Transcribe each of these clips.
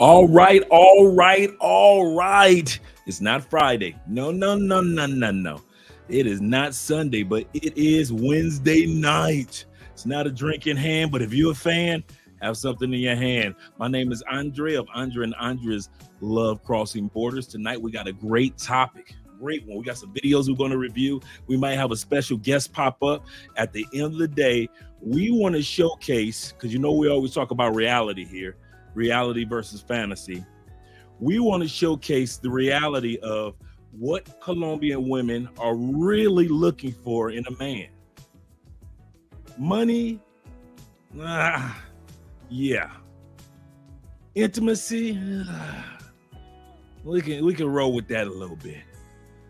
All right, all right, all right. It's not Friday. No, no, no, no, no, no. It is not Sunday, but it is Wednesday night. It's not a drink in hand, but if you're a fan, have something in your hand. My name is Andrea of Andrea and Andrea's Love Crossing Borders. Tonight, we got a great topic. Great one. We got some videos we're going to review. We might have a special guest pop up. At the end of the day, we want to showcase, because you know we always talk about reality here, reality versus fantasy. We want to showcase the reality of what Colombian women are really looking for in a man. Money, yeah. Intimacy, we can roll with that a little bit.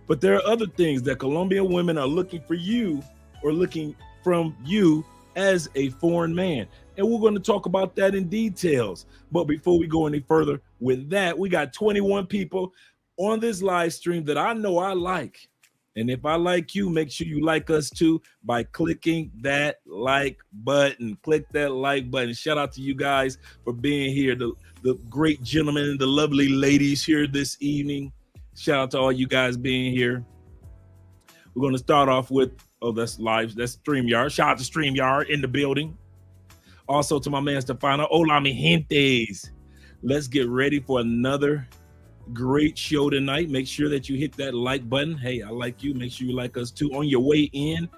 But there are other things that Colombian women are looking for you or looking from you as a foreign man. And we're going to talk about that in details. But before we go any further with that, we got 21 people on this live stream that I know I like. And if I like you, make sure you like us too by clicking that like button. Click that like button. Shout out to you guys for being here. The great gentlemen and the lovely ladies here this evening. Shout out to all you guys being here. We're going to start off with, that's live. That's StreamYard. Shout out to StreamYard in the building. Also to my man Stefano. Hola, mi gentes. Let's get ready for another great show tonight. Make sure that you hit that like button. Hey, I like you. Make sure you like us too. On your way in,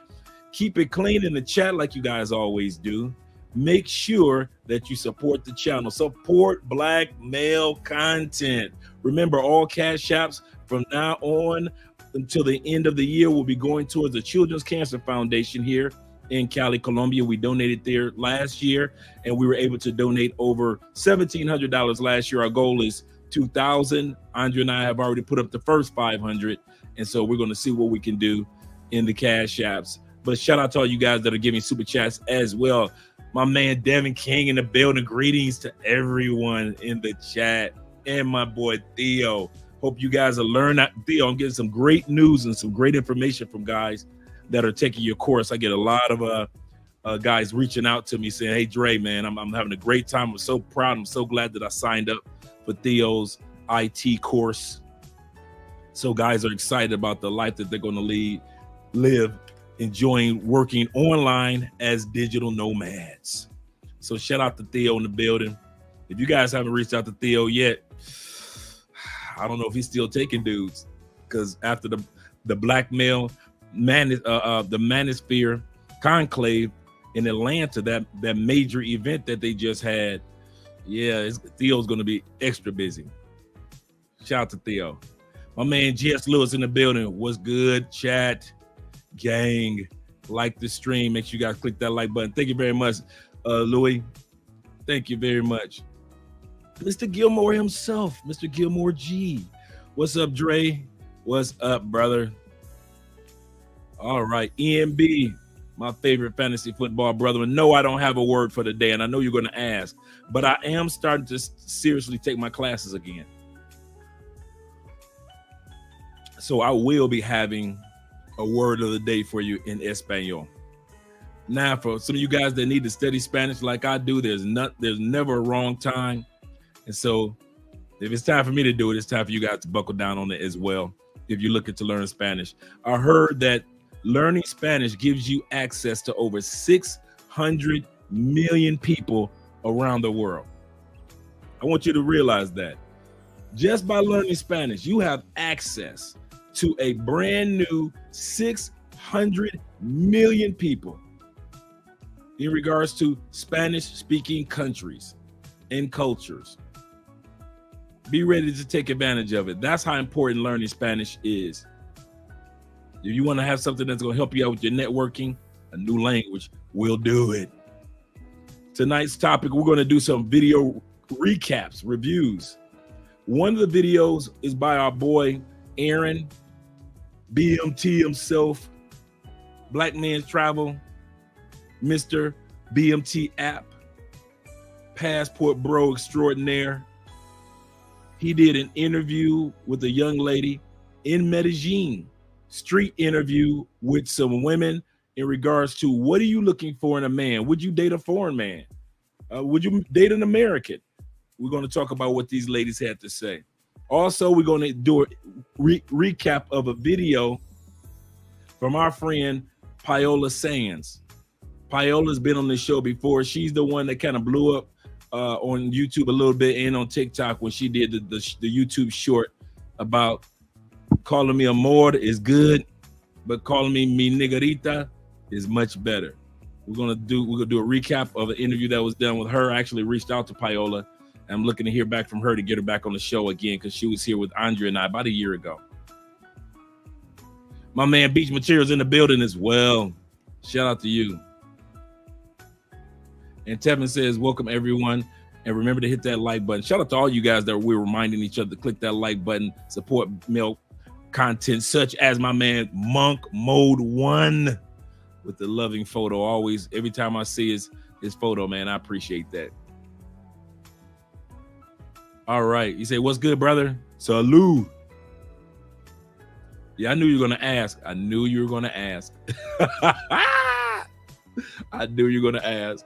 keep it clean in the chat like you guys always do. Make sure that you support the channel. Support Black male content. Remember, all cash apps from now on until the end of the year will be going towards the Children's Cancer Foundation here in Cali, Colombia. We donated there last year, and we were able to donate over $1,700 last year. Our goal is $2,000. Andrea and I have already put up the first 500, and so we're going to see what we can do in the cash apps. But shout out to all you guys that are giving super chats as well. My man Devin King in the building. Greetings to everyone in the chat, and my boy Theo. Hope you guys are learning. Theo, I'm getting some great news and some great information from guys that are taking your course. I get a lot of guys reaching out to me saying, hey, Dre, man, I'm having a great time. I'm so proud. I'm so glad that I signed up for Theo's IT course. So guys are excited about the life that they're going to live, enjoying working online as digital nomads. So shout out to Theo in the building. If you guys haven't reached out to Theo yet, I don't know if he's still taking dudes, because after the black male the Manosphere conclave in Atlanta, that major event that they just had, yeah, Theo's going to be extra busy. Shout out to Theo. My man G.S. Lewis in the building. What's good, chat gang? Like the stream. Make sure you guys click that like button. Thank you very much, Louis. Thank you very much. Mr. Gilmore himself, Mr. Gilmore G. What's up, Dre? What's up, brother? All right, EMB, my favorite fantasy football brother. No, I don't have a word for the day, and I know you're going to ask, but I am starting to seriously take my classes again. So I will be having a word of the day for you in Espanol. Now, for some of you guys that need to study Spanish like I do, there's never a wrong time. And so if it's time for me to do it, it's time for you guys to buckle down on it as well. If you're looking to learn Spanish, I heard that learning Spanish gives you access to over 600 million people around the world. I want you to realize that just by learning Spanish, you have access to a brand new 600 million people in regards to Spanish speaking countries and cultures. Be ready to take advantage of it. That's how important learning Spanish is. If you want to have something that's going to help you out with your networking, a new language will do it. Tonight's topic, we're going to do some video recaps, reviews. One of the videos is by our boy, Aaron, BMT himself, Black Man's Travel, Mr. BMT app, passport bro extraordinaire. He did an interview with a young lady in Medellin, street interview with some women in regards to what are you looking for in a man? Would you date a foreign man? Would you date an American? We're going to talk about what these ladies had to say. Also, we're going to do a recap of a video from our friend Paola Sands. Paola's been on the show before. She's the one that kind of blew up on YouTube a little bit and on TikTok when she did the YouTube short about calling me amor is good, but calling me mi negrita is much better. We're gonna do a recap of an interview that was done with her. I actually reached out to Paola. I'm looking to hear back from her to get her back on the show again because she was here with Andrea and I about a year ago. My man Beach Materials in the building as well. Shout out to you. And Tevin says, welcome everyone. And remember to hit that like button. Shout out to all you guys that we're reminding each other to click that like button, support male content such as my man Monk Mode 1 with the loving photo. Always, every time I see his photo, man, I appreciate that. All right. You say, what's good, brother? Salud. Yeah, I knew you were going to ask. I knew you were going to ask. I knew you were going to ask.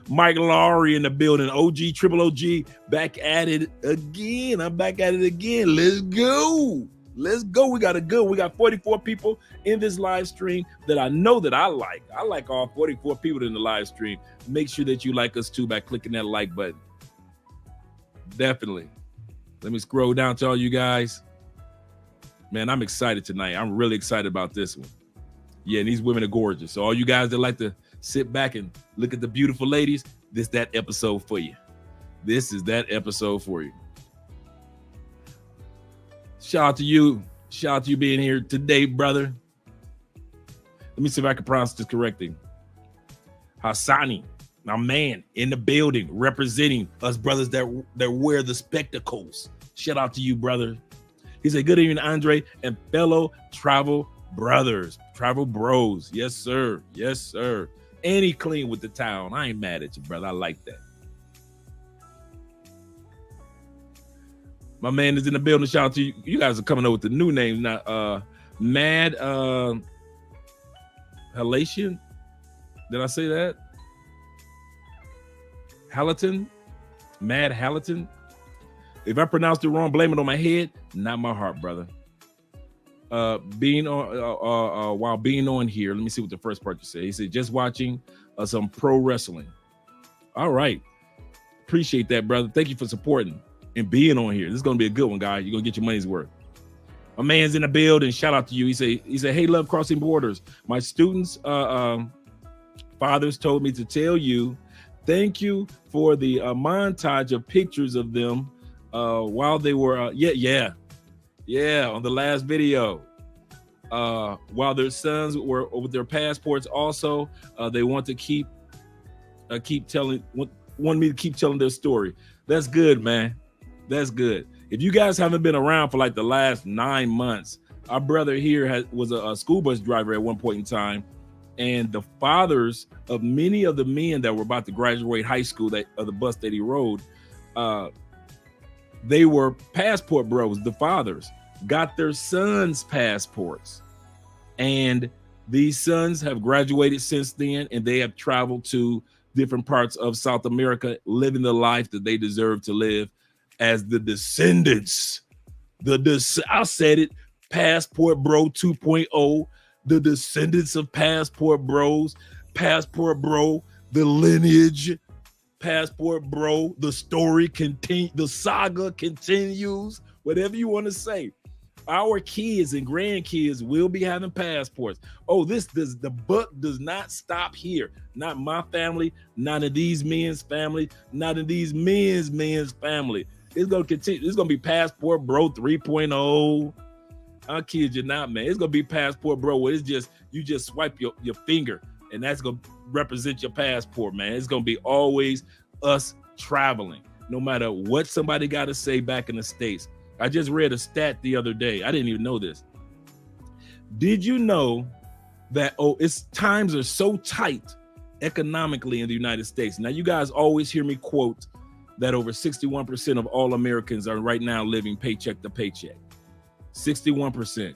Mike Lowry in the building. OG, triple OG, back at it again. I'm back at it again. Let's go. Let's go. We got 44 people in this live stream that I know that I like. I like all 44 people in the live stream. Make sure that you like us too by clicking that like button. Definitely. Let me scroll down to all you guys. Man, I'm excited tonight. I'm really excited about this one. Yeah, and these women are gorgeous. So all you guys that like to sit back and look at the beautiful ladies, this is that episode for you. This is that episode for you. Shout out to you. Shout out to you being here today, brother. Let me see if I can pronounce this correctly. Hassani, my man in the building, representing us brothers that wear the spectacles. Shout out to you, brother. He said, good evening, Andre, and fellow travel brothers, travel bros. Yes, sir. Yes, sir. And he clean with the towel. I ain't mad at you, brother. I like that. My man is in the building. Shout out to you. You guys are coming up with the new names now. Mad Halatian. Did I say that? Hallaton? Mad Hallaton? If I pronounced it wrong, blame it on my head, not my heart, brother. Being on while being on here, let me see what the first part you say. He said, just watching some pro wrestling. All right. Appreciate that, brother. Thank you for supporting and being on here. This is gonna be a good one, guys. You're gonna get your money's worth. My man's in the building. Shout out to you. He said, hey, love crossing borders. My students' fathers told me to tell you, thank you for the montage of pictures of them while they were on the last video. While their sons were with their passports, also they want me to keep telling their story. That's good, man. That's good. If you guys haven't been around for like the last 9 months, our brother here was a school bus driver at one point in time, and the fathers of many of the men that were about to graduate high school of the bus that he rode, they were passport bros. The fathers got their sons' passports, and these sons have graduated since then, and they have traveled to different parts of South America, living the life that they deserve to live as the descendants. I said it, Passport Bro 2.0, the descendants of Passport Bros, Passport Bro, the lineage, Passport Bro, the story continues, the saga continues, whatever you want to say. Our kids and grandkids will be having passports. Oh, the buck does not stop here. Not my family, not in these men's family, not in these men's family. It's gonna continue. It's gonna be Passport Bro 3.0. I kid you not, man. It's gonna be Passport Bro where it's just you just swipe your finger and that's gonna represent your passport, man. It's gonna be always us traveling, no matter what somebody got to say back in the States. I just read a stat the other day. I didn't even know this. Did you know that times are so tight economically in the United States? Now, you guys always hear me quote that over 61% of all Americans are right now living paycheck to paycheck. 61%.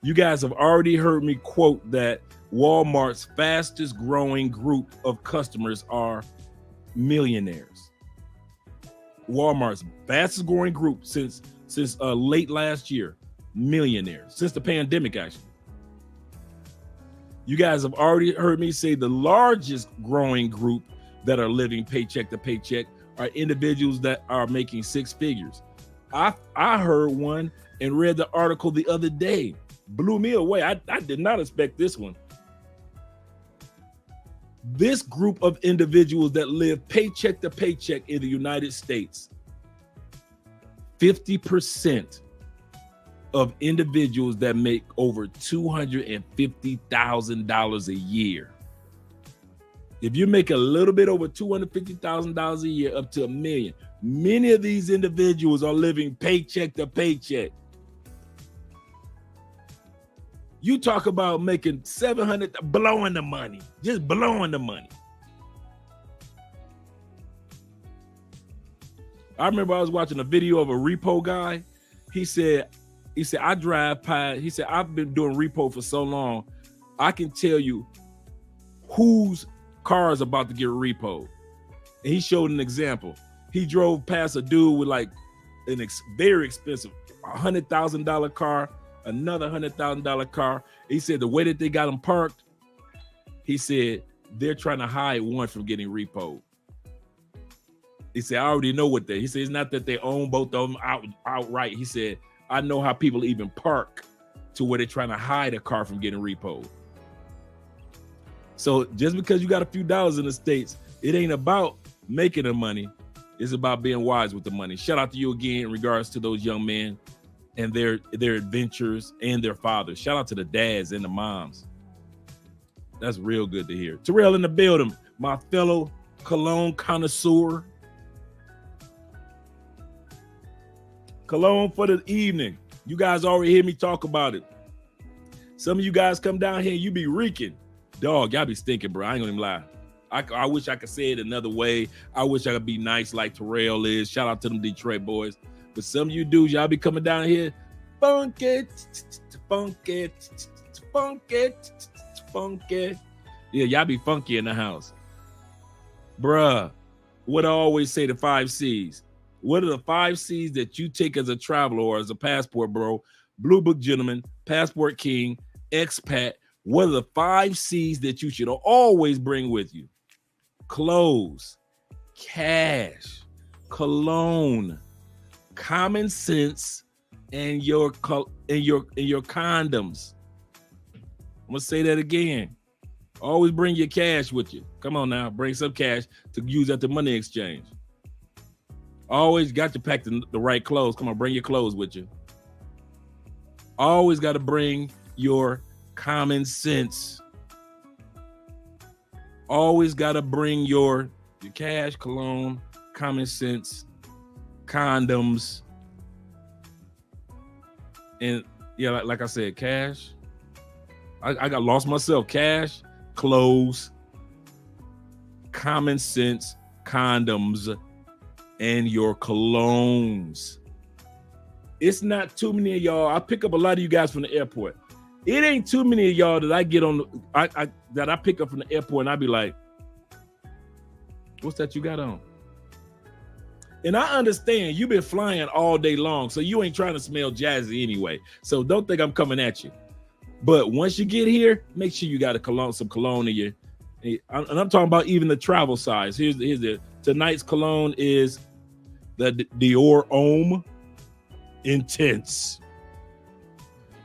You guys have already heard me quote that Walmart's fastest growing group of customers are millionaires. Walmart's fastest growing group since late last year, millionaires, since the pandemic actually. You guys have already heard me say the largest growing group that are living paycheck to paycheck are individuals that are making six figures. I heard one and read the article the other day. Blew me away. I did not expect this one. This group of individuals that live paycheck to paycheck in the United States, 50% of individuals that make over $250,000 a year. If you make a little bit over $250,000 a year, up to $1 million, many of these individuals are living paycheck to paycheck. You talk about making $700, blowing the money, just blowing the money. I remember I was watching a video of a repo guy. He said, I drive past, he said, I've been doing repo for so long, I can tell you whose car is about to get repoed. And he showed an example. He drove past a dude with like very expensive $100,000 car, another $100,000 car. He said the way that they got them parked, he said they're trying to hide one from getting repoed. He said, I already know what they, he said, it's not that they own both of them outright. He said, I know how people even park to where they're trying to hide a car from getting repoed. So just because you got a few dollars in the States, it ain't about making the money. It's about being wise with the money. Shout out to you again in regards to those young men and their adventures and their fathers. Shout out to the dads and the moms. That's real good to hear. Terrell in the building, my fellow cologne connoisseur. Cologne for the evening. You guys already hear me talk about it. Some of you guys come down here and you be reeking. Dog, y'all be stinking, bro. I ain't gonna even lie. I wish I could say it another way. I wish I could be nice like Terrell is. Shout out to them Detroit boys. But some of you dudes, y'all be coming down here, funky, funky, funky, funky. Yeah, y'all be funky in the house. Bruh, what I always say, the 5 C's. What are the 5 C's that you take as a traveler or as a passport bro? Blue Book gentleman, passport king, expat. What are the 5 C's that you should always bring with you? Clothes, cash, cologne, common sense, and your condoms. I'm gonna say that again. Always bring your cash with you. Come on now, bring some cash to use at the money exchange. Always got to pack the right clothes. Come on, bring your clothes with you. Always got to bring your common sense. Always got to bring your cash, cologne, common sense, condoms, and yeah, like I said, cash. I got lost myself. Cash, clothes, common sense, condoms, and your colognes. It's not too many of y'all. I pick up a lot of you guys from the airport. It ain't too many of y'all that I get on that I pick up from the airport and I be like, what's that you got on? And I understand you've been flying all day long, so you ain't trying to smell jazzy anyway. So don't think I'm coming at you. But once you get here, make sure you got some cologne in you. And I'm talking about even the travel size. Here's the tonight's cologne is the Dior Homme Intense.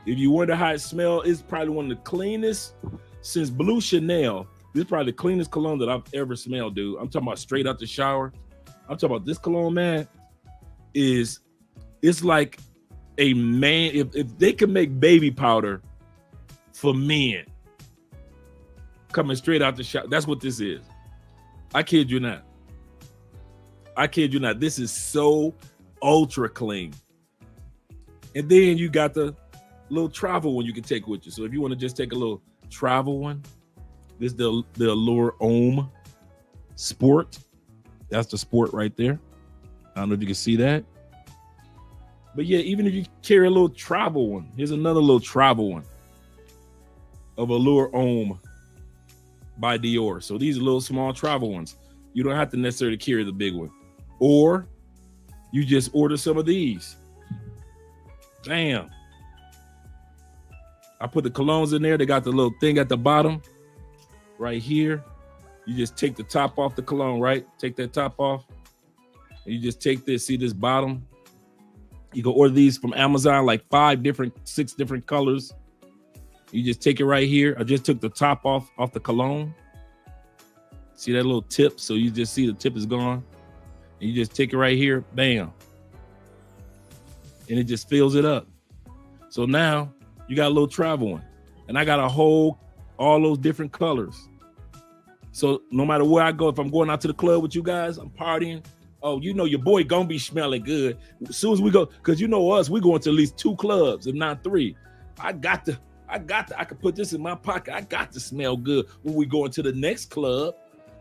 If you wonder how it smells, it's probably one of the cleanest since Blue Chanel. This is probably the cleanest cologne that I've ever smelled, dude. I'm talking about straight out the shower. I'm talking about this cologne, man. It's like a man. If they could make baby powder for men coming straight out the shower, that's what this is. I kid you not. I kid you not. This is so ultra clean. And then you got the little travel one you can take with you. So if you want to just take a little travel one, this is the Allure Homme Sport. That's the sport right there. I don't know if you can see that. But yeah, even if you carry a little travel one, here's another little travel one of Allure Homme by Dior. So these are little small travel ones. You don't have to necessarily carry the big one. Or you just order some of these. Bam. I put the colognes in there. They got the little thing at the bottom right here. You just take the top off the cologne, right? Take that top off. And you just take this, see this bottom? You can order these from Amazon, like 6 different colors. You just take it right here. I just took the top off the cologne. See that little tip? So you just see the tip is gone. And you just take it right here, bam. And it just fills it up. So now you got a little travel one. And I got all those different colors. So no matter where I go, if I'm going out to the club with you guys, I'm partying. Oh, you know your boy gonna be smelling good. As soon as we go, because you know us, we going to at least 2 clubs, if not 3. I could put this in my pocket. I got to smell good when we go into the next club.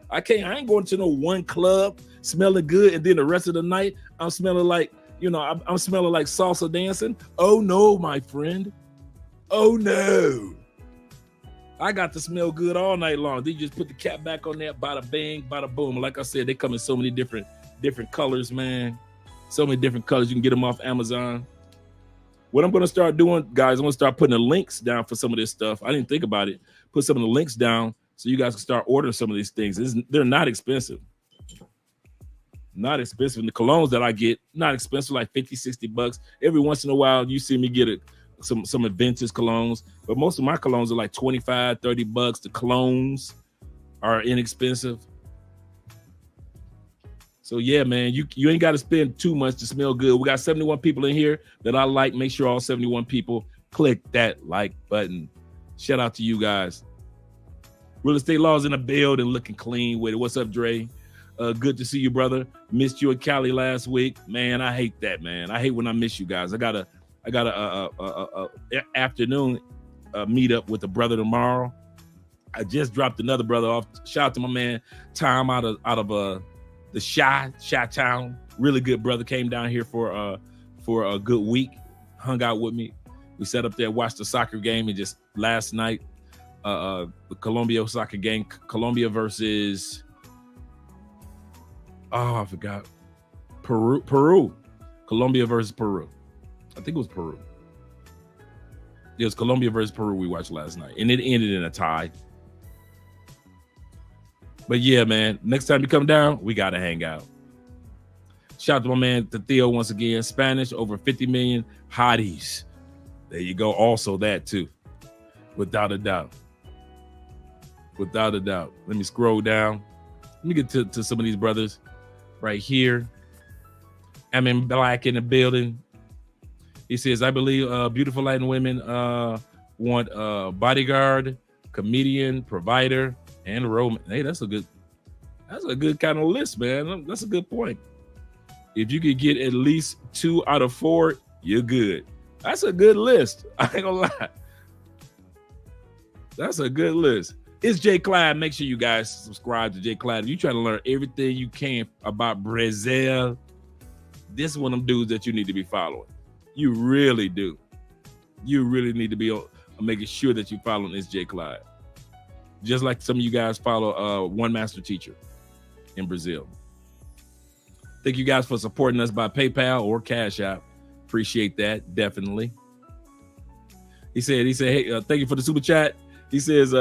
I ain't going to no one club smelling good and then the rest of the night I'm smelling like, I'm smelling like salsa dancing. Oh no, my friend. Oh no. I got to smell good all night long. Then you just put the cap back on there, bada bang, bada boom. Like I said, they come in so many different colors, man. So many different colors. You can get them off Amazon. What I'm going to start doing, guys, I'm going to start putting the links down for some of this stuff. I didn't think about it. Put some of the links down so you guys can start ordering some of these things. They're not expensive. Not expensive. And the colognes that I get, not expensive, like 50, 60 bucks. Every once in a while, you see me get some vintage colognes. But most of my colognes are like 25, 30 bucks. The colognes are inexpensive. So yeah, man, you ain't got to spend too much to smell good. We got 71 people in here that I like. Make sure all 71 people click that like button. Shout out to you guys. Real estate laws in the building, looking clean with it. What's up, Dre? Good to see you, brother. Missed you in Cali last week, man. I hate that, man. I hate when I miss you guys. I got a afternoon meet up with a brother tomorrow. I just dropped another brother off. Shout out to my man Tom out of the Chi-Town. Really good brother. Came down here for a good week. Hung out with me. We sat up there, watched the soccer game, and just last night, the Colombia soccer game, Colombia versus, I forgot, Peru. Colombia versus Peru. I think it was Peru. It was Colombia versus Peru we watched last night, and it ended in a tie. But yeah, man, next time you come down, we got to hang out. Shout out to my man, Theo, once again. Spanish, over 50 million hotties. There you go. Also that, too. Without a doubt. Without a doubt. Let me scroll down. Let me get to some of these brothers right here. I'm in black in the building. He says, I believe beautiful Latin women want a bodyguard, comedian, provider, and romance. Hey, that's a good kind of list, man. That's a good point. If you could get at least 2 out of 4, you're good. That's a good list. I ain't gonna lie. That's a good list. It's Jay Clyde. Make sure you guys subscribe to Jay Clyde. If you're trying to learn everything you can about Brazil, this is one of them dudes that you need to be following. You really do. You really need to be making sure that you're following this Jay Clyde. Just like some of you guys follow One Master Teacher in Brazil. Thank you guys for supporting us by PayPal or Cash App. Appreciate that, definitely. He said, hey, thank you for the super chat. He said,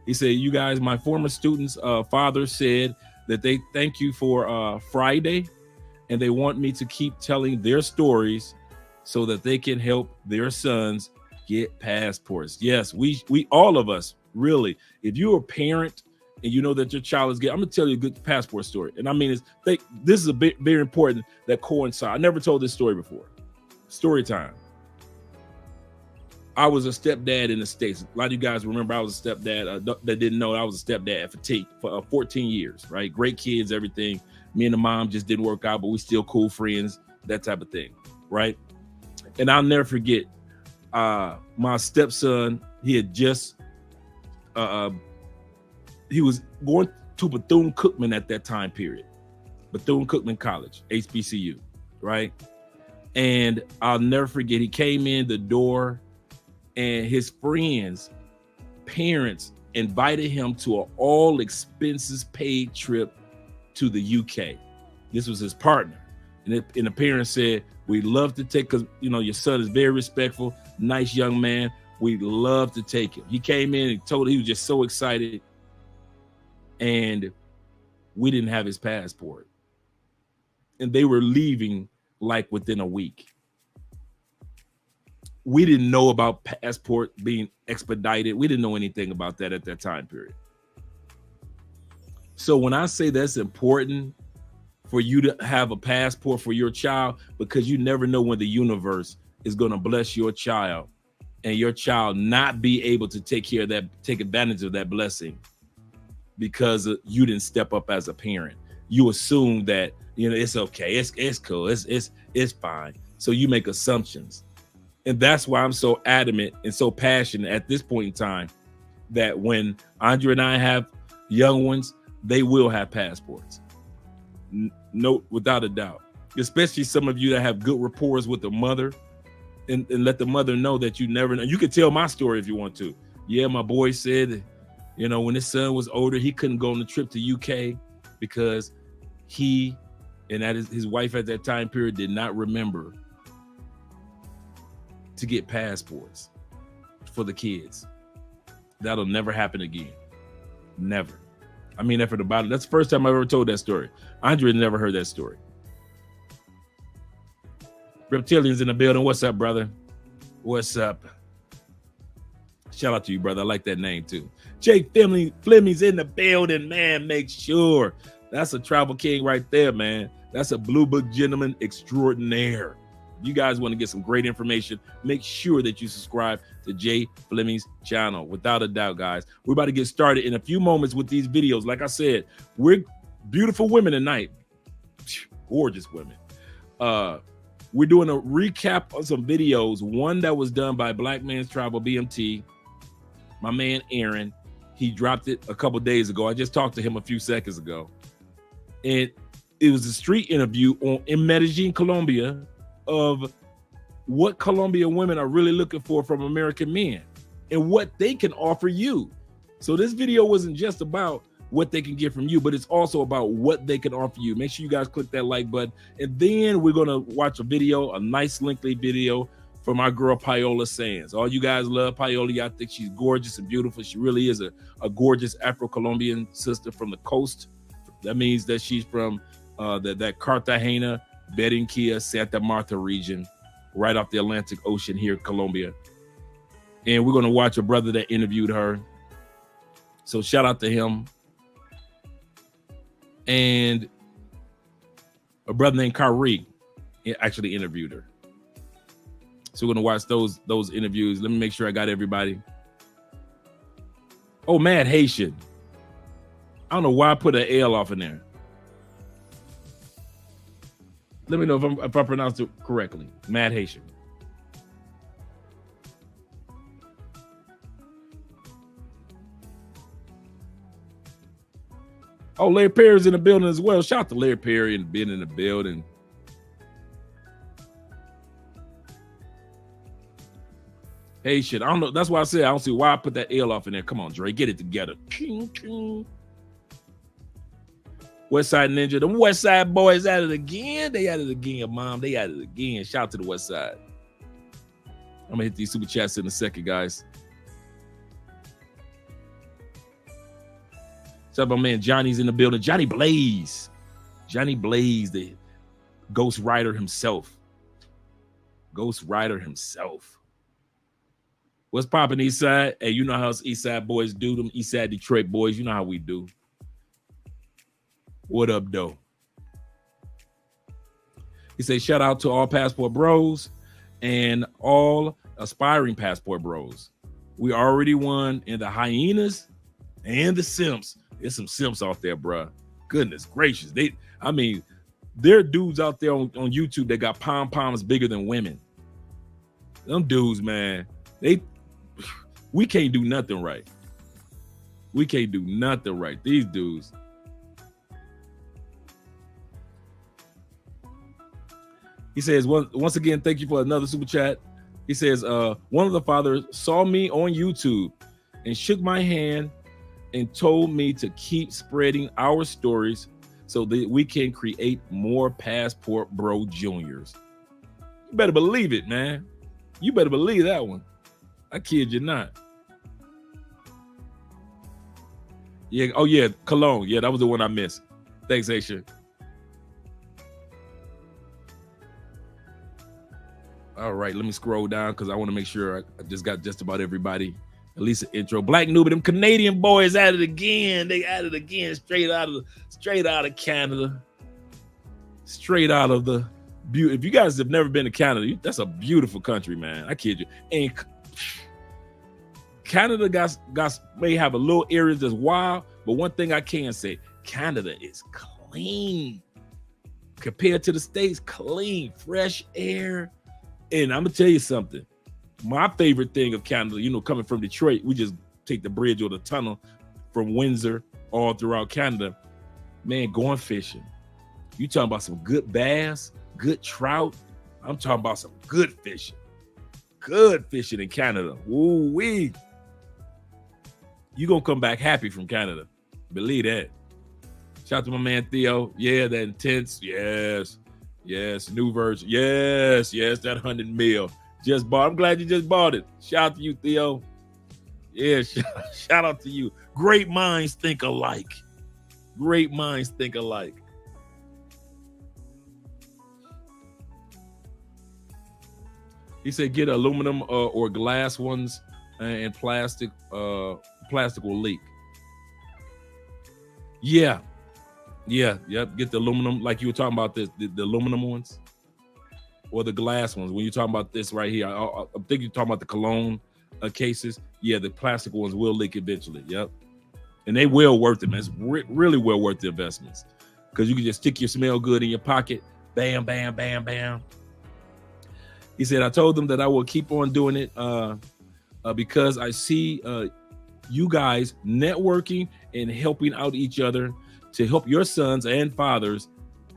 you guys, my former students' father said that they thank you for Friday, and they want me to keep telling their stories so that they can help their sons get passports. Yes, we all of us, really. If you're a parent and you know that your child is getting, I'm gonna tell you a good passport story. And I mean, this is a bit very important that coincide. I never told this story before. Story time. I was a stepdad in the States. A lot of you guys remember I was a stepdad that didn't know I was a stepdad for 14 years, right? Great kids, everything. Me and the mom just didn't work out, but we still cool friends, that type of thing, right? And I'll never forget my stepson. He had just he was going to Bethune-Cookman at that time period. Bethune-Cookman College, HBCU, right? And I'll never forget, he came in the door and his friends' parents invited him to an all expenses paid trip to the UK. This was his partner. And the parents said, we'd love to take, because, you know, your son is very respectful, nice young man. We'd love to take him. He came in and told, he was just so excited. And we didn't have his passport. And they were leaving like within a week. We didn't know about passport being expedited. We didn't know anything about that at that time period. So when I say that's important for you to have a passport for your child, because you never know when the universe is going to bless your child and your child not be able to take care of that, take advantage of that blessing because you didn't step up as a parent. You assume that, you know, it's okay, it's cool, it's fine. So you make assumptions. And that's why I'm so adamant and so passionate at this point in time that when Andrea and I have young ones, they will have passports. No, without a doubt. Especially some of you that have good rapport with the mother, and let the mother know that you never know. You can tell my story if you want to. Yeah, my boy said, you know, when his son was older, he couldn't go on the trip to UK because he and that is his wife at that time period did not remember to get passports for the kids. That'll never happen again. Never. I mean that for the bottom. That's the first time I ever told that story. Andrea never heard that story. Reptilians in the building. What's up, brother? What's up? Shout out to you, brother. I like that name too. Jake Fleming's in the building, man. Make sure. That's a travel king right there, man. That's a blue book gentleman extraordinaire. If you guys want to get some great information, make sure that you subscribe to Jay Fleming's channel. Without a doubt, guys. We're about to get started in a few moments with these videos. Like I said, we're beautiful women tonight. Gorgeous women. We're doing a recap of some videos. One that was done by Black Man's Travel BMT. My man Aaron, he dropped it a couple days ago. I just talked to him a few seconds ago. And it was a street interview in Medellin, Colombia, of what Colombian women are really looking for from American men and what they can offer you. So this video wasn't just about what they can get from you, but it's also about what they can offer you. Make sure you guys click that like button. And then we're going to watch a video, a nice lengthy video from our girl Paola Sands. All you guys love Paola. Y'all think she's gorgeous and beautiful. She really is a gorgeous Afro-Colombian sister from the coast. That means that she's from that Cartagena, Barranquilla, Santa Marta region, right off the Atlantic Ocean here in Colombia. And we're going to watch a brother that interviewed her. So shout out to him. And a brother named Kyrie actually interviewed her. So we're going to watch those interviews. Let me make sure I got everybody. Oh, Mad Haitian. I don't know why I put an L off in there. Let me know if I pronounced it correctly. Mad Haitian. Oh, Larry Perry's in the building as well. Shout out to Larry Perry and being in the building. Haitian. I don't know. That's why I said I don't see why I put that L off in there. Come on, Dre, get it together. West Side Ninja, the West Side boys at it again. They at it again, Mom. They at it again. Shout out to the West Side. I'm gonna hit these super chats in a second, guys. Shout out my man Johnny's in the building. Johnny Blaze. Johnny Blaze, the Ghost Rider himself. Ghost Rider himself. What's popping, East Side? Hey, you know how us East Side boys do, them East Side Detroit boys. You know how we do. What up, though? He says, shout out to all passport bros and all aspiring passport bros. We already won in the hyenas and the simps. There's some simps out there, bruh. Goodness gracious. I mean, there are dudes out there on YouTube that got pom-poms bigger than women. Them dudes, man, we can't do nothing right. We can't do nothing right. These dudes. He says, once again, thank you for another super chat. He says, one of the fathers saw me on YouTube and shook my hand and told me to keep spreading our stories so that we can create more Passport Bro Juniors. You better believe it, man. You better believe that one. I kid you not. Yeah. Oh yeah, Cologne. Yeah, that was the one I missed. Thanks, Aisha. All right, let me scroll down because I want to make sure I just got just about everybody. At least an intro. Black Newbie, them Canadian boys at it again. They at it again, straight out of Canada, straight out of the beauty. If you guys have never been to Canada, that's a beautiful country, man. I kid you. And Canada may have a little areas that's wild, but one thing I can say, Canada is clean compared to the States. Clean, fresh air. And I'm gonna tell you something. My favorite thing of Canada, you know, coming from Detroit, we just take the bridge or the tunnel from Windsor all throughout Canada. Man, going fishing. You talking about some good bass, good trout. I'm talking about some good fishing. Good fishing in Canada. Woo-wee. You gonna come back happy from Canada. Believe that. Shout out to my man Theo. Yeah, that intense. Yes. Yes, new version. Yes, that 100 mil. Just bought. I'm glad you just bought it. Shout out to you, Theo. Yeah, shout out to you. Great minds think alike. Great minds think alike. He said get aluminum or glass ones and plastic. Plastic will leak. Yeah. Yep. Get the aluminum, like you were talking about this, the aluminum ones or the glass ones. When you're talking about this right here, I think you're talking about the cologne cases. Yeah, the plastic ones will leak eventually. Yep. And they will worth it, man. It's really well worth the investments because you can just stick your smell good in your pocket. Bam, bam, bam, bam. He said, I told them that I will keep on doing it because I see you guys networking and helping out each other to help your sons and fathers,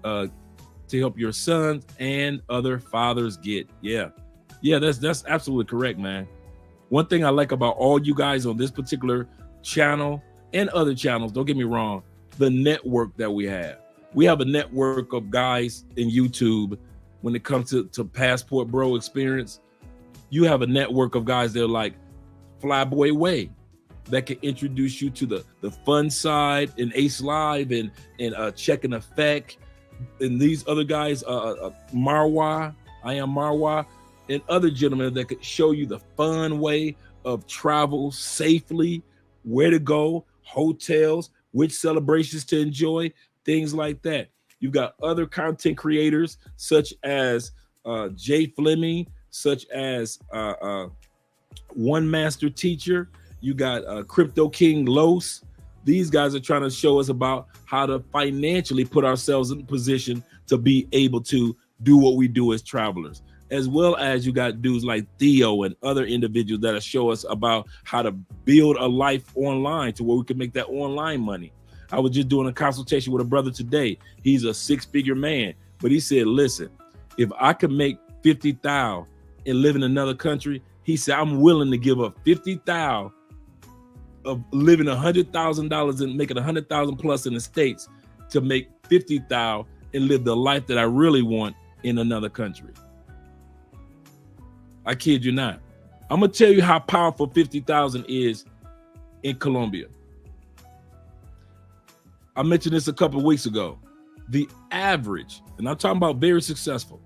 to help your sons and other fathers get. Yeah, that's absolutely correct, man. One thing I like about all you guys on this particular channel and other channels, don't get me wrong, the network that we have. We have a network of guys in YouTube when it comes to Passport Bro experience. You have a network of guys that are like Flyboy Way, that can introduce you to the fun side and Ace Live and Check and Effect and these other guys, Marwa, I am Marwa, and other gentlemen that could show you the fun way of travel safely, where to go, hotels, which celebrations to enjoy, things like that. You've got other content creators such as Jay Fleming, such as One Master Teacher. You got Crypto King Los. These guys are trying to show us about how to financially put ourselves in a position to be able to do what we do as travelers. As well as you got dudes like Theo and other individuals that'll show us about how to build a life online to where we can make that online money. I was just doing a consultation with a brother today. He's a six-figure man, but he said, listen, if I could make 50,000 and live in another country, he said, I'm willing to give up 50,000 of living $100,000 and making 100,000 plus in the States to make 50,000 and live the life that I really want in another country. I kid you not. I'm gonna tell you how powerful 50,000 is in Colombia. I mentioned this a couple of weeks ago. The average, and I'm talking about very successful,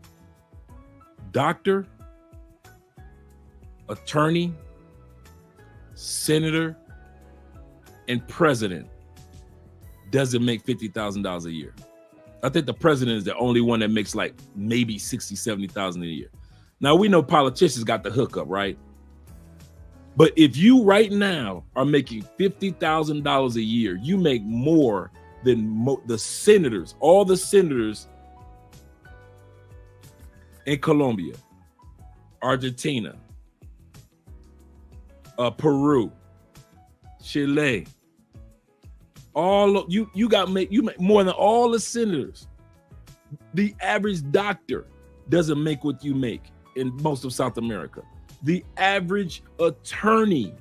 doctor, attorney, senator, and president doesn't make $50,000 a year. I think the president is the only one that makes like maybe 60, 70,000 a year. Now we know politicians got the hookup, right? But if you right now are making $50,000 a year, you make more than the senators, all the senators in Colombia, Argentina, Peru, Chile. All of you make more than all the senators. The average doctor doesn't make what you make in most of South America. The average attorney,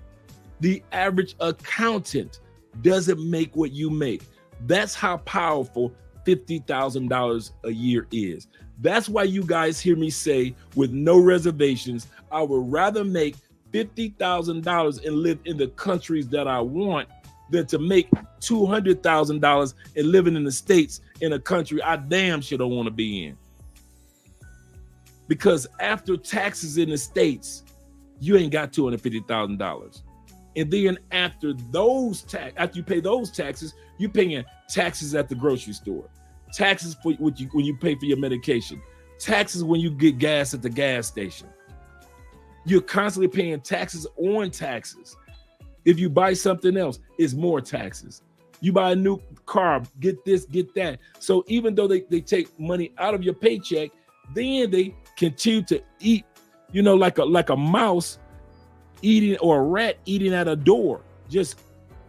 the average accountant doesn't make what you make. That's how powerful $50,000 a year is. That's why you guys hear me say with no reservations, I would rather make $50,000 and live in the countries that I want than to make $200,000 and living in the States in a country I damn sure don't want to be in. Because after taxes in the States, you ain't got $250,000. And then after you pay those taxes, you're paying taxes at the grocery store, taxes for when you pay for your medication, taxes when you get gas at the gas station. You're constantly paying taxes on taxes. If you buy something else, it's more taxes. You buy a new car, get this, get that. So even though they take money out of your paycheck, then they continue to eat, like a mouse eating, or a rat eating at a door, just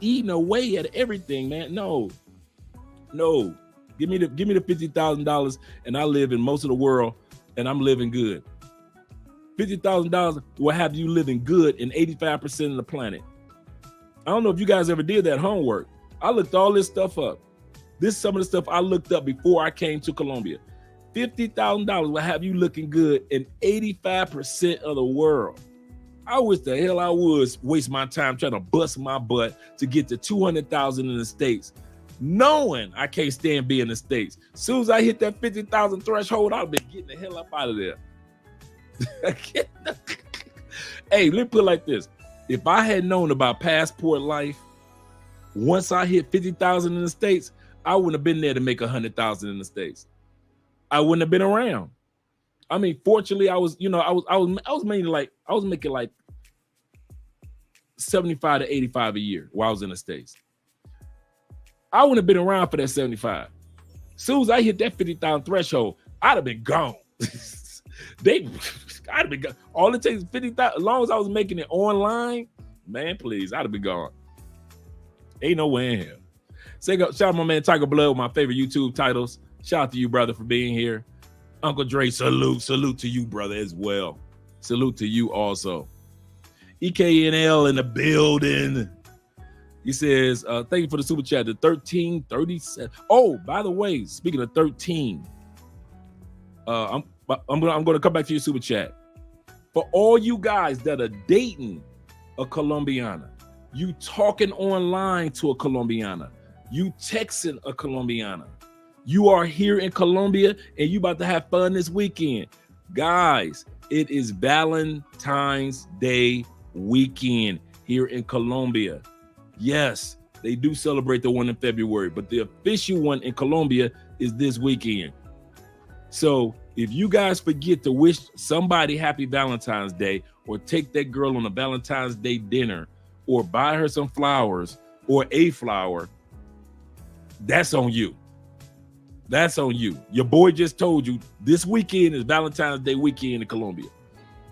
eating away at everything, man. No. Give me the $50,000 and I live in most of the world and I'm living good. $50,000 will have you living good in 85% of the planet. I don't know if you guys ever did that homework. I looked all this stuff up. This is some of the stuff I looked up before I came to Colombia. $50,000 will have you looking good in 85% of the world. I wish the hell I would waste my time trying to bust my butt to get to 200,000 in the States, knowing I can't stand being in the States. As soon as I hit that 50,000 threshold, I'll be getting the hell up out of there. Hey, let me put it like this. If I had known about passport life, once I hit 50,000 in the States, I wouldn't have been there to make 100,000 in the States. I wouldn't have been around. I mean, fortunately, I was making like 75 to 85 a year while I was in the States. I wouldn't have been around for that 75. As soon as I hit that 50,000 threshold, I'd have been gone. I'd have been gone. All it takes is 50,000. As long as I was making it online, man, please, I'd have been gone. Ain't nowhere in here. Shout out my man Tiger Blood with my favorite YouTube titles. Shout out to you, brother, for being here. Uncle Dre, salute to you, brother, as well. Salute to you also. EKNL in the building. He says, thank you for the super chat. The 1337. Oh, by the way, speaking of 13, I'm going to come back to your super chat. For all you guys that are dating a Colombiana, you talking online to a Colombiana, you texting a Colombiana, you are here in Colombia and you about to have fun this weekend. Guys, it is Valentine's Day weekend here in Colombia. Yes, they do celebrate the one in February, but the official one in Colombia is this weekend. So if you guys forget to wish somebody happy Valentine's Day, or take that girl on a Valentine's Day dinner, or buy her some flowers or a flower, that's on you. That's on you. Your boy just told you this weekend is Valentine's Day weekend in Colombia.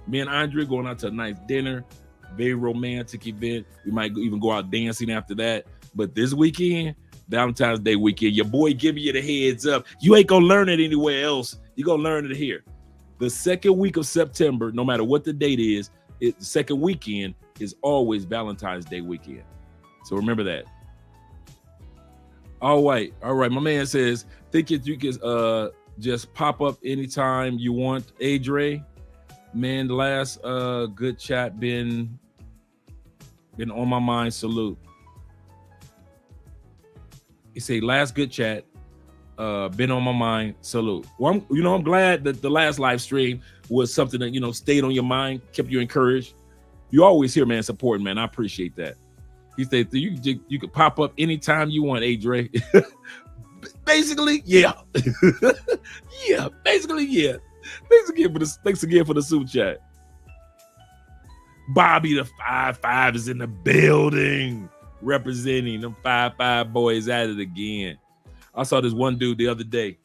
Me and Andrea going out to a nice dinner, very romantic event. We might even go out dancing after that. But this weekend, Valentine's Day weekend, your boy giving you the heads up. You ain't gonna learn it anywhere else. You're gonna learn it here. The second week of September, no matter what the date is, the second weekend is always Valentine's Day weekend. So remember that. All right. My man says, think you can just pop up anytime you want. Adre, man, the last good chat been on my mind. Salute. He say last good chat been on my mind. Salute. Well, I'm glad that the last live stream was something that stayed on your mind, kept you encouraged. You always here, man, supporting, man. I appreciate that. He said you could pop up anytime you want, Adre. Basically, yeah. Yeah, basically, yeah. Thanks again for the super chat. Bobby the 5'5" is in the building, representing them 5'5" boys at it again. I saw this one dude the other day.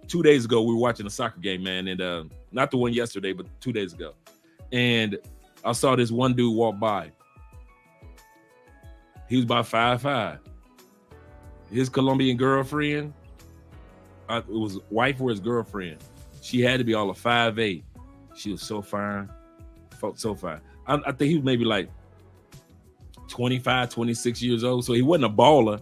2 days ago, we were watching a soccer game, man, and not the one yesterday, but 2 days ago. And I saw this one dude walk by. He was about 5'5". His Colombian girlfriend, it was wife or his girlfriend. She had to be all of 5'8". She was so fine. Felt so fine. I think he was maybe like 25, 26 years old. So he wasn't a baller.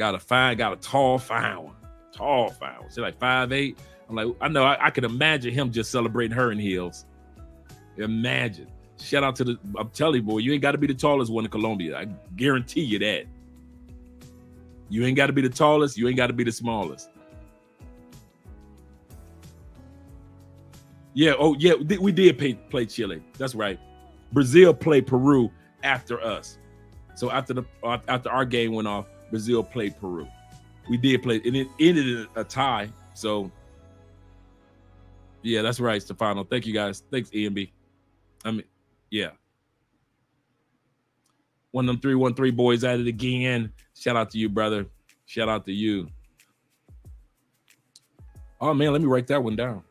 Got a tall, fine one. Tall, fine one. She's like 5'8". I'm like, I know, I could imagine him just celebrating her in heels. Imagine. Shout out to I'm telling you, boy, you ain't got to be the tallest one in Colombia. I guarantee you that. You ain't got to be the tallest. You ain't got to be the smallest. Yeah. Oh, yeah. We did play Chile. That's right. Brazil played Peru after us. So after our game went off, Brazil played Peru. We did play, and it ended in a tie. So, yeah, that's right, Stefano. Thank you, guys. Thanks, EMB. I mean, yeah. One of them 313 boys at it again. Shout out to you, brother. Shout out to you. Oh, man, let me write that one down.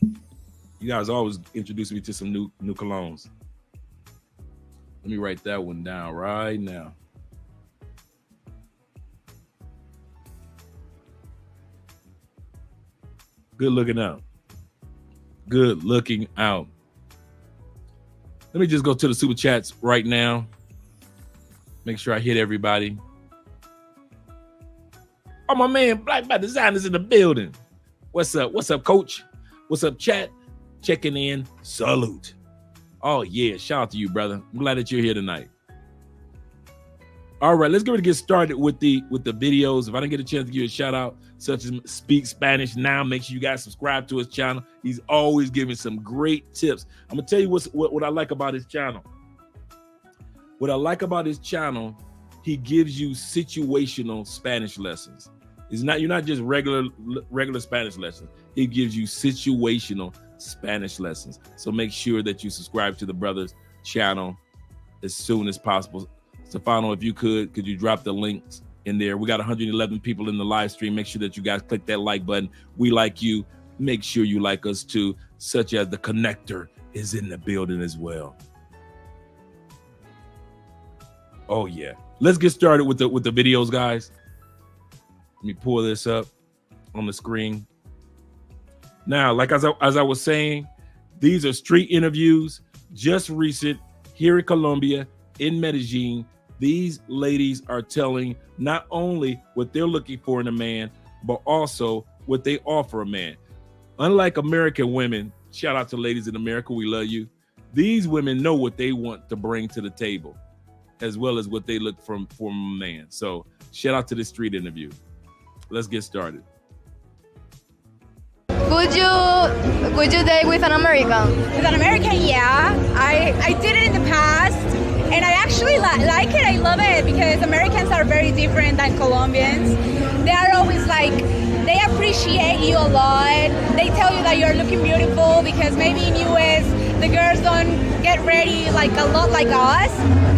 You guys always introduce me to some new colognes. Let me write that one down right now. Good looking out. Good looking out. Let me just go to the super chats right now. Make sure I hit everybody. Oh, my man, Black by Design is in the building. What's up? What's up, coach? What's up, chat? Checking in. Salute. Oh, yeah. Shout out to you, brother. I'm glad that you're here tonight. All right, let's get started with the videos. If I didn't get a chance to give you a shout out, such as Speak Spanish Now, make sure you guys subscribe to his channel. He's always giving some great tips. I'm gonna tell you what I like about his channel. What I like about his channel, he gives you situational Spanish lessons. You're not just regular Spanish lessons. He gives you situational Spanish lessons. So make sure that you subscribe to the brother's channel as soon as possible. Stefano, if you could you drop the links in there? We got 111 people in the live stream. Make sure that you guys click that like button. We like you. Make sure you like us too, such as the connector is in the building as well. Oh yeah. Let's get started with the videos, guys. Let me pull this up on the screen. Now, like as I was saying, these are street interviews, just recent here in Colombia, in Medellin. These ladies are telling not only what they're looking for in a man, but also what they offer a man. Unlike American women, shout out to ladies in America, we love you. These women know what they want to bring to the table, as well as what they look from a man. So shout out to this street interview. Let's get started. Would you date with an American? With an American, yeah. I did it in the past, and I actually like it. I love it because Americans are very different than Colombians. They are always like, they appreciate you a lot. They tell you that you're looking beautiful because maybe in US the girls don't get ready like a lot like us.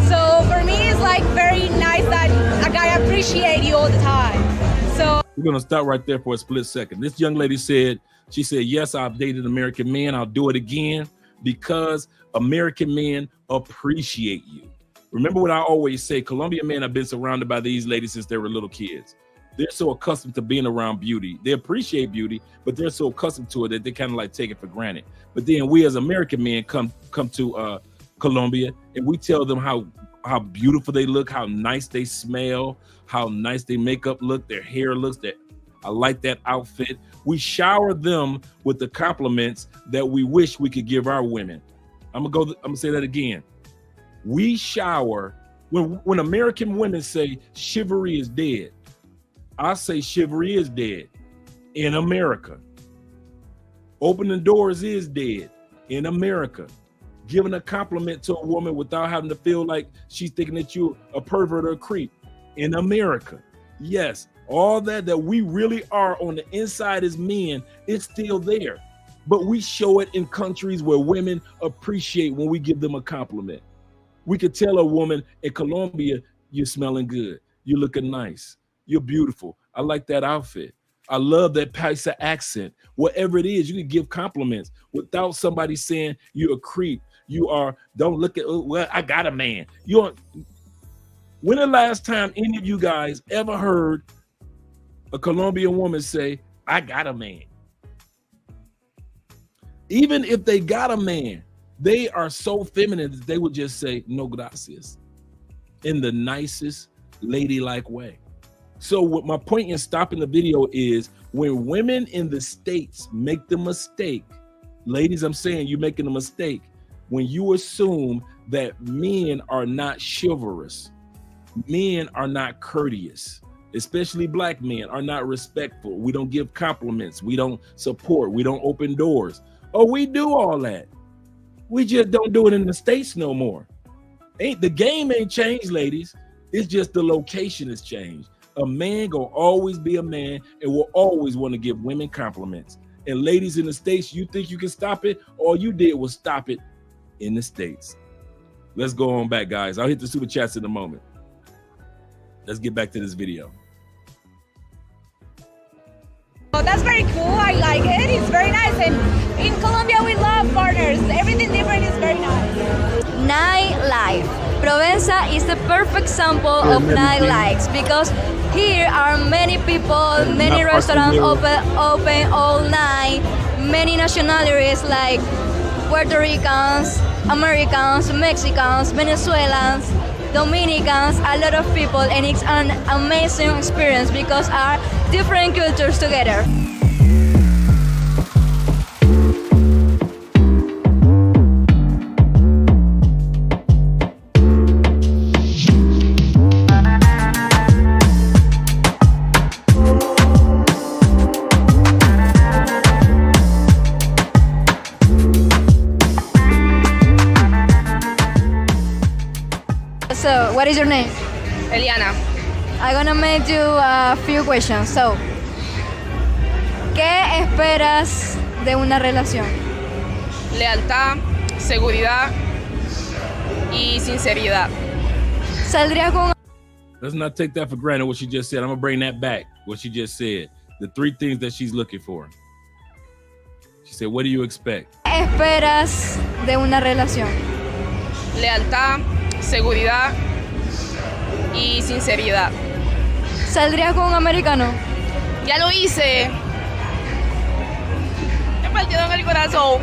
So for me, it's like very nice that a guy appreciate you all the time. So we're gonna stop right there for a split second. This young lady said, she said, yes, I've dated American men. I'll do it again because American men appreciate you. Remember what I always say, Colombian men have been surrounded by these ladies since they were little kids. They're so accustomed to being around beauty. They appreciate beauty, but they're so accustomed to it that they kind of like take it for granted. But then we as American men come to Colombia and we tell them how beautiful they look, how nice they smell, how nice their makeup look, their hair looks, that I like that outfit. We shower them with the compliments that we wish we could give our women. I'm gonna say that again. We shower when American women say chivalry is dead. I say chivalry is dead in America. Opening doors is dead in America. Giving a compliment to a woman without having to feel like she's thinking that you're a pervert or a creep in America. Yes, all that we really are on the inside as men is still there. But we show it in countries where women appreciate when we give them a compliment. We could tell a woman in Colombia, you're smelling good. You're looking nice. You're beautiful. I like that outfit. I love that Paisa accent. Whatever it is, you can give compliments without somebody saying you're a creep. You are, don't look at, oh, well, I got a man. When the last time any of you guys ever heard a Colombian woman say, I got a man? Even if they got a man, they are so feminine that they would just say, no gracias, in the nicest, ladylike way. So what my point in stopping the video is, when women in the States make the mistake, ladies, I'm saying you're making a mistake when you assume that men are not chivalrous, men are not courteous, especially black men are not respectful. We don't give compliments, we don't support, we don't open doors. Oh, we do all that. We just don't do it in the States no more. The game ain't changed, ladies. It's just the location has changed. A man gonna always be a man and will always want to give women compliments. And ladies in the States, you think you can stop it? All you did was stop it in the States. Let's go on back, guys. I'll hit the super chats in a moment. Let's get back to this video. Oh, that's very cool. I like it. It's very nice. And in Colombia, we love foreigners. Everything different is very nice. Nightlife. Provenza is the perfect example of nightlife because here are many people, many restaurants open all night, many nationalities like Puerto Ricans, Americans, Mexicans, Venezuelans, Dominicans, a lot of people, and it's an amazing experience because are different cultures together. So, what is your name? Eliana. I'm gonna make you a few questions. So, ¿qué esperas de una relación? Lealtad, seguridad y sinceridad. ¿Saldrías con? Let's not take that for granted, what she just said. I'm gonna bring that back, what she just said. The 3 things that she's looking for. She said, what do you expect? ¿Qué esperas de una relación? Lealtad, seguridad y sinceridad. ¿Saldrías con un americano? Ya lo hice. Me partió en el corazón.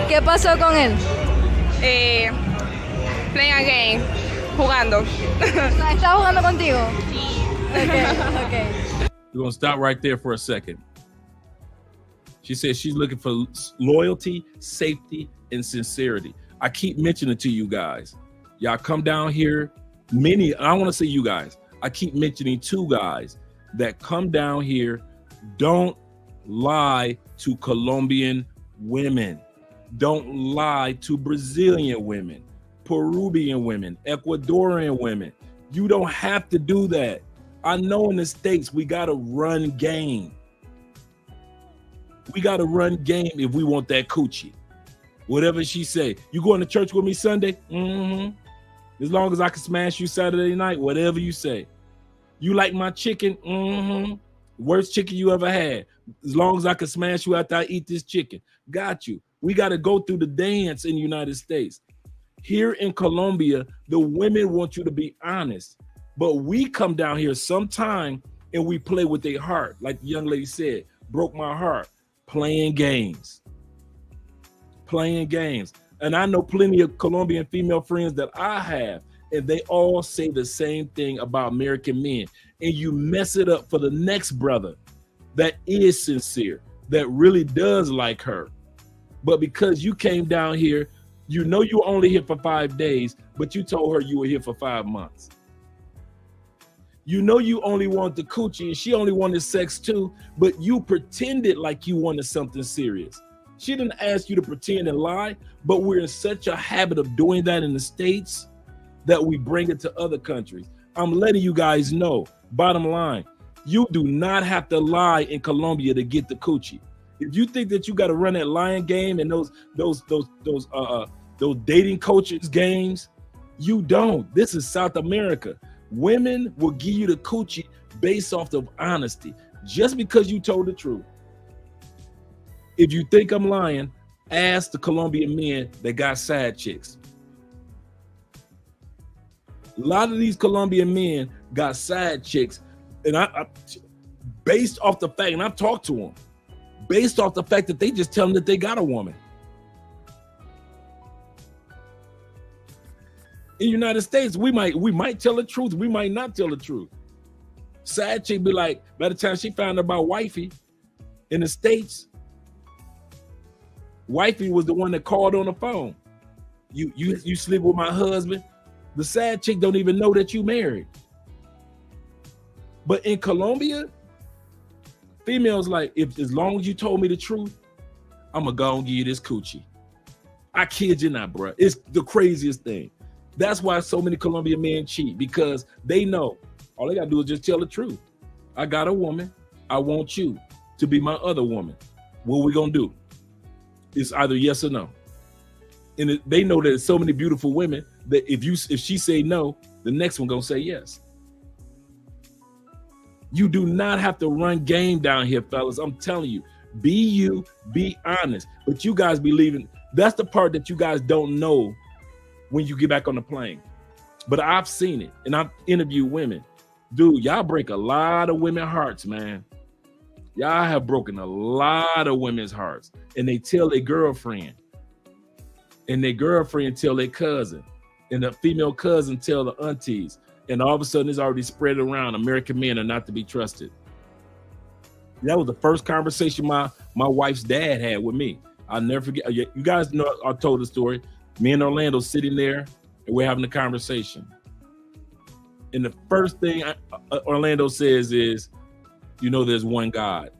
¿Qué pasó con él? Playing a game. Jugando. ¿Está jugando contigo? Sí. Okay. We're gonna stop right there for a second. She says she's looking for loyalty, safety, and sincerity. I keep mentioning to you guys, y'all come down here. I want to say you guys, I keep mentioning 2 guys that come down here. Don't lie to Colombian women. Don't lie to Brazilian women, Peruvian women, Ecuadorian women. You don't have to do that. I know in the States, we got to run game. We got to run game if we want that coochie. Whatever she say. You going to church with me Sunday? Mm-hmm. As long as I can smash you Saturday night, whatever you say. You like my chicken? Mm-hmm. Worst chicken you ever had. As long as I can smash you after I eat this chicken. Got you. We got to go through the dance in the United States. Here in Colombia, the women want you to be honest. But we come down here sometime and we play with their heart. Like the young lady said, broke my heart. Playing games. Playing games. And I know plenty of Colombian female friends that I have, and they all say the same thing about American men. And you mess it up for the next brother that is sincere, that really does like her. But because you came down here, you know you only here for 5 days, but you told her you were here for 5 months. You know you only want the coochie and she only wanted sex too, but you pretended like you wanted something serious. She didn't ask you to pretend and lie, but we're in such a habit of doing that in the States that we bring it to other countries. I'm letting you guys know, bottom line, you do not have to lie in Colombia to get the coochie. If you think that you got to run that lying game and those dating coaches games, you don't. This is South America. Women will give you the coochie based off of honesty, just because you told the truth. If you think I'm lying, ask the Colombian men that got side chicks. A lot of these Colombian men got side chicks, and I based off the fact, and I've talked to them, based off the fact that they just tell them that they got a woman. In the United States, we might tell the truth, we might not tell the truth. Side chick be like, by the time she found out about wifey in the States, wifey was the one that called on the phone. You sleep with my husband. The side chick don't even know that you married. But in Colombia, females like, as long as you told me the truth, I'm gonna go and give you this coochie. I kid you not, bro. It's the craziest thing. That's why so many Colombian men cheat, because they know all they gotta do is just tell the truth. I got a woman. I want you to be my other woman. What we gonna do? It's either yes or no. And they know that there's so many beautiful women that if she say no, the next one gonna say yes. You do not have to run game down here, fellas. I'm telling you, be you, be honest. But you guys be leaving. That's the part that you guys don't know when you get back on the plane. But I've seen it, and I've interviewed women. Dude, y'all break a lot of women's hearts, man. Y'all have broken a lot of women's hearts. And they tell their girlfriend. And their girlfriend tell their cousin. And the female cousin tell the aunties. And all of a sudden it's already spread around. American men are not to be trusted. That was the first conversation my wife's dad had with me. I'll never forget. You guys know I told the story. Me and Orlando sitting there and we're having a conversation. And the first thing Orlando says is, you know, there's one God.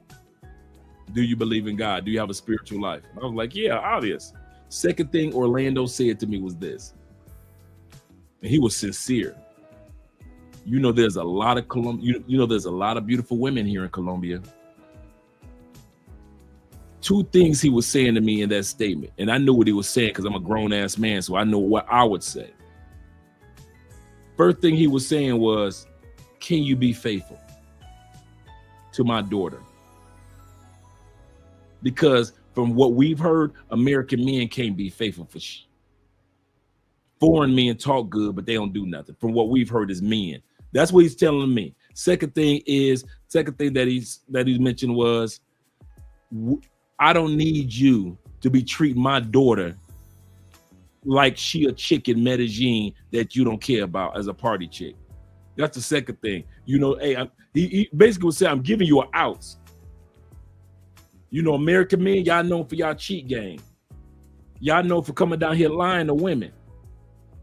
Do you believe in God? Do you have a spiritual life? And I was like, yeah, obvious. Second thing Orlando said to me was this. And he was sincere. You know, there's a lot of there's a lot of beautiful women here in Colombia. Two things he was saying to me in that statement. And I knew what he was saying because I'm a grown ass man. So I know what I would say. First thing he was saying was, can you be faithful to my daughter? Because from what we've heard, American men can't be faithful for shit. Foreign men talk good, but they don't do nothing. From what we've heard is men. That's what he's telling me. Second thing that he's mentioned was, I don't need you to be treating my daughter like she a chick in Medellin that you don't care about as a party chick. That's the second thing. You know, hey, he basically would say, I'm giving you an outs. You know, American men, y'all known for y'all cheat game. Y'all known for coming down here lying to women.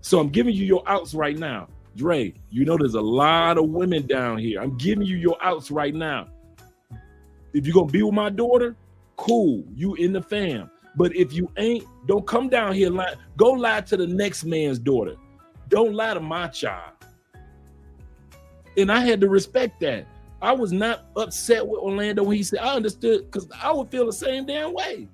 So I'm giving you your outs right now. Dre, you know there's a lot of women down here. I'm giving you your outs right now. If you're gonna be with my daughter, cool, you in the fam. But if you ain't, don't come down here lie. Go lie to the next man's daughter. Don't lie to my child. And I had to respect that. I was not upset with Orlando when he said, I understood, because I would feel the same damn way.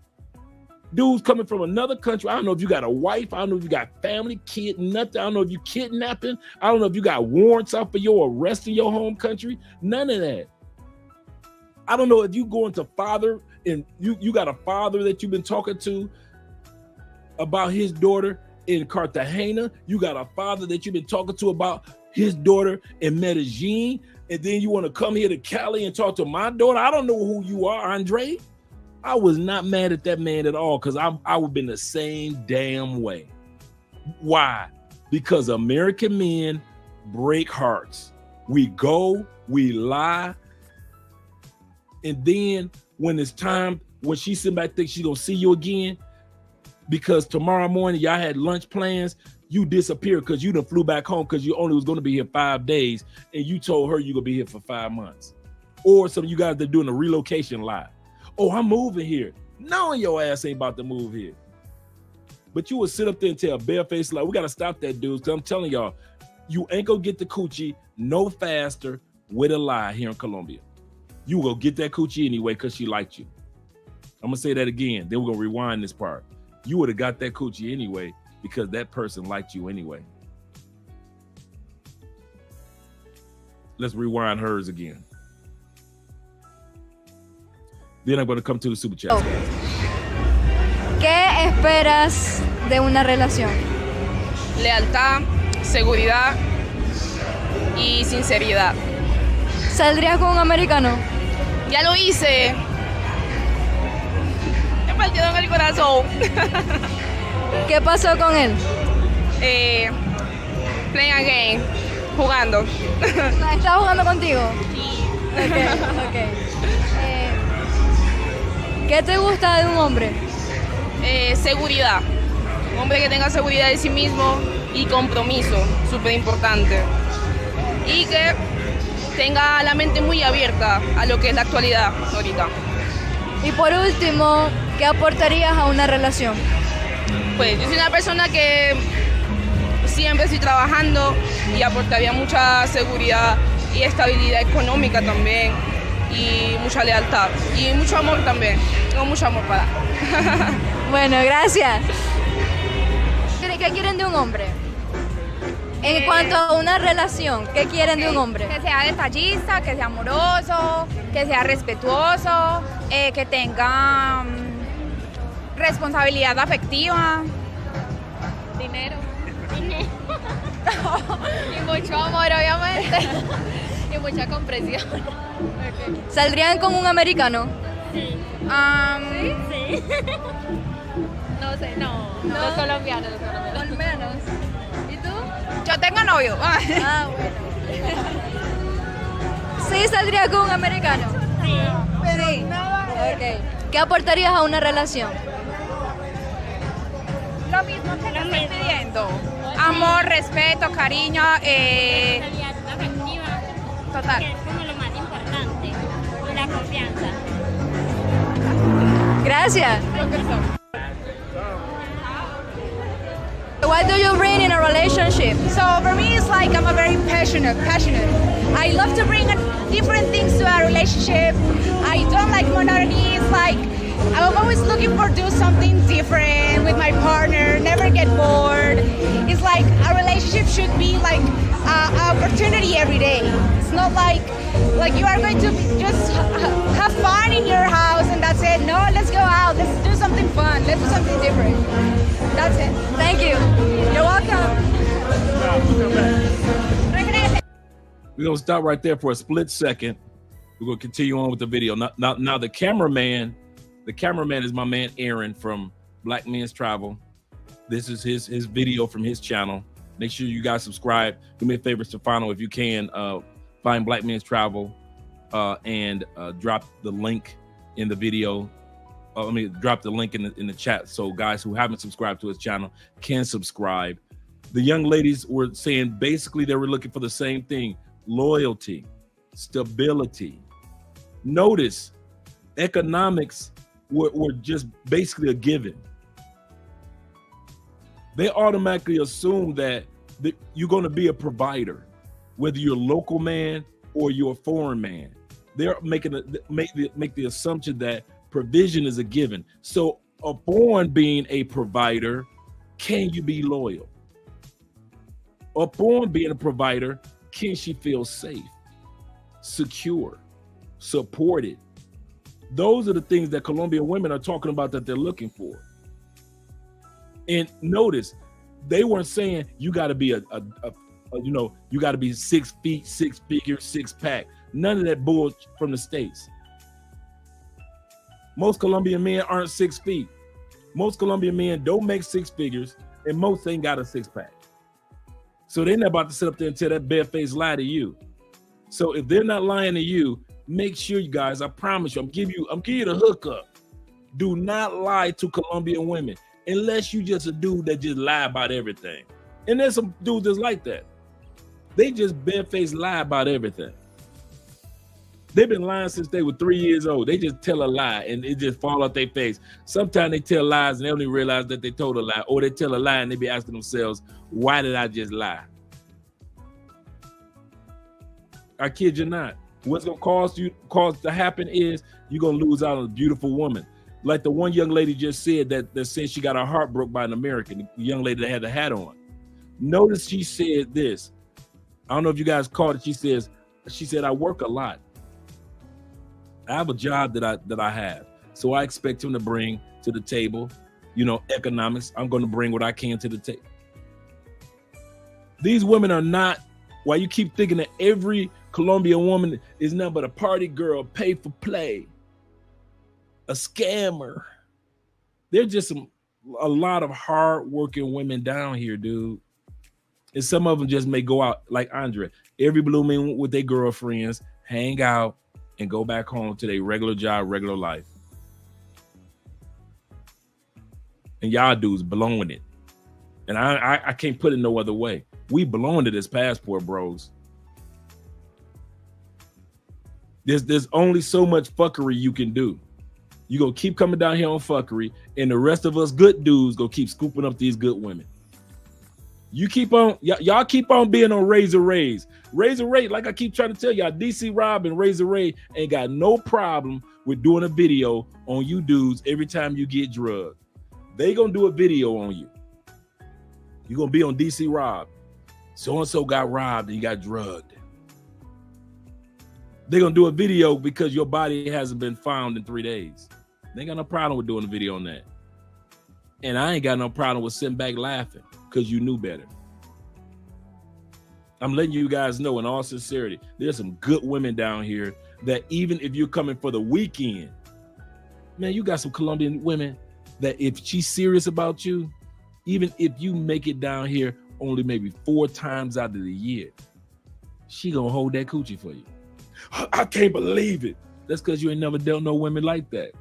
Dudes coming from another country. I don't know if you got a wife. I don't know if you got family, kid, nothing. I don't know if you kidnapping. I don't know if you got warrants out for your arrest in your home country. None of that. I don't know if you going to father and you got a father that you've been talking to about his daughter in Cartagena. You got a father that you've been talking to about his daughter in Medellin. And then you want to come here to Cali and talk to my daughter. I don't know who you are, Andre. I was not mad at that man at all, because I would have been the same damn way. Why? Because American men break hearts. We go, we lie. And then when it's time, when she sit back thinks she's going to see you again, because tomorrow morning y'all had lunch plans, you disappear because you done flew back home because you only was going to be here 5 days and you told her you're going to be here for 5 months. Or some of you guys that are doing a relocation lie. Oh, I'm moving here. Knowing your ass ain't about to move here. But you would sit up there and tell barefaced like, we got to stop that, dude. Because I'm telling y'all, you ain't going to get the coochie no faster with a lie here in Colombia. You will get that coochie anyway because she liked you. I'm going to say that again. Then we're going to rewind this part. You would have got that coochie anyway because that person liked you anyway. Let's rewind hers again. Then I'm going to come to the super chat. ¿Qué esperas de una relación? Lealtad, seguridad y sinceridad. ¿Saldrías con un americano? Ya lo hice. Me partieron el corazón. ¿Qué pasó con él? Playing a game. Jugando. ¿Está jugando contigo? Sí. Ok. ¿Qué te gusta de un hombre? Seguridad. Un hombre que tenga seguridad de sí mismo y compromiso, súper importante. Y que tenga la mente muy abierta a lo que es la actualidad ahorita. Y por último, ¿qué aportarías a una relación? Pues yo soy una persona que siempre estoy trabajando y aportaría mucha seguridad y estabilidad económica también y mucha lealtad y mucho amor también. Tengo mucho amor para. Bueno, gracias. ¿Qué quieren de un hombre? En cuanto a una relación, ¿qué quieren de un hombre? Que sea detallista, que sea amoroso, que sea respetuoso, que tenga responsabilidad afectiva. Dinero. Y mucho amor, obviamente. Y mucha comprensión. Okay. ¿Saldrían con un americano? Sí. Sí. No sé, no. Los colombianos. Colombianos. ¿Y tú? Yo tengo novio. Ah, bueno. ¿Sí saldría con un americano? Sí. Sí. Ok. ¿Qué aportarías a una relación? Lo mismo que le estoy pidiendo. Amor, respeto, cariño. Responsabilidad afectiva. Total. Que es como lo más importante. Y la confianza. Gracias. What do you bring in a relationship? So for me, it's like I'm a very passionate. I love to bring different things to a relationship. I don't like monotony. It's like I'm always looking for do something different with my partner. Never get bored. It's like a relationship should be like an opportunity every day. It's not like you are going to just have fun in your house and that's it. No, let's go out. Let's do something fun. Let's do something different. That's it. Thank you. You're welcome. We're gonna stop right there for a split second. We're gonna continue on with the video. Now the cameraman is my man Aaron from Black Men's Travel. This is his video from his channel. Make sure you guys subscribe. Do me a favor, Stefano, if you can, find Black Men's Travel and drop the link in the video. Drop the link in the chat so guys who haven't subscribed to his channel can subscribe. The young ladies were saying basically they were looking for the same thing: loyalty, stability. Notice economics were just basically a given. They automatically assume that you're going to be a provider, whether you're a local man or you're a foreign man. They're make the assumption that provision is a given. So upon being a provider, can you be loyal? Upon being a provider, can she feel safe, secure, supported? Those are the things that Colombian women are talking about that they're looking for. And notice, they weren't saying you got to be you got to be 6 feet, 6 figures, 6 pack. None of that bull from the States. Most Colombian men aren't 6 feet. Most Colombian men don't make 6 figures, and most ain't got a 6-pack. So they're not about to sit up there and tell that bare-faced lie to you. So if they're not lying to you, make sure you guys, I promise you, I'm giving you the hookup. Do not lie to Colombian women unless you just a dude that just lie about everything. And there's some dudes that's like that. They just bare-faced lie about everything. They've been lying since they were 3 years old. They just tell a lie and it just fall off their face. Sometimes they tell lies and they don't even realize that they told a lie, or they tell a lie and they be asking themselves, why did I just lie? I kid you not. What's gonna cause to happen is you're gonna lose out on a beautiful woman. Like the one young lady just said that said she got her heart broke by an American, the young lady that had the hat on. Notice she said this. I don't know if you guys caught it. She said, I work a lot. I have a job that I have. So I expect him to bring to the table, economics. I'm going to bring what I can to the table. These women are not, while you keep thinking that every Colombian woman is nothing but a party girl, pay for play, a scammer. They're just a lot of hard-working women down here, dude. And some of them just may go out like Andrea, every blue moon with their girlfriends, hang out, and go back home to their regular job, regular life. And y'all dudes blowing it. And I can't put it no other way. We blowing it as passport bros. There's only so much fuckery you can do. You gonna keep coming down here on fuckery, and the rest of us good dudes go keep scooping up these good women. You keep on, y'all keep on being on Razor Rays. Razor Ray, like I keep trying to tell y'all, DC Rob and Razor Ray ain't got no problem with doing a video on you dudes every time you get drugged. They gonna do a video on you. You're gonna be on DC Rob. So-and-so got robbed and he got drugged. They're gonna do a video because your body hasn't been found in 3 days. They ain't got no problem with doing a video on that. And I ain't got no problem with sitting back laughing because you knew better. I'm letting you guys know in all sincerity, there's some good women down here that even if you're coming for the weekend, man, you got some Colombian women that if she's serious about you, even if you make it down here only maybe 4 times out of the year, she gonna hold that coochie for you. I can't believe it. That's because you ain't never dealt no women like that.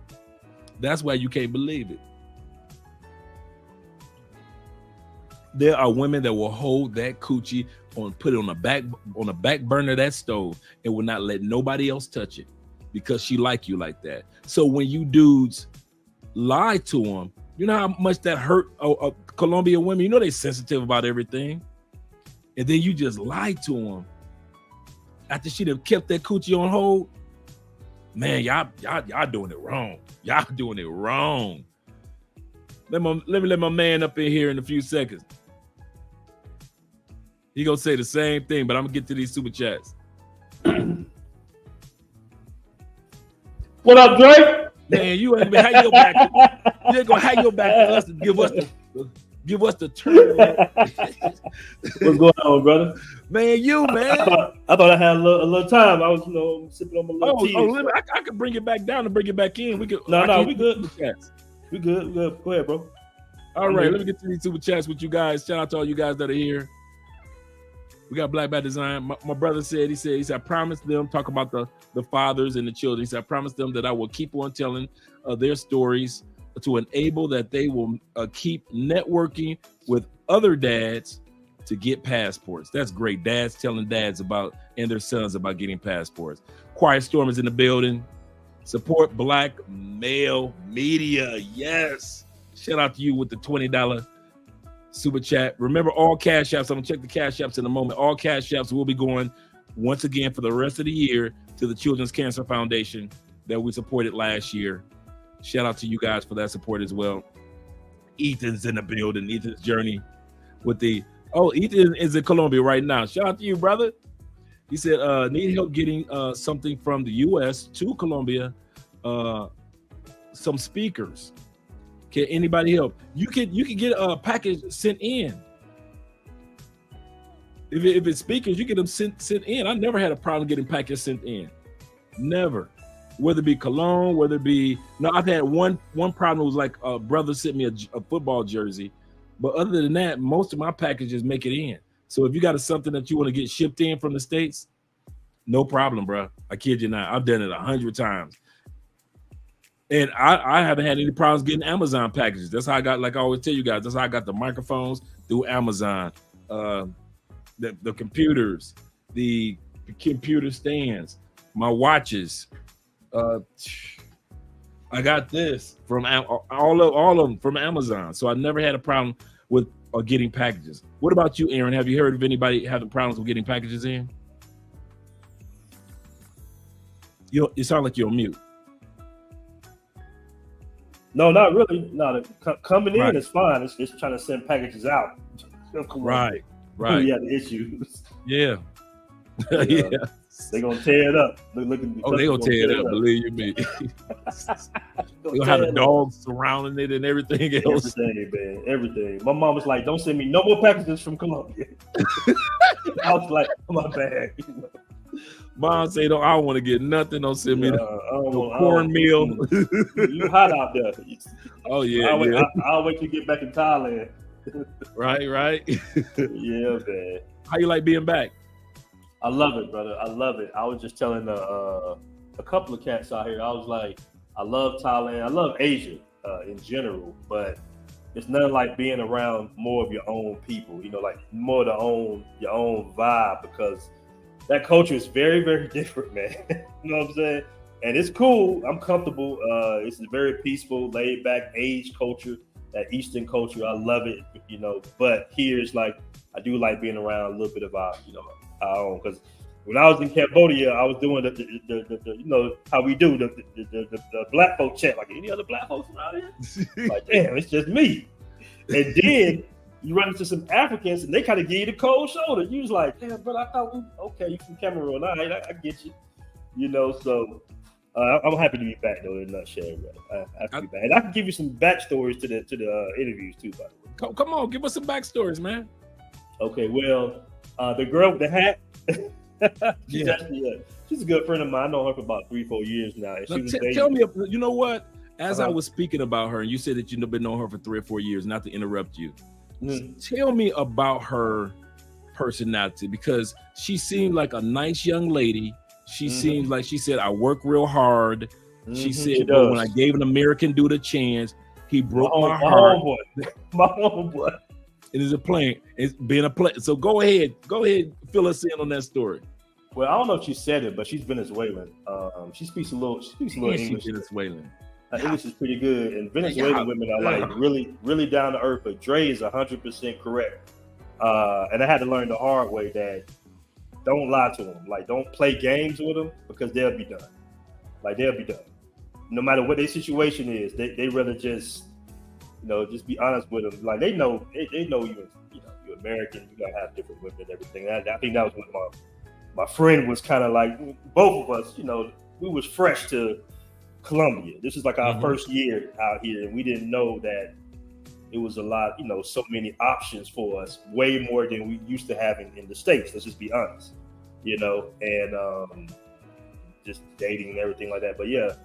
That's why you can't believe it. There are women that will hold that coochie put it on the back burner of that stove and will not let nobody else touch it because she like you like that. So when you dudes lie to them, you know how much that hurt Colombian women. You know they sensitive about everything, and then you just lie to them after she'd have kept that coochie on hold. Man, y'all doing it wrong. Y'all doing it wrong. Let me let my man up in here in a few seconds. He gonna say the same thing, but I'm gonna get to these super chats. What up, Drake? Man, you ain't been hang your back. You ain't gonna hang your back to us to give us the turn. What's going on, brother? Man, I thought I had a little time. I was, sipping on my little tea. I could bring it back down and bring it back in. We could. We good. We good. Go ahead, bro. All right, let me get to these super chats with you guys. Shout out to all you guys that are here. We got Black by Design. My brother said, he said, I promised them, talk about the fathers and the children. He said, I promised them that I will keep on telling their stories to enable that they will keep networking with other dads to get passports. That's great. Dads telling dads about and their sons about getting passports. Quiet Storm is in the building. Support Black male media. Yes. Shout out to you with the $20 super chat. Remember, all cash apps, I'm gonna check the cash apps in a moment. All cash apps will be going once again for the rest of the year to the Children's Cancer Foundation that we supported last year. Shout out to you guys for that support as well. Ethan's in the building. Ethan's journey with Ethan is in Colombia right now. Shout out to you, brother. He said, need help getting something from the US to Colombia, some speakers. Can anybody help? You can get a package sent in. If it's speakers, you get them sent in. I never had a problem getting packages sent in. Never. Whether it be cologne, whether it be I've had one problem was like a brother sent me a football jersey, but other than that, most of my packages make it in. So if you got something that you want to get shipped in from the States, no problem, bro. I kid you not. I've done it 100 times. And I haven't had any problems getting Amazon packages. That's how I got, like I always tell you guys, that's how I got the microphones through Amazon, the computers, the computer stands, my watches. I got this from all of them from Amazon. So I never had a problem with getting packages. What about you, Aaron? Have you heard of anybody having problems with getting packages in? You sound like you're on mute. No, not really. No, coming in is fine. It's just trying to send packages out. Right. Yeah, the issues. Yeah. Yeah. They're gonna tear it up. They're gonna tear it up, believe you me. You'll have the dogs surrounding it and everything else. Everything, man. Everything. My mom was like, don't send me no more packages from Colombia. I was like, my bad. Mom say, I don't want to get nothing. Don't send me no cornmeal. You hot out there. Oh, yeah. I'll wait till you get back in Thailand. Right. Yeah, man. How you like being back? I love it, brother. I love it. I was just telling a couple of cats out here. I was like, I love Thailand. I love Asia in general, but it's nothing like being around more of your own people. You know, like more your own vibe, because that culture is very, very different, man. You know what I'm saying? And it's cool. I'm comfortable. It's a very peaceful, laid back age culture, that Eastern culture. I love it, you know. But here it's like, I do like being around a little bit of our own. Because when I was in Cambodia, I was doing the you know how we do the black folk chat. Like, any other black folks around here? Like, damn, it's just me. And then you run into some Africans, and they kind of give you the cold shoulder. You was like, damn, bro, I thought okay, you from Cameroon, all right, I get you. You know, so I'm happy to be back though. In a nutshell, bro. I have to be back, and I can give you some backstories to the interviews too. By the way, come on, give us some backstories, man. Okay, well, the girl with the hat, she's Yeah. actually she's a good friend of mine. I know her for about 3-4 years now. And she was Tell me, you know what? As I was speaking about her, and you said that you've been knowing her for 3 or 4 years, not to interrupt you. Tell me about her personality, because she seemed like a nice young lady. She seems like, she said, I work real hard. She said, but when I gave an American dude a chance, he broke my heart. My homeboy. It is it's been a play. So go ahead, fill us in on that story. Well, I don't know if she said it, but she's Venezuelan. She speaks a little English. She's Venezuelan. Her English is pretty good, and Venezuelan women are like really, really down to earth. But Dre is 100% correct. And I had to learn the hard way that don't lie to them. Like, don't play games with them, because they'll be done. Like, they'll be done. No matter what their situation is, they rather just, just be honest with them. Like, they know you're American. You gotta have different women and everything. I think that was what my friend was kind of like. Both of us, we was fresh to Colombia. This is like our first year out here, and we didn't know that it was a lot, so many options for us, way more than we used to having in the States. Let's just be honest, and just dating and everything like that. But yeah,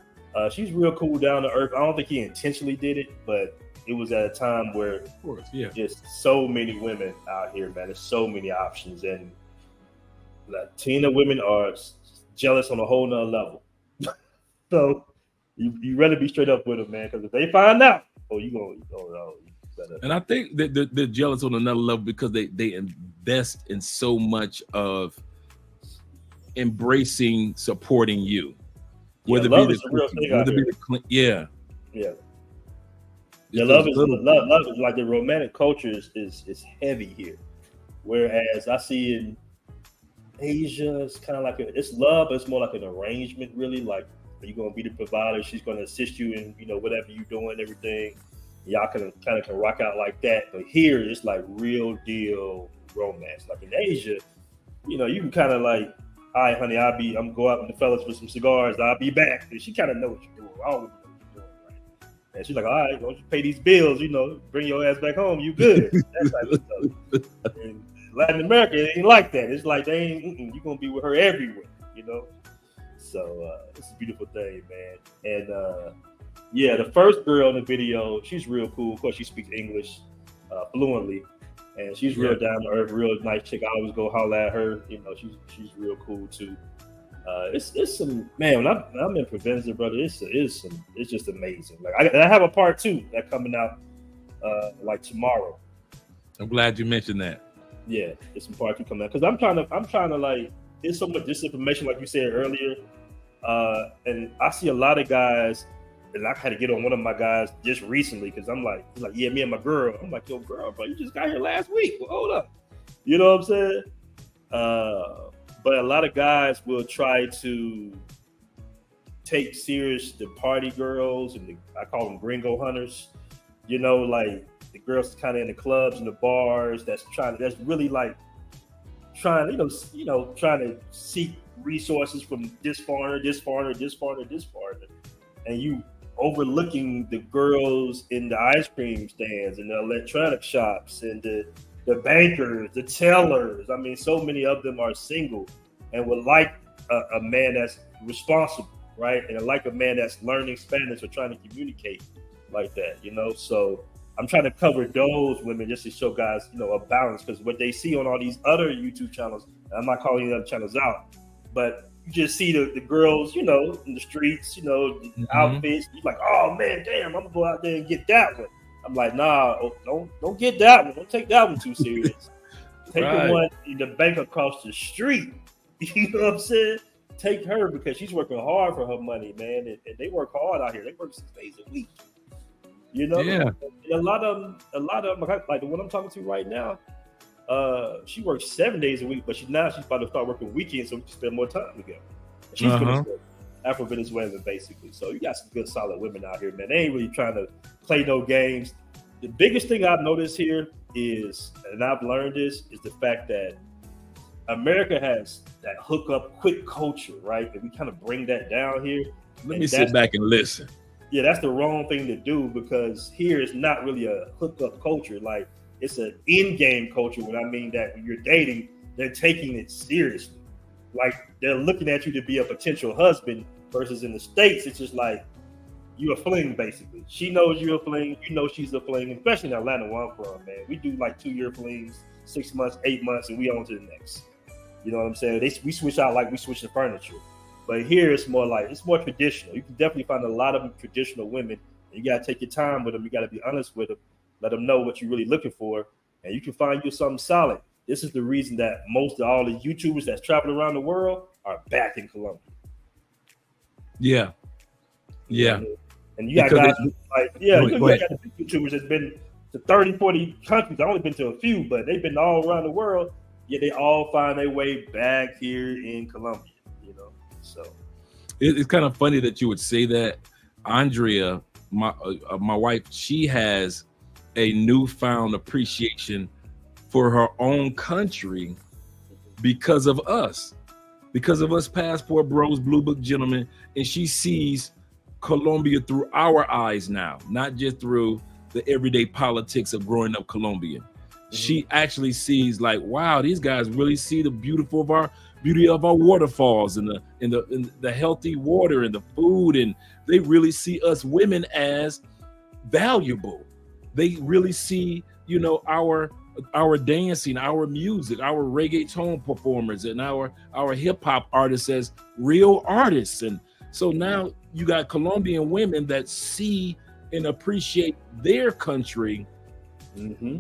she's real cool, down to earth. I don't think he intentionally did it, but it was at a time where, of course, just so many women out here, man. There's so many options, and Latina women are jealous on a whole nother level. So you rather be straight up with them, man, because if they find out, you better. And I think that they're jealous on another level because they invest in so much of embracing, supporting you. Love is a real thing out here. Yeah. Yeah, love is like the romantic culture is heavy here. Whereas I see in Asia, it's kind of like it's love, but it's more like an arrangement, really. Like, you're gonna be the provider, she's gonna assist you in whatever you're doing, everything. Y'all can rock out like that. But here it's like real deal romance. Like in Asia, you can kind of like, all right, honey, I'm go out with the fellas for some cigars. I'll be back. And she kind of know what you're doing. I don't know what you're doing, right? And she's like, all right, don't you pay these bills? Bring your ass back home. You good? That type of stuff. And Latin America, it ain't like that. It's like they ain't. You're gonna be with her everywhere. So it's a beautiful thing, man. And yeah, the first girl in the video, she's real cool. Of course, she speaks English fluently, and she's real down to earth, real nice chick. I always go holler at her. She's real cool too. It's some, man. When I'm in Provenza, brother, it's just amazing. Like I have a part 2 that coming out like tomorrow. I'm glad you mentioned that. Yeah, it's some part 2 coming out because I'm trying to like. There's so much disinformation, like you said earlier, and I see a lot of guys. And I had to get on one of my guys just recently because I'm like, he's like, yeah, me and my girl. I'm like, yo, girl, bro, you just got here last week. Well, hold up. You know what I'm saying? But a lot of guys will try to take serious the party girls, and I call them gringo hunters. Like the girls kind of in the clubs and the bars that's really like trying to seek resources from this foreigner, and you overlooking the girls in the ice cream stands and the electronic shops and the bankers, the tellers. I mean, so many of them are single and would like a man that's responsible, right? And like a man that's learning Spanish or trying to communicate like that, So I'm trying to cover those women just to show guys, you know, a balance, because what they see on all these other YouTube channels, I'm not calling the other channels out, but you just see the girls, you know, in the streets, you know, the outfits. You're like, oh man, damn, I'm gonna go out there and get that one. I'm like, nah, don't get that one. Don't take that one too serious. Take the one in the bank across the street. You know what I'm saying? Take her, because she's working hard for her money, man. And they work hard out here. They work 6 days a week. You know, and a lot of them, like the one I'm talking to right now, she works 7 days a week, but she's about to start working weekends so we can spend more time together. She's Afro-Venezuelan, basically. So you got some good, solid women out here, man. They ain't really trying to play no games. The biggest thing I've noticed here is, and I've learned this, is the fact that America has that hookup quick culture, right? And we kind of bring that down here. Let me sit back and listen. Yeah, that's the wrong thing to do, because here it's not really a hookup culture. Like, it's an in-game culture. When I mean that when you're dating, they're taking it seriously. Like, they're looking at you to be a potential husband, versus in the States, it's just like, you're a fling, basically. She knows you're a fling. You know she's a fling, especially in Atlanta where I'm from, man. We do like 2-year flings, 6 months, 8 months, and we on to the next. You know what I'm saying? We switch out like we switch the furniture. But here it's more traditional. You can definitely find a lot of traditional women. You got to take your time with them. You got to be honest with them. Let them know what you're really looking for. And you can find you something solid. This is the reason that most of all the YouTubers that's traveling around the world are back in Colombia. Yeah. Yeah. And you got guys you got YouTubers that's been to 30, 40 countries. I've only been to a few, but they've been all around the world. Yet they all find their way back here in Colombia, you know. So it's kind of funny that you would say that. Andrea, my wife, she has a newfound appreciation for her own country because of us passport bros, blue book gentlemen, and she sees Colombia through our eyes now, not just through the everyday politics of growing up Colombian. She actually sees like, wow, these guys really see the beauty of our waterfalls and the healthy water and the food, and they really see us women as valuable. They really see, you know, our dancing, our music, our reggaeton performers, and our hip hop artists as real artists. And so now you got Colombian women that see and appreciate their country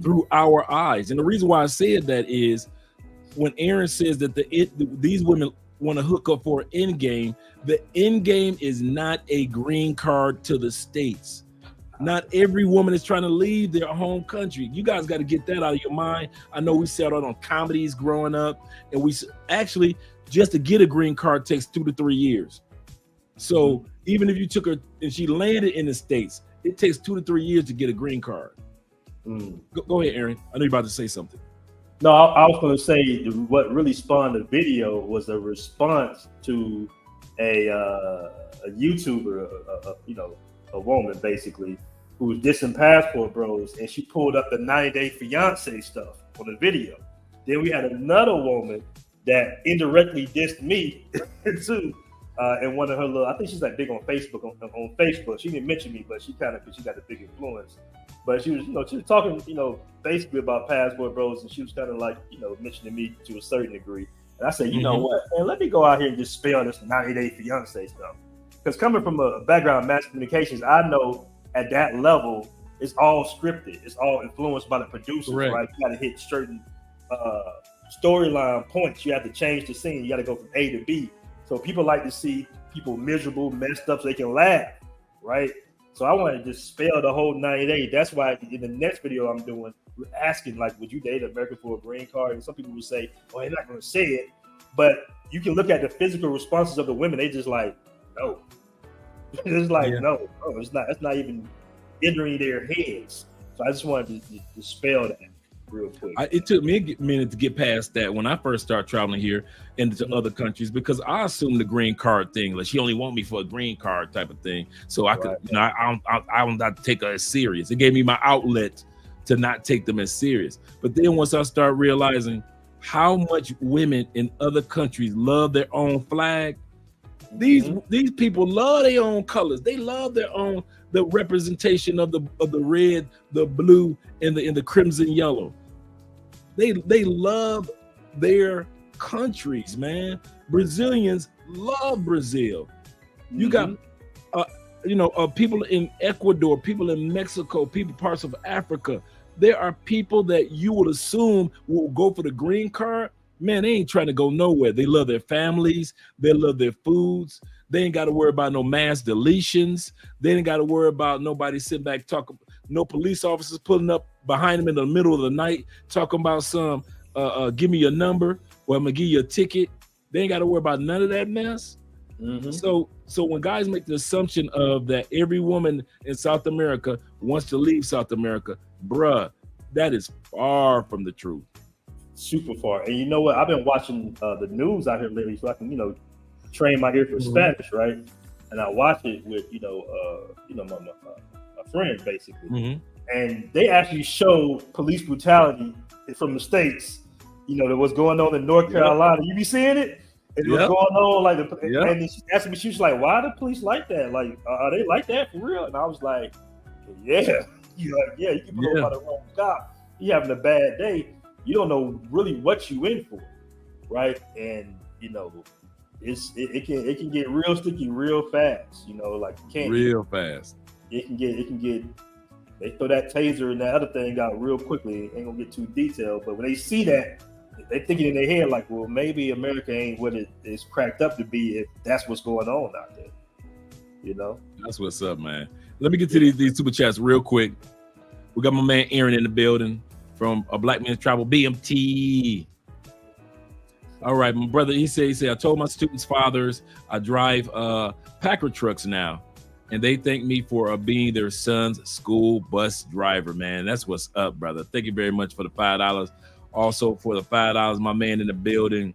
through our eyes. And the reason why I said that is when Aaron says that these women want to hook up for an end game, the end game is not a green card to the States. Not every woman is trying to leave their home country. You guys got to get that out of your mind. I know we sat out on comedies growing up, and we actually, just to get a green card takes 2 to 3 years. So even if you took her and she landed in the States, it takes 2 to 3 years to get a green card. Go ahead, Aaron. I know you're about to say something. No, I was going to say what really spawned the video was a response to a YouTuber, a woman basically, who was dissing passport bros, and she pulled up the 90-day fiance stuff on the video. Then we had another woman that indirectly dissed me too. And one of her little, I think she's like big on Facebook. On Facebook, she didn't mention me, but she got a big influence. But she was talking, basically about passport bros, and she was kind of like, mentioning me to a certain degree. And I said, you know what, man, let me go out here and just spell this 90-day fiance stuff. Because coming from a background in mass communications, I know at that level, it's all scripted. It's all influenced by the producers, right? You got to hit certain storyline points. You have to change the scene. You got to go from A to B. So people like to see people miserable, messed up, so they can laugh, right? So I want to just spell the whole 90 days. That's why in the next video I'm doing, we're asking, like, would you date an American for a green card? And some people will say, oh, they're not going to say it. But you can look at the physical responses of the women. They just like, no. It's like, no, it's not. That's not even entering their heads. So I just wanted to spell that real quick. It took me a minute to get past that when I first started traveling here into other countries, because I assumed the green card thing, like she only want me for a green card type of thing. So I could, I don't have to take her as serious. It gave me my outlet to not take them as serious. But then once I start realizing how much women in other countries love their own flag, These people love their own colors. They love the representation of the red, the blue, and the crimson yellow. They love their countries, man. Brazilians love Brazil. You got people in Ecuador, people in Mexico, parts of Africa. There are people that you would assume will go for the green card. Man, they ain't trying to go nowhere. They love their families. They love their foods. They ain't got to worry about no mass deletions. They ain't got to worry about nobody sitting back talking, no police officers pulling up behind them in the middle of the night talking about some, give me your number or I'm going to give you a ticket. They ain't got to worry about none of that mess. So when guys make the assumption of that every woman in South America wants to leave South America, bruh, that is far from the truth. Super far. And you know what? I've been watching the news out here lately, so I can, train my ear for Spanish, right? And I watch it with, my friend basically. And they actually show police brutality from the States. What's going on in North Carolina. You be seeing it? And what's going on? And she asked me, she was like, why are the police like that? Like, are they like that for real? And I was like, yeah. You can put over the wrong cop. You having a bad day. You don't know really what you in for, right? And it can get real sticky real fast. Real fast. It can get. They throw that taser and that other thing out real quickly. Ain't gonna get too detailed, but when they see that, they thinking in their head like, well, maybe America ain't what it is cracked up to be if that's what's going on out there. That's what's up, man. Let me get to these super chats real quick. We got my man Aaron in the building from A Black Man's Travel, BMT. All right, my brother, he said, I told my students' fathers I drive Packer trucks now, and they thank me for being their son's school bus driver, man. That's what's up, brother. Thank you very much for the $5. Also for the $5, my man in the building.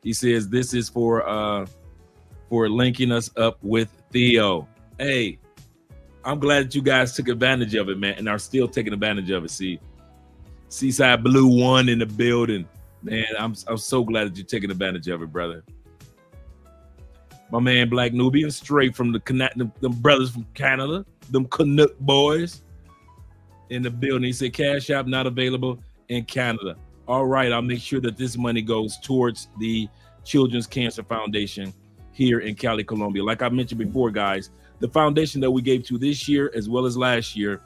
He says this is for linking us up with Theo. Hey, I'm glad that you guys took advantage of it, man, and are still taking advantage of it. See, Seaside Blue 1 in the building. Man, I'm so glad that you're taking advantage of it, brother. My man Black Nubian, straight from them brothers from Canada, them Canuck boys in the building. He said, Cash App not available in Canada. All right, I'll make sure that this money goes towards the Children's Cancer Foundation here in Cali, Colombia. Like I mentioned before, guys, the foundation that we gave to this year as well as last year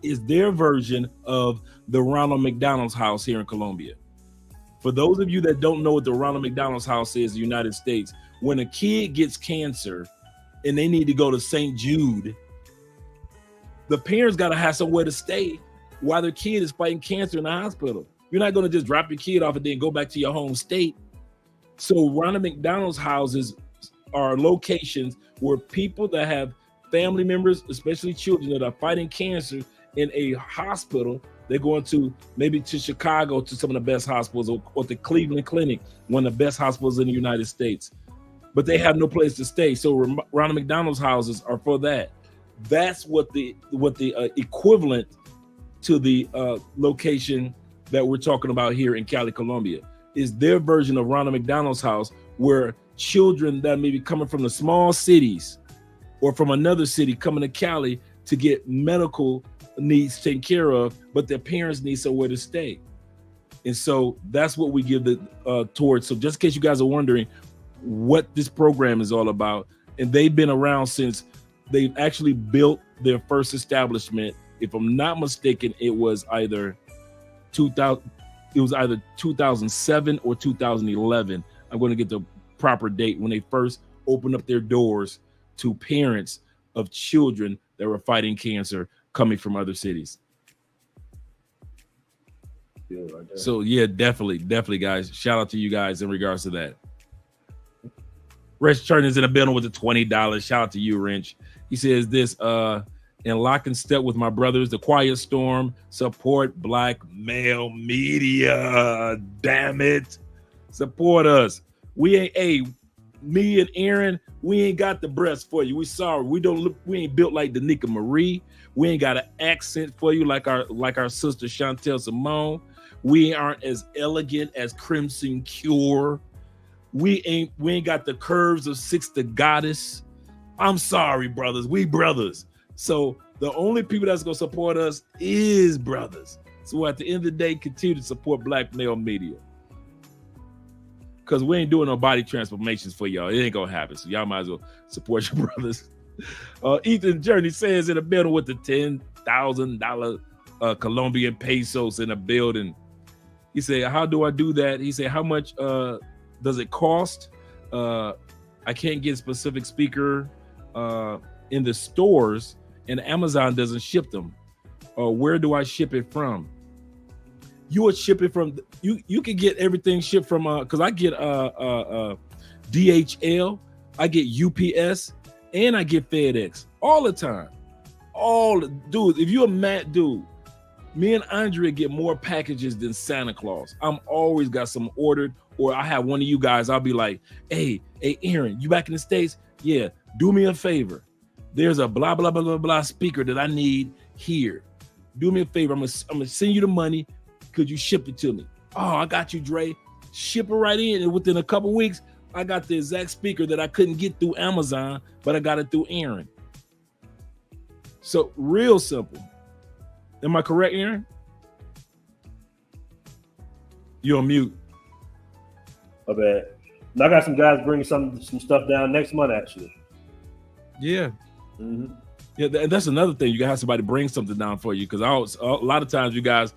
is their version of the Ronald McDonald's House here in Colombia. For those of you that don't know what the Ronald McDonald's House is in the United States, when a kid gets cancer and they need to go to St. Jude, the parents got to have somewhere to stay while their kid is fighting cancer in the hospital. You're not going to just drop your kid off and then go back to your home state. So Ronald McDonald's houses are locations where people that have family members, especially children that are fighting cancer in a hospital, they're going to maybe to Chicago to some of the best hospitals or the Cleveland Clinic, one of the best hospitals in the United States. But they have no place to stay. So Ronald McDonald's houses are for that. That's what the equivalent to the location that we're talking about here in Cali, Colombia, is their version of Ronald McDonald's House, where children that may be coming from the small cities or from another city coming to Cali to get medical needs taken care of, but their parents need somewhere to stay. And so that's what we give towards. So just in case you guys are wondering what this program is all about, and they've been around since they've actually built their first establishment. If I'm not mistaken, it was either 2007 or 2011. I'm going to get the proper date when they first opened up their doors to parents of children that were fighting cancer coming from other cities. So yeah, definitely, guys. Shout out to you guys in regards to that. Wrench Turner's in the building with the $20. Shout out to you, Wrench. He says this, in lock and step with my brothers, The Quiet Storm, support Black male media. Damn it. Support us. We ain't, me and Aaron, we ain't got the breast for you. We sorry. We ain't built like Danica Marie. We ain't got an accent for you like our sister Chantel Simone. We aren't as elegant as Crimson Cure. We ain't got the curves of Sixth Goddess. I'm sorry, brothers. We brothers. So the only people that's gonna support us is brothers. So at the end of the day, continue to support Black male media. Because we ain't doing no body transformations for y'all. It ain't gonna happen. So y'all might as well support your brothers. Ethan Journey says in a building with the $10,000 Colombian pesos in a building. He said, how do I do that? He said, how much does it cost? I can't get a specific speaker in the stores, and Amazon doesn't ship them. Where do I ship it from? You would ship it from, you can get everything shipped from, because I get DHL, I get UPS, and I get FedEx all the time. Dude, if you're a mad dude, me and Andrea get more packages than Santa Claus. I'm always got some ordered, or I have one of you guys, I'll be like, hey, Aaron, you back in the States? Yeah, do me a favor. There's a blah, blah, blah, blah, blah speaker that I need here. Do me a favor. I'm gonna send you the money. Could you ship it to me? Oh, I got you, Dre. Ship it right in. And within a couple weeks, I got the exact speaker that I couldn't get through Amazon, but I got it through Aaron. So real simple. Am I correct, Aaron? You're on mute. My bad. Now I got some guys bringing some stuff down next month, actually. Yeah. Mm-hmm. Yeah, that's another thing. You gotta have somebody bring something down for you, because a lot of times you guys,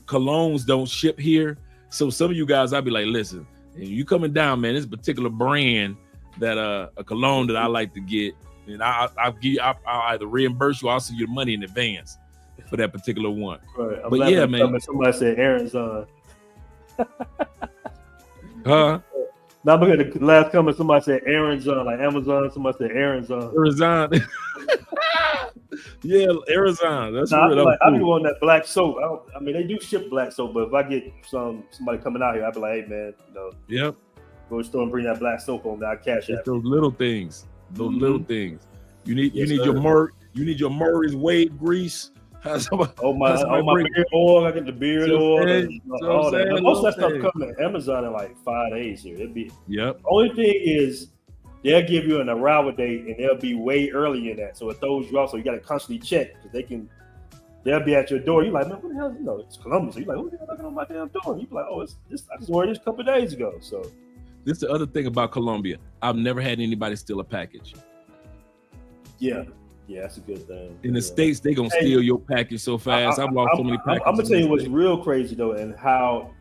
colognes don't ship here. So some of you guys, I'll be like, listen, you coming down, man, this particular brand that a cologne that I like to get, and I'll either reimburse you or I'll send you the money in advance for that particular one. Right. But yeah, man. Somebody said Aaron's on. Huh? Now look at the last comment. Somebody said Aaron's on, like Amazon. Somebody said Aaron's on. Arizona. Yeah, Arizona. That's I cool. be wanting that black soap. I mean, they do ship black soap, but if I get somebody coming out here, I'd be like, hey man, yep, go to the store and bring that black soap on that cash app. Those little things. Little things. You need your Murray's Wade grease. My beard oil. I get the beard oil. All that. Most of that stuff coming to Amazon in like 5 days here. It'd be Only thing is they'll give you an arrival date and they'll be way earlier than that, so it throws you off. So you got to constantly check, because they'll be at your door. You're like, man, what the hell? It's Columbus. So you're like, who's knocking on my damn door? You be like, oh, I just ordered this a couple of days ago. So this is the other thing about Colombia. I've never had anybody steal a package. Yeah, that's a good thing. In the States, they gonna steal your package so fast. I've lost so many packages. I'm gonna tell you what's real crazy though, and how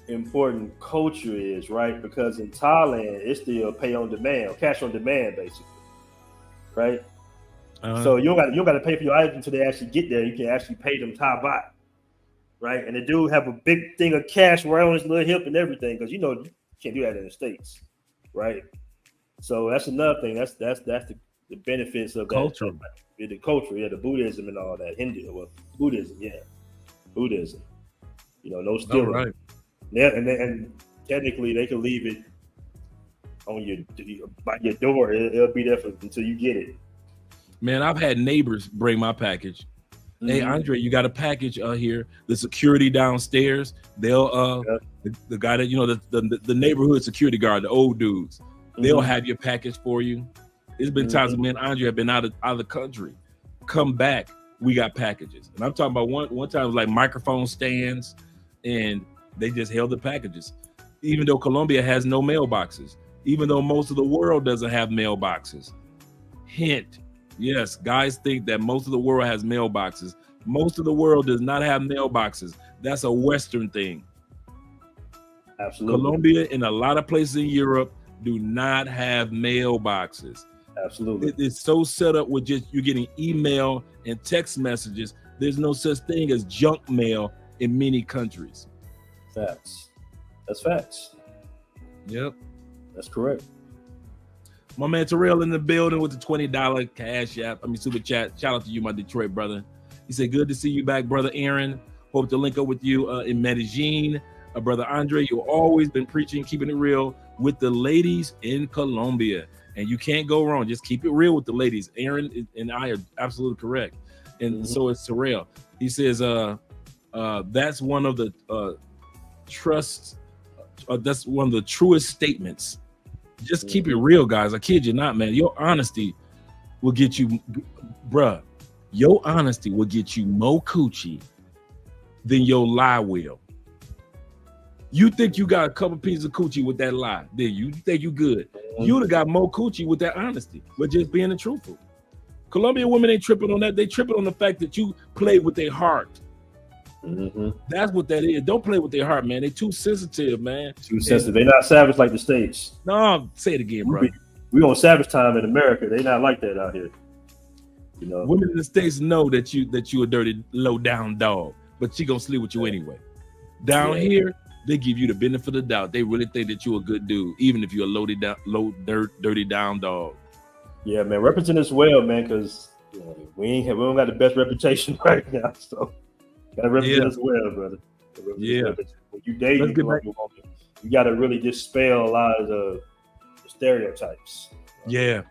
important culture is, right? Because in Thailand, it's still pay on demand, cash on demand, basically, right? So you don't got to pay for your items until they actually get there. You can actually pay them Thai baht, right? And the dude have a big thing of cash right on his little hip and everything, because you can't do that in the States, right? So that's another thing. That's the benefits of culture. The culture, the Buddhism and all that. Buddhism. No stealing. Right. Yeah, and technically they can leave it on by your door. It'll be there until you get it. Man, I've had neighbors bring my package. Mm-hmm. Hey, Andre, you got a package here. The security downstairs, they'll the guy that the neighborhood security guard, the old dudes, they'll have your package for you. It's been times when me and Andre have been out of the country, come back, we got packages. And I'm talking about one time it was like microphone stands, and they just held the packages. Even though Colombia has no mailboxes, even though most of the world doesn't have mailboxes. Hint, yes, guys think that most of the world has mailboxes. Most of the world does not have mailboxes. That's a Western thing. Absolutely. Colombia and a lot of places in Europe do not have mailboxes. Absolutely. It's so set up with just you're getting email and text messages. There's no such thing as junk mail in many countries. Facts. That's facts. Yep. That's correct. My man Terrell in the building with the $20 cash app. Super chat. Shout out to you, my Detroit brother. He said, good to see you back, brother Aaron. Hope to link up with you in Medellin. Brother Andre, you've always been preaching, keeping it real with the ladies in Colombia. And you can't go wrong. Just keep it real with the ladies. Aaron and I are absolutely correct. And so is Terrell. He says, that's one of the the truest statements. Just keep it real, guys. I kid you not, man. Your honesty will get you, bruh. Your honesty will get you more coochie than your lie will. You think you got a couple pieces of coochie with that lie? Then you think you good? You'd have got more coochie with that honesty, but just being the truthful. Colombian women ain't tripping on that. They tripping on the fact that you play with their heart. That's what that is. Don't play with their heart, man. They too sensitive, man. Too sensitive. They not savage like the States. No, say it again, bro. We on savage time in America. They not like that out here. You know, women in the States know that you a dirty, low down dog, but she gonna sleep with you anyway. Down here, they give you the benefit of the doubt. They really think that you a good dude, even if you're a dirty down dog. Yeah, man. Represent us well, man, because we don't got the best reputation right now. So gotta represent us well, brother. When you dating, you gotta really dispel a lot of the stereotypes. Yeah,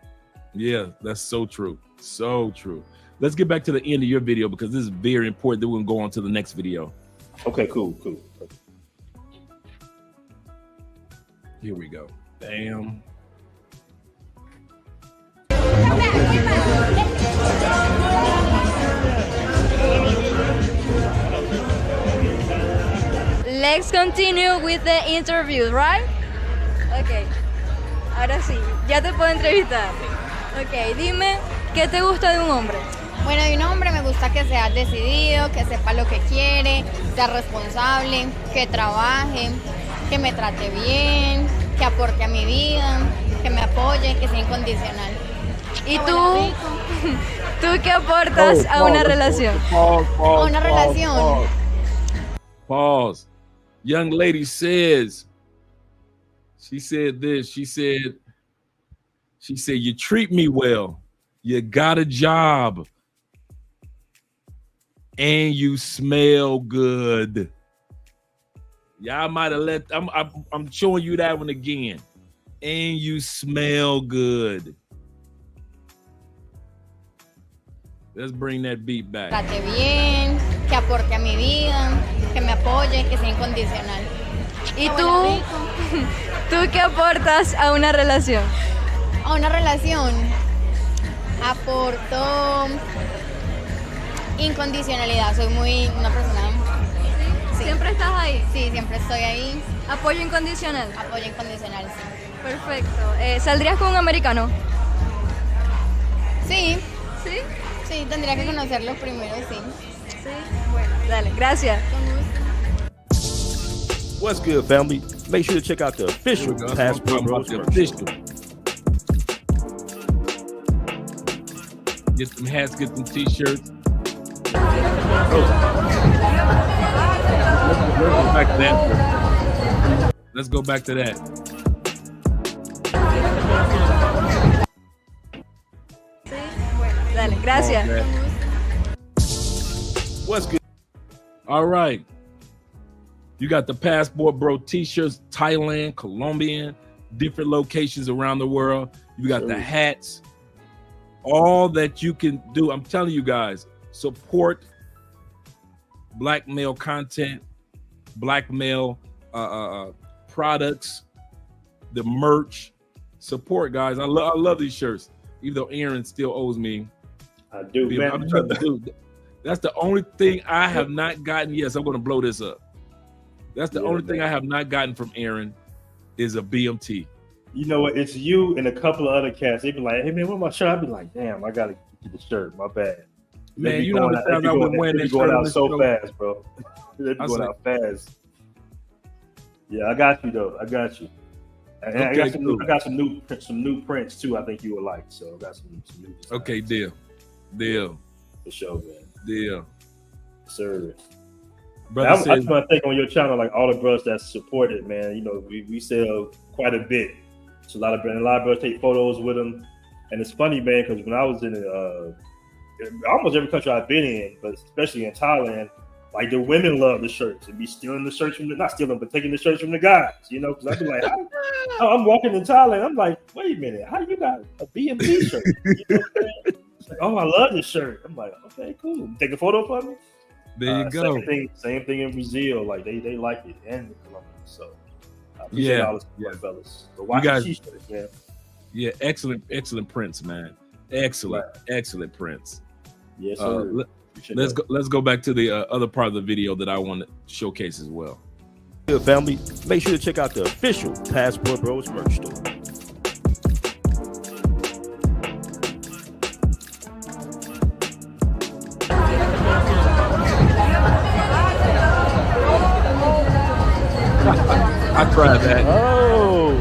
that's so true. So true. Let's get back to the end of your video because this is very important. Then we're gonna go on to the next video. Okay, cool. Here we go. Bam. Let's continue with the interview, right? Okay. Ahora sí, ya te puedo entrevistar. Ok, dime, ¿qué te gusta de un hombre? Bueno, de un hombre me gusta que sea decidido, que sepa lo que quiere, sea responsable, que trabaje, que me trate bien, que aporte a mi vida, que me apoye, que sea incondicional. ¿Y tú? ¿Tú qué aportas a una relación? ¿A una relación? Pause. Young lady says, she said this, she said, you treat me well, you got a job, and you smell good. Y'all might have I'm showing you that one again. And you smell good. Let's bring that beat back. Trate bien, que aporte a mi vida, que me apoye, que sea incondicional. ¿Y tú? ¿Tú qué aportas a una relación? A una relación aporto incondicionalidad. Soy una persona. Sí. ¿Siempre estás ahí? Sí, siempre estoy ahí. ¿Apoyo incondicional? Apoyo incondicional, sí. Perfecto. ¿Saldrías con un americano? Sí. ¿Sí? Sí, tendría que conocerlo primero, sí. Sí, bueno, dale, gracias. What's good, family? Make sure to check out the official Passport Bros. Get some hats, get some t-shirts. Let's go back to that. Sí, bueno, dale, gracias. What's good? All right. You got the Passport Bro t-shirts, Thailand, Colombian, different locations around the world. You got the hats. All that you can do. I'm telling you guys, support Black male content, Black male products, the merch. Support, guys. I love these shirts. Even though Aaron still owes me. I do, man. I'm trying to do. That's the only thing I have not gotten. Yes, I'm going to blow this up. That's the only thing I have not gotten from Aaron is a BMT. You know what? It's you and a couple of other cats. They be like, "Hey man, where's my shirt?" I be like, "Damn, I gotta get the shirt. My bad." Man, you know I would wearing that going shirt out so fast, bro. They be going out fast. Yeah, I got you though. I got you. And I got some new prints too. I think you would like. So I got some new designs. Okay, deal. For sure, man. Deal. Sir. Brother I just want to thank on your channel, like all the brothers that support it, man. You know, we sell quite a bit. So a lot of brothers take photos with them, and it's funny, man, because when I was in almost every country I've been in, but especially in Thailand, like the women love the shirts and be stealing the shirts from not stealing, but taking the shirts from the guys. You know, because I'd be like, I'm walking in Thailand, I'm like, wait a minute, how you got a BMT shirt? You know what I'm saying? It's like, oh, I love this shirt. I'm like, okay, cool. Take a photo for me. There you go. Same thing in Brazil. Like they like it, and in Colombia. So Appreciate all this, fellas. So watch the t-shirts, man. Yeah, excellent prints, man. Excellent prints. Yes, sir. Let's go back to the other part of the video that I want to showcase as well. Good family, make sure to check out the official Passport Bros merch store. I tried that. Oh.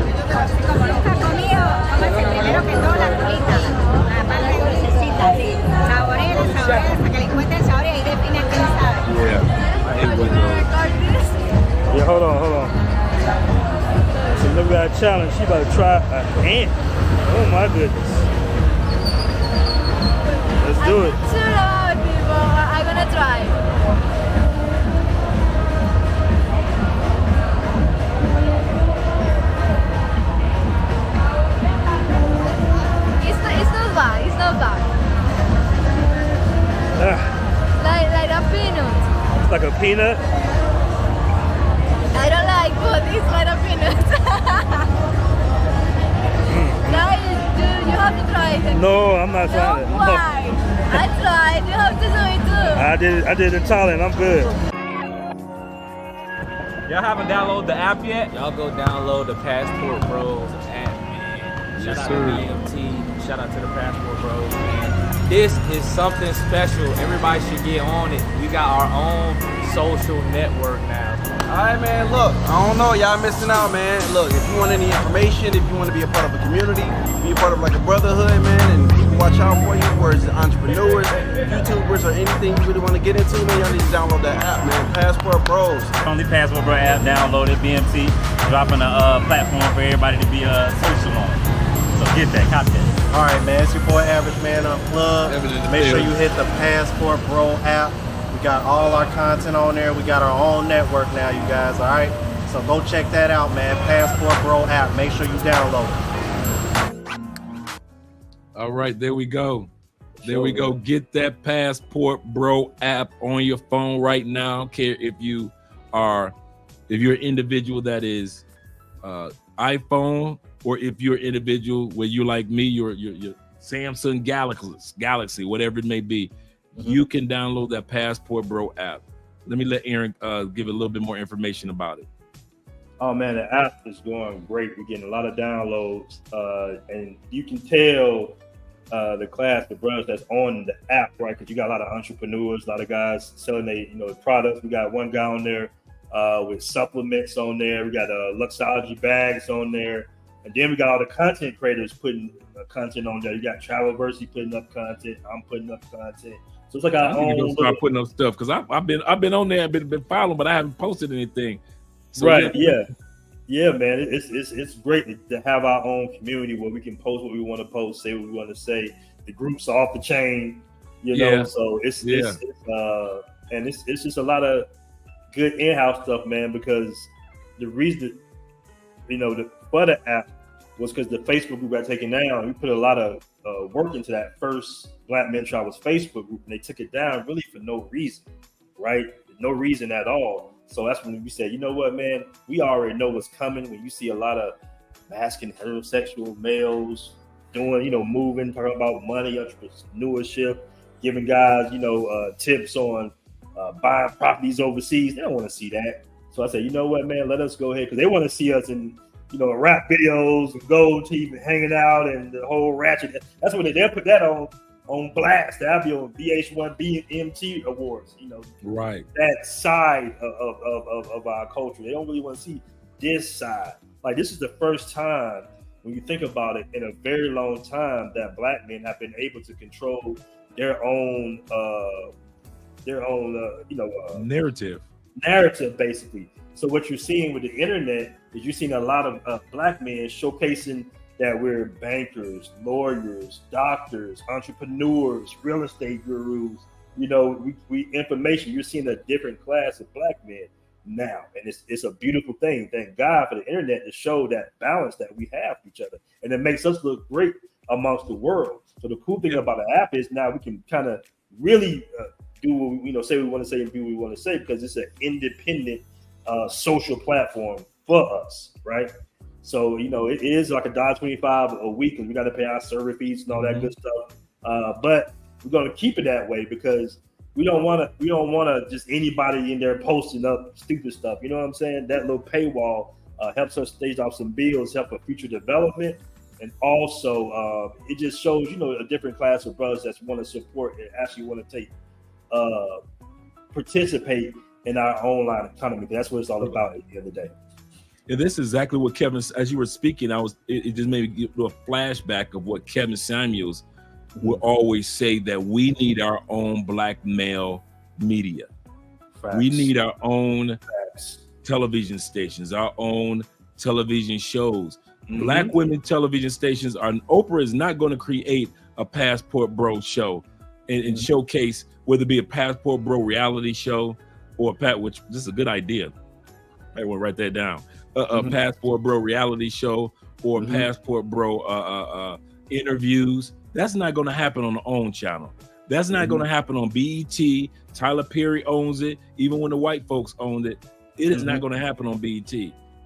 Yeah, hold on. So look at that challenge. She about to try an ant. Oh my goodness. Let's do it. I'm too loud, people. I'm gonna try. It's not bad. Like a peanut. It's like a peanut. I don't like, but it's like a peanut. Try it, dude. You have to try it. No, I'm not trying it. Why? I tried. You have to do it too. I did it in Thailand. I'm good. Y'all haven't downloaded the app yet? Y'all go download the Passport Bros app, man. Shout out to BMT. Shout out to the Passport Bros, man. This is something special. Everybody should get on it. We got our own social network now. All right, man, look, I don't know, y'all missing out, man. Look, if you want any information, if you want to be a part of a community, be a part of like a brotherhood, man, and people watch out for you, whereas entrepreneurs, YouTubers, or anything you really want to get into, man, y'all need to download that app, man, Passport Bros. Only Passport Bro app, download it, BMT, dropping a platform for everybody to be social on. So get that, copy that. All right, man, it's your boy Average Man Unplugged. Make sure you hit the Passport Bro app. We got all our content on there. We got our own network now, you guys, all right? So go check that out, man. Passport Bro app. Make sure you download it. All right, there we go. There we go. Get that Passport Bro app on your phone right now. I don't care if you're an individual that is iPhone, or if you're an individual where you're like me, you're Samsung Galaxy, whatever it may be, you can download that Passport Bro app. Let me let Aaron give a little bit more information about it. Oh man, the app is going great. We're getting a lot of downloads, and you can tell the brothers that's on the app, right? Because you got a lot of entrepreneurs, a lot of guys selling their products. We got one guy on there with supplements on there. We got Luxology bags on there. And then we got all the content creators putting content on there. You got Travelversity putting up content. I'm putting up content. So it's like our own. Start putting up stuff because I've been on there, been following, but I haven't posted anything. So right? Yeah, man. It's great to have our own community where we can post what we want to post, say what we want to say. The group's off the chain, know. So it's just a lot of good in-house stuff, man. Because the reason, for the app was because the Facebook group got taken down. We put a lot of work into that first Black Men Travels Facebook group, and they took it down really for no reason, right? No reason at all. So that's when we said, you know what, man, we already know what's coming. When you see a lot of masculine heterosexual males doing, moving, talking about money, entrepreneurship, giving guys, tips on buying properties overseas, they don't want to see that. So I said, you know what, man, let us go ahead, because they want to see us in rap videos and gold teeth and hanging out and the whole ratchet. That's what they'll put that on blast. That'll be on VH1 BMT awards. Right. That side of our culture. They don't really want to see this side. Like, this is the first time, when you think about it, in a very long time that Black men have been able to control their own narrative, basically. So what you're seeing with the internet is you're seeing a lot of Black men showcasing that we're bankers, lawyers, doctors, entrepreneurs, real estate gurus. We information. You're seeing a different class of Black men now, and it's a beautiful thing. Thank God for the internet to show that balance that we have with each other, and it makes us look great amongst the world. So the cool thing about the app is now we can kind of really do what say we want to say and do what we want to say, because it's an independent social platform for us, right? So, you know, it is like $1.25 a week, and we got to pay our server fees and all that good stuff. But we're going to keep it that way because we don't want to just anybody in there posting up stupid stuff. You know what I'm saying? That little paywall helps us stage off some bills, help for future development. And also, it just shows, you know, a different class of brothers that want to support and actually want to participate in our online economy. That's what it's all about at the end of the day. And this is exactly what Kevin, as you were speaking, it just made me do a flashback of what Kevin Samuels would always say, that we need our own black male media. Facts. We need our own television stations, our own television shows. Black women television stations Oprah is not going to create a Passport Bro show and showcase, whether it be a Passport Bro reality show or which this is a good idea. I will write that down. A Passport Bro reality show or Passport Bro interviews. That's not going to happen on the OWN channel. That's not going to happen on BET. Tyler Perry owns it. Even when the white folks owned it, it is not going to happen on BET.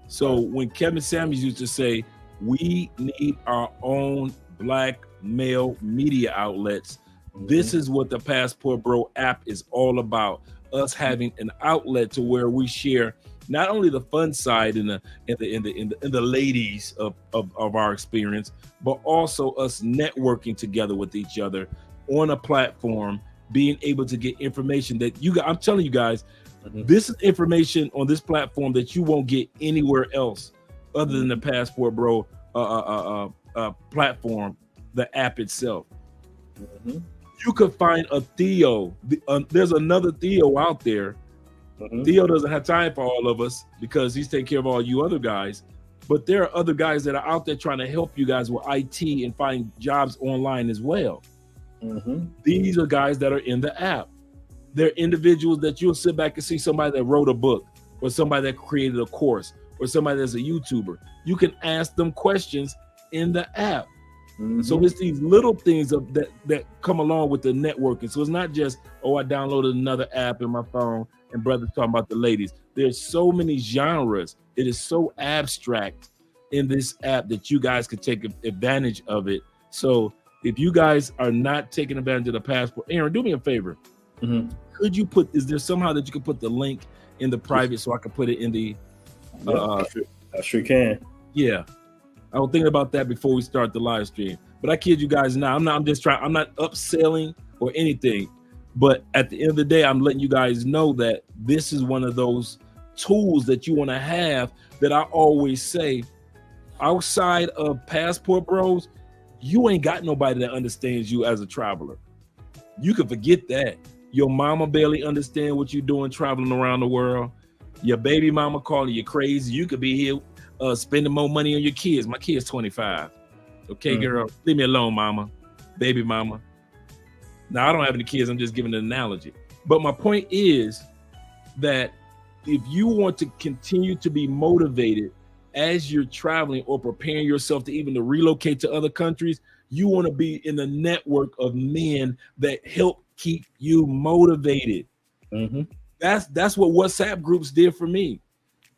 So when Kevin Samuels used to say, we need our own black male media outlets, this is what the Passport Bro app is all about. Us having an outlet to where we share not only the fun side in the ladies of our experience, but also us networking together with each other on a platform, being able to get information that I'm telling you guys, this is information on this platform that you won't get anywhere else other than the Passport Bro platform, the app itself. You could find a Theo. There's another Theo out there. Theo doesn't have time for all of us because he's taking care of all you other guys. But there are other guys that are out there trying to help you guys with IT and find jobs online as well. These are guys that are in the app. They're individuals that you'll sit back and see somebody that wrote a book or somebody that created a course or somebody that's a YouTuber. You can ask them questions in the app. So it's these little things that come along with the networking. So it's not just, oh, I downloaded another app in my phone and brothers talking about the ladies. There's so many genres. It is so abstract in this app that you guys could take advantage of it. So if you guys are not taking advantage of the Passport, Aaron, do me a favor. Could you is there somehow that you could put the link in the private so I could put it in the I sure can. Yeah. I was thinking about that before we start the live stream. But I kid you guys now. I'm not upselling or anything. But at the end of the day, I'm letting you guys know that this is one of those tools that you want to have, that I always say, outside of Passport Bros, you ain't got nobody that understands you as a traveler. You can forget that. Your mama barely understand what you're doing traveling around the world. Your baby mama calling you crazy. You could be here spending more money on your kids. My kid's 25. Okay, girl, leave me alone, mama, baby mama. Now, I don't have any kids. I'm just giving an analogy. But my point is that if you want to continue to be motivated as you're traveling or preparing yourself to even to relocate to other countries, you want to be in a network of men that help keep you motivated. That's what WhatsApp groups did for me.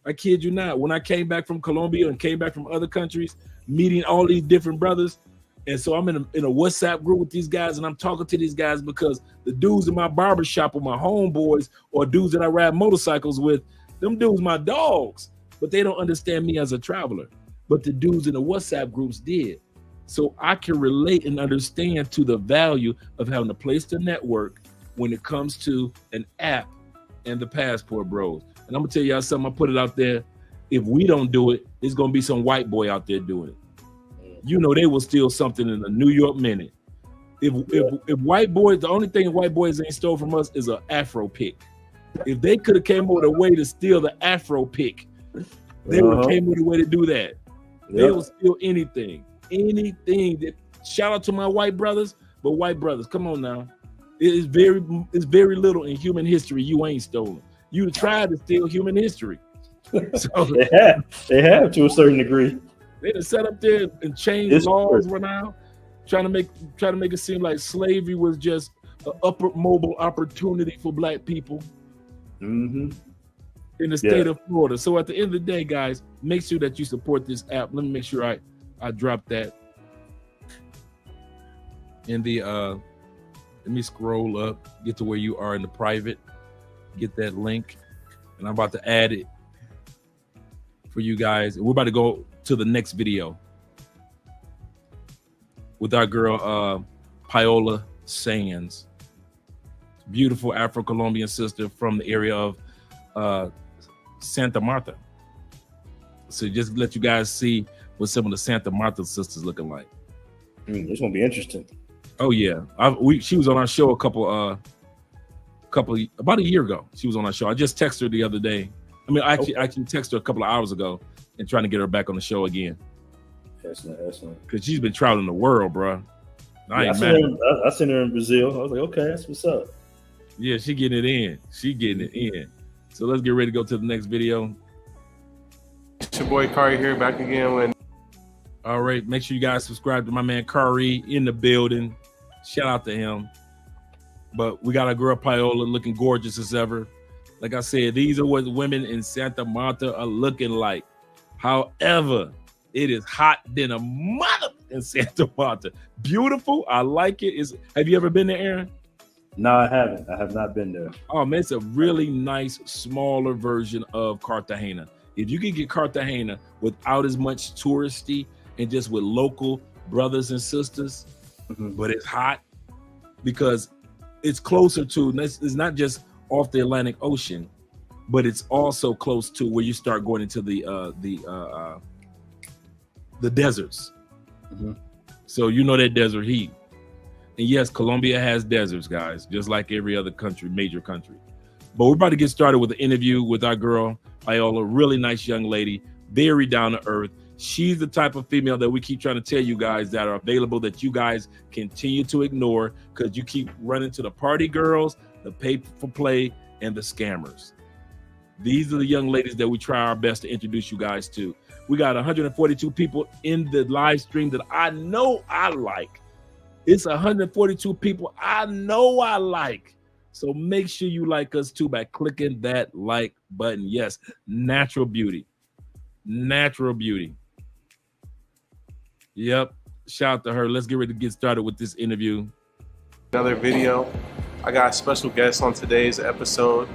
I kid you not. When I came back from Colombia and came back from other countries, meeting all these different brothers, and so I'm in a WhatsApp group with these guys, and I'm talking to these guys because the dudes in my barbershop or my homeboys or dudes that I ride motorcycles with, them dudes my dogs, but they don't understand me as a traveler. But the dudes in the WhatsApp groups did. So I can relate and understand to the value of having a place to network when it comes to an app and the Passport Bros. And I'm gonna tell y'all something, I put it out there. If we don't do it, there's gonna be some white boy out there doing it. You know, they will steal something in the New York Minute. If white boys, the only thing white boys ain't stole from us is an Afro pick. If they could have came up with a way to steal the Afro pick, they would have came up with a way to do that. They will steal anything. Shout out to my white brothers, but white brothers, come on now. It's very little in human history you ain't stolen. You tried to steal human history. So they have to a certain degree. They done set up there and changed laws right now, trying to make it seem like slavery was just an upper mobile opportunity for black people. in the state of Florida. So at the end of the day, guys, make sure that you support this app. Let me make sure I drop that in the let me scroll up, get to where you are in the private, get that link, and I'm about to add it for you guys. We're about to go to the next video with our girl Paola Sands, beautiful Afro-Colombian sister from the area of Santa Marta. So just let you guys see what some of the Santa Marta sisters looking like. It's gonna be interesting. Oh yeah, she was on our show about a year ago. She was on our show. I just texted her the other day. I mean, I actually texted her a couple of hours ago and trying to get her back on the show again. Excellent. Because she's been traveling the world, bro. I seen her in Brazil. I was like, okay, that's what's up. Yeah, she getting it in. So let's get ready to go to the next video. It's your boy Kari here, back again with. All right, make sure you guys subscribe to my man Kari in the building. Shout out to him. But we got our girl Paola looking gorgeous as ever. Like I said, these are what women in Santa Marta are looking like. However, it is hot than a mother in Santa Marta. Beautiful. I like it. Have you ever been there, Aaron? No, I haven't. I have not been there. Oh man, it's a really nice, smaller version of Cartagena. If you can get Cartagena without as much touristy and just with local brothers and sisters, but it's hot because it's closer to, it's not just off the Atlantic Ocean, but it's also close to where you start going into the deserts. So you know that desert heat. And yes, Colombia has deserts, guys, just like every other country, major country. But we're about to get started with the interview with our girl, Paola, really nice young lady, very down to earth. She's the type of female that we keep trying to tell you guys that are available that you guys continue to ignore because you keep running to the party girls, the pay for play, and the scammers. These are the young ladies that we try our best to introduce you guys to. We got 142 people in the live stream that I know I like. It's 142 people I know I like. So make sure you like us too by clicking that like button. Yes, natural beauty. Natural beauty. Yep. Shout out to her. Let's get ready to get started with this interview. Another video. I got a special guest on today's episode.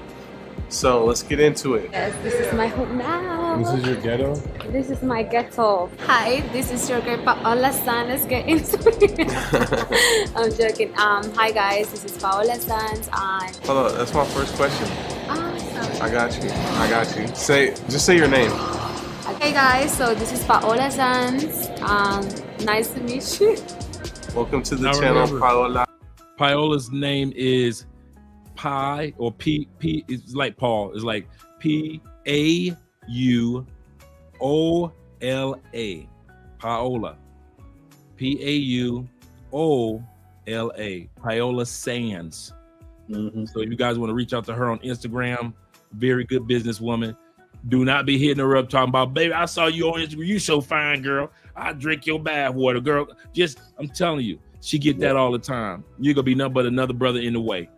So let's get into it. Yes, this is my home now. This is your ghetto? This is my ghetto. Hi, this is your girl Paola Sands. Let's get into it. I'm joking. Hi guys, this is Paola Sands. Hold on, that's my first question. Sorry. I got you. Just say your name. Okay guys, so this is Paola Sands. Nice to meet you. Welcome to the channel, Paola. Paola's name is Pi or P. It's like Paul. It's like Paula. Paola. Paula. Paola Sands. So if you guys want to reach out to her on Instagram, very good businesswoman. Do not be hitting her up talking about, baby, I saw you on Instagram. You so fine, girl. I drink your bath water, girl. I'm telling you, she get that all the time. You're gonna be nothing but another brother in the way.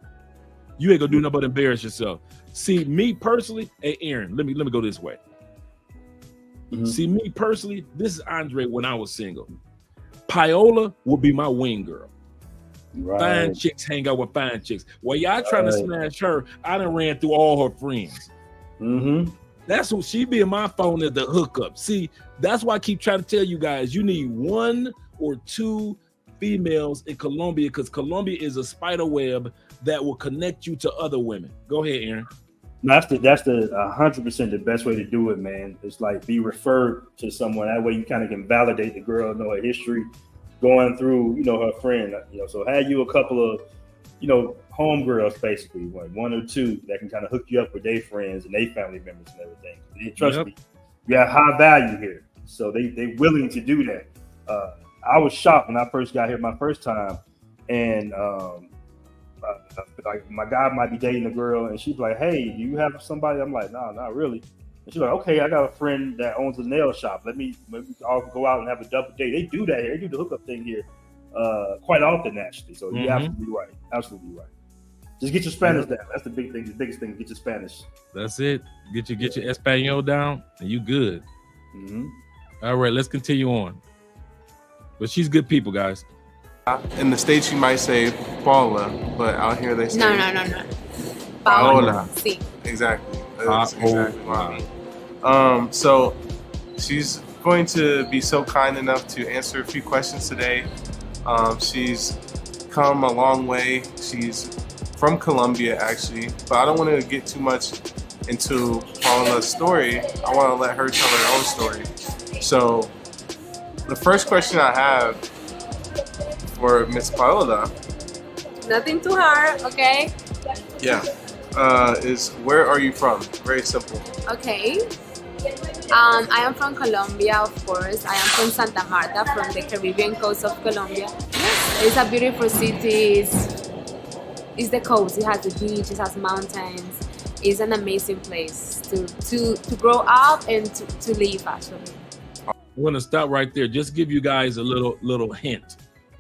You ain't gonna do nothing but embarrass yourself. See, me personally, hey Aaron, let me go this way. See, me personally, this is Andre when I was single. Paola would be my wing girl. Right. Fine chicks hang out with fine chicks. While y'all trying to smash her, I done ran through all her friends. That's what she be in my phone as the hookup. See, that's why I keep trying to tell you guys, you need 1 or 2 females in Colombia because Colombia is a spider web that will connect you to other women. Go ahead, Aaron. That's the 100% the best way to do it, man. It's like be referred to someone. That way you kind of can validate the girl, know her history, going through, her friend. So have you a couple of, homegirls basically, 1 or 2 that can kind of hook you up with their friends and their family members and everything. And trust me, you have high value here, so they willing to do that. I was shocked when I first got here my first time, and like my guy might be dating a girl, and she's like, "Hey, do you have somebody?" I'm like, "No, not really." And she's like, "Okay, I got a friend that owns a nail shop. Maybe I'll go out and have a double date." They do that here. They do the hookup thing here quite often, actually. So you're absolutely right. Absolutely right. Just get your Spanish down. That's the big thing. The biggest thing. Get your Spanish. That's it. Get your Espanol down, and you good. All right, let's continue on. But she's good people, guys. In the States, you might say Paula, but out here they say No. Paola. Sí. Exactly. That's exactly why. So she's going to be so kind enough to answer a few questions today. She's come a long way. She's from Colombia, actually, but I don't want to get too much into Paola's story. I want to let her tell her own story. So the first question I have for Miss Paola, Nothing too hard, okay? yeah, is where are you from? Very simple. Okay. I am from Colombia, of course. I am from Santa Marta, from the Caribbean coast of Colombia. It's a beautiful city. It's the coast. It has the beach. It has mountains. It's an amazing place to grow up and to live, actually. I'm going to stop right there. Just give you guys a little hint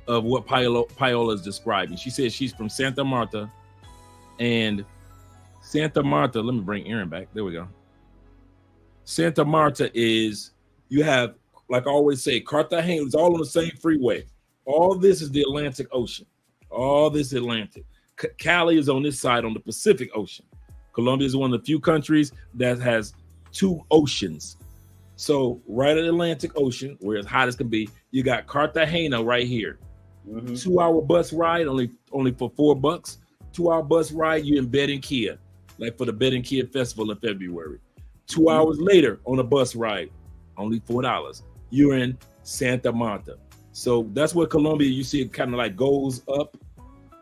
of what Paola is describing. She says she's from Santa Marta, and Santa Marta, let me bring Aaron back. There we go. Santa Marta is, you have, like I always say, Cartagena is all on the same freeway. All this is the Atlantic Ocean. All this Atlantic. Cali is on this side on the Pacific Ocean. Colombia is one of the few countries that has two oceans. So right at the Atlantic Ocean, where it's hot as can be, you got Cartagena right here. 2-hour bus ride, only for $4. 2-hour bus ride, you're in Barranquilla, like for the Barranquilla Festival in February. 2 hours later on a bus ride, only $4. You're in Santa Marta. So that's where Colombia, you see it kind of like goes up,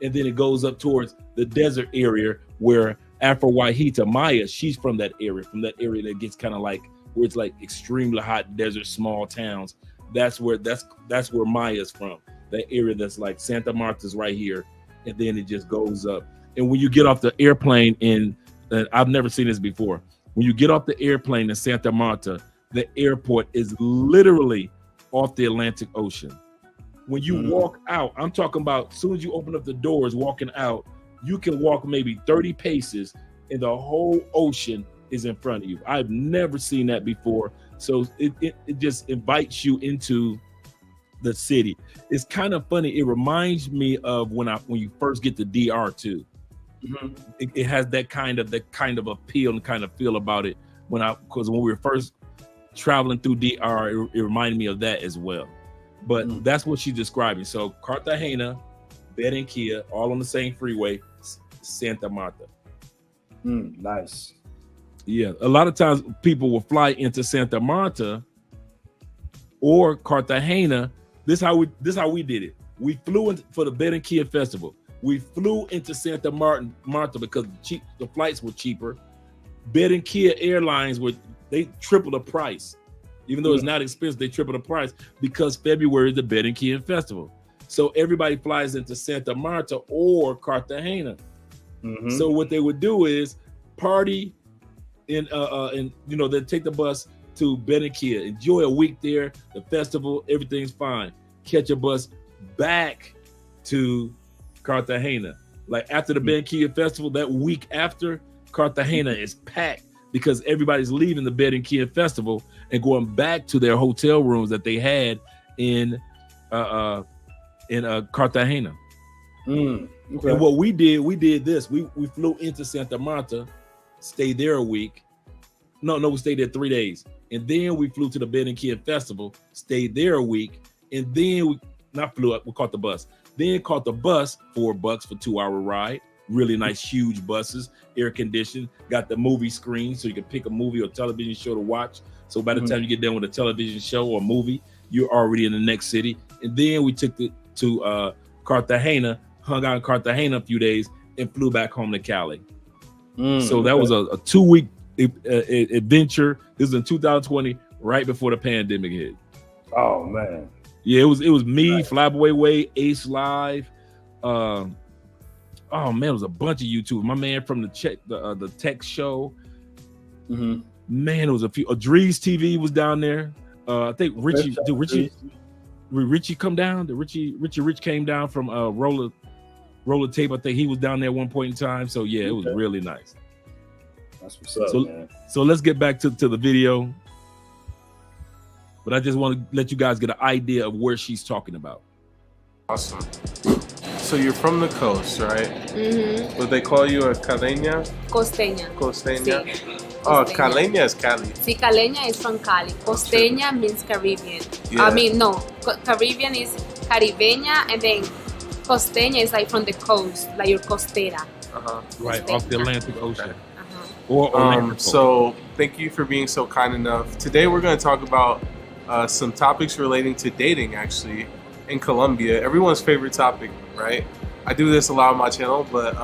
and then it goes up towards the desert area where Afro Wahita Maya, she's from that area that gets kind of like where it's like extremely hot desert, small towns. That's where Maya's from. That area that's like Santa Marta's right here, and then it just goes up. And when you get off the airplane I've never seen this before. When you get off the airplane in Santa Marta, the airport is literally off the Atlantic Ocean. When you walk out, I'm talking about as soon as you open up the doors, walking out, you can walk maybe 30 paces and the whole ocean is in front of you. I've never seen that before. So it just invites you into the city. It's kind of funny. It reminds me of when you first get to DR too. It has that kind of appeal and kind of feel about it because when we were first traveling through DR, it reminded me of that as well. But that's what she's describing. So Cartagena, Barranquilla, all on the same freeway, Santa Marta. Nice. Yeah, a lot of times people will fly into Santa Marta or Cartagena. This how we did it. We flew in for the Barranquilla Festival. We flew into Santa Marta because the flights were cheaper. Barranquilla Airlines they tripled the price. Even though it's not expensive, they tripled the price because February is the Barranquilla Festival. So everybody flies into Santa Marta or Cartagena. So what they would do is party and then take the bus to Barranquilla, enjoy a week there, the festival, everything's fine. Catch a bus back to Cartagena. Like after the Barranquilla Festival, that week after, Cartagena is packed because everybody's leaving the Barranquilla Festival and going back to their hotel rooms that they had in Cartagena. Okay. And what we did this. We flew into Santa Marta, stayed there a week. No, we stayed there 3 days. And then we flew to the Barranquilla Festival, stayed there a week, and then we caught the bus. Then caught the bus, $4 for 2-hour ride. Really nice, huge buses, air conditioned, got the movie screen so you can pick a movie or television show to watch. So by the time you get done with a television show or movie, you're already in the next city. And then we took it to Cartagena, hung out in Cartagena a few days, and flew back home to Cali. So that was a 2-week adventure. This was in 2020, right before the pandemic hit. Oh man. Yeah, it was me, Flyboy Way, Ace Live. Oh man, it was a bunch of YouTubers. My man from the tech show. Man, it was a few. Drees TV was down there. I think Richie. Did Richie come down? Did Richie Rich came down from Roller? roller tape. I think he was down there at one point in time. So yeah, it was really nice. That's what's up, man. So let's get back to the video. But I just want to let you guys get an idea of where she's talking about. Awesome. So you're from the coast, right? Mm-hmm. Would they call you a caleña? Costeña. Costeña? Sí. Oh, Costeña. caleña is Cali. Sí, caleña is from Cali. Costeña means Caribbean. Yeah. I mean, no. Caribbean is caribeña, and then costeña is like from the coast, like your costera. Right, Costeña. off the Atlantic Ocean. Or so thank you for being so kind enough. Today we're going to talk about some topics relating to dating, actually, in Colombia. Everyone's favorite topic, right? I do this a lot on my channel, but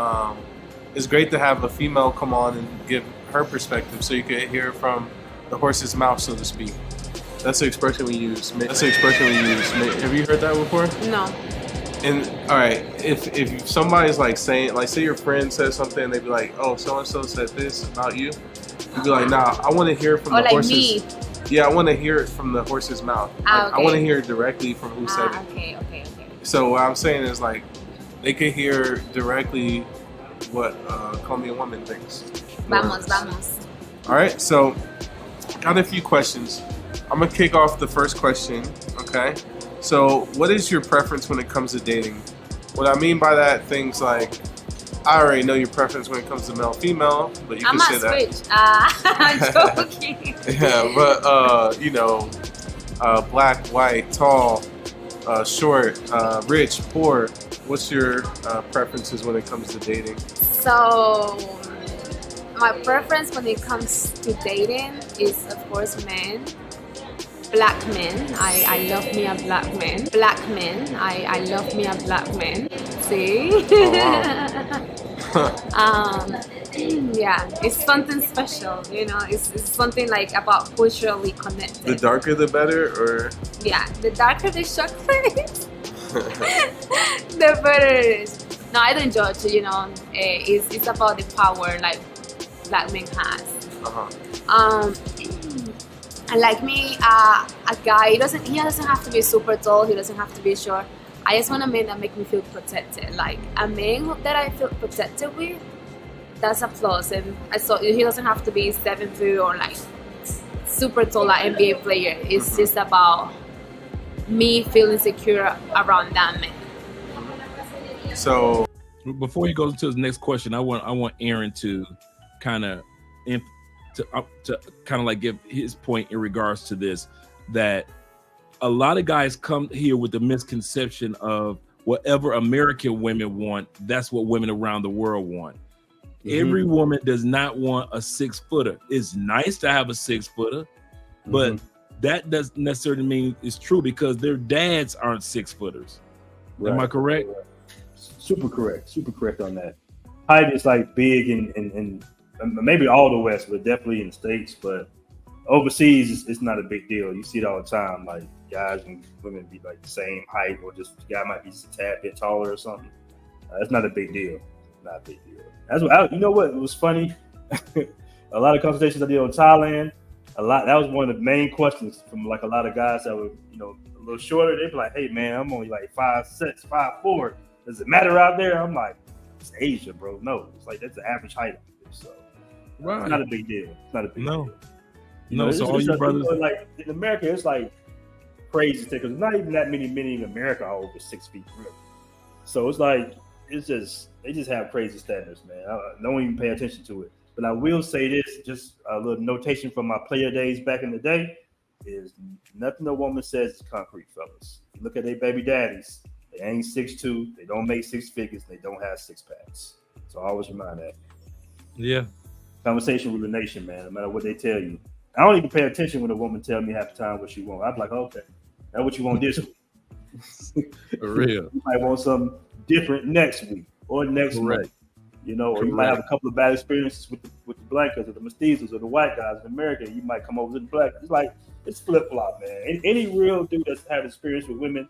it's great to have a female come on and give her perspective so you can hear it from the horse's mouth, so to speak. That's the expression we use. Have you heard that before? No. And all right, if somebody's like saying, like, say your friend says something, and they'd be like, "Oh, so and so said this about you," you'd be like, "Nah, I want to hear it from the horse's." Me. Yeah, I want to hear it from the horse's mouth. Okay. I want to hear it directly from who said it. Okay. So what I'm saying is, like, they could hear directly what Colombian Woman thinks. Vamos. All right, so got a few questions. I'm gonna kick off the first question. Okay. So, what is your preference when it comes to dating? What I mean by that, things like, I already know your preference when it comes to male, female, but you can say that. I'm joking. Yeah, but black, white, tall, short, rich, poor. What's your preferences when it comes to dating? So, my preference when it comes to dating is, of course, men. Black men, I love me a black man. Black men, I love me a black man. See? Oh, wow. Yeah, it's something special, it's something like about culturally connected. The darker the better, or? Yeah, the darker the chocolate, the better it is. No, I don't judge, it's about the power like black men has. And like me, a guy, he doesn't have to be super tall, he doesn't have to be short. I just want a man that make me feel protected. Like a man that I feel protected with, that's a plus. And he doesn't have to be 7 foot or like super tall, like NBA player. It's just about me feeling secure around that man. So before he goes into the next question, I want Aaron to kind of like give his point in regards to this, that a lot of guys come here with the misconception of whatever American women want, that's what women around the world want. Every woman does not want a 6-footer. It's nice to have a 6-footer, but that doesn't necessarily mean it's true, because their dads aren't 6-footers. Am I correct? Super correct on that. Height is like big in maybe all the West, but definitely in the States. But overseas, it's not a big deal. You see it all the time. Like guys and women be like the same height, or just the guy might be just a tad bit taller or something. That's not a big deal. Not a big deal. That's what you know. What it was funny. A lot of conversations I did on Thailand. That was one of the main questions from like a lot of guys that were a little shorter. They'd be like, "Hey man, I'm only like 5'6", 5'4". Does it matter out there?" I'm like, "It's Asia, bro. No, it's like that's the average height." So it's not a big deal. It's not a big deal. No, so all you brothers, like in America, it's like crazy because there's not even that many men in America are over 6 feet, really. So it's like they just have crazy standards, man. I don't even pay attention to it. But I will say this, just a little notation from my player days back in the day, is nothing a woman says is concrete, fellas. Look at their baby daddies. They ain't 6'2", they don't make 6 figures, they don't have 6 packs. So I always remind that. Yeah. Conversation with the nation, man, no matter what they tell you. I don't even pay attention when a woman tell me half the time what she wants. I'm like, okay, that's what you want this week. For real. You might want something different next week or next month. Or you might have a couple of bad experiences with the blankers or the mestizos or the white guys in America. You might come over to the black. It's like, it's flip-flop, man. Any real dude that's had experience with women,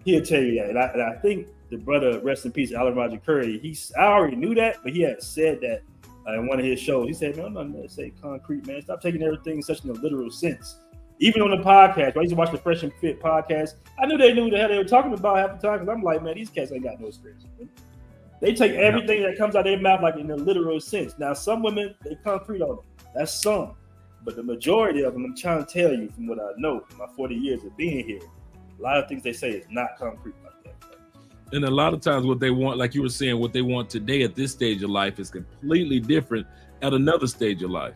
he'll tell you that. And I think the brother, rest in peace, Alan Roger Curry, I already knew that, but he had said that in one of his shows. He said, "Man, I'm not going to say concrete, man. Stop taking everything in such a literal sense." Even on the podcast, when I used to watch the Fresh and Fit podcast, I knew they knew the hell they were talking about half the time, because I'm like, man, these cats ain't got no experience. They take everything that comes out of their mouth like in a literal sense. Now, some women, they concrete on it. That's some. But the majority of them, I'm trying to tell you from what I know, from my 40 years of being here, a lot of things they say is not concrete like that. And a lot of times what they want, like you were saying, what they want today at this stage of life is completely different at another stage of life.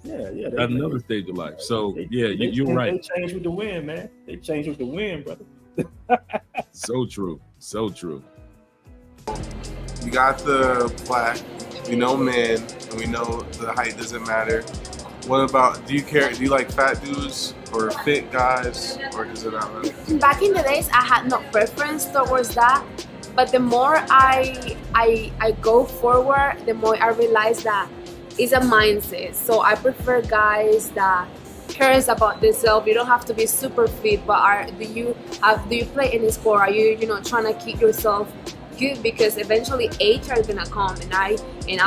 Yeah. At another stage of life. So, you're right. They change with the wind, man. They change with the wind, brother. So true. So true. We got the black, we know men, and we know the height doesn't matter. What about, do you like fat dudes or fit guys, or does it not matter? Back in the days, I had no preference towards that, but the more I go forward, the more I realize that it's a mindset. So I prefer guys that cares about themselves. You don't have to be super fit, but do you play any sport? Are you trying to keep yourself good? Because eventually age are gonna come, and I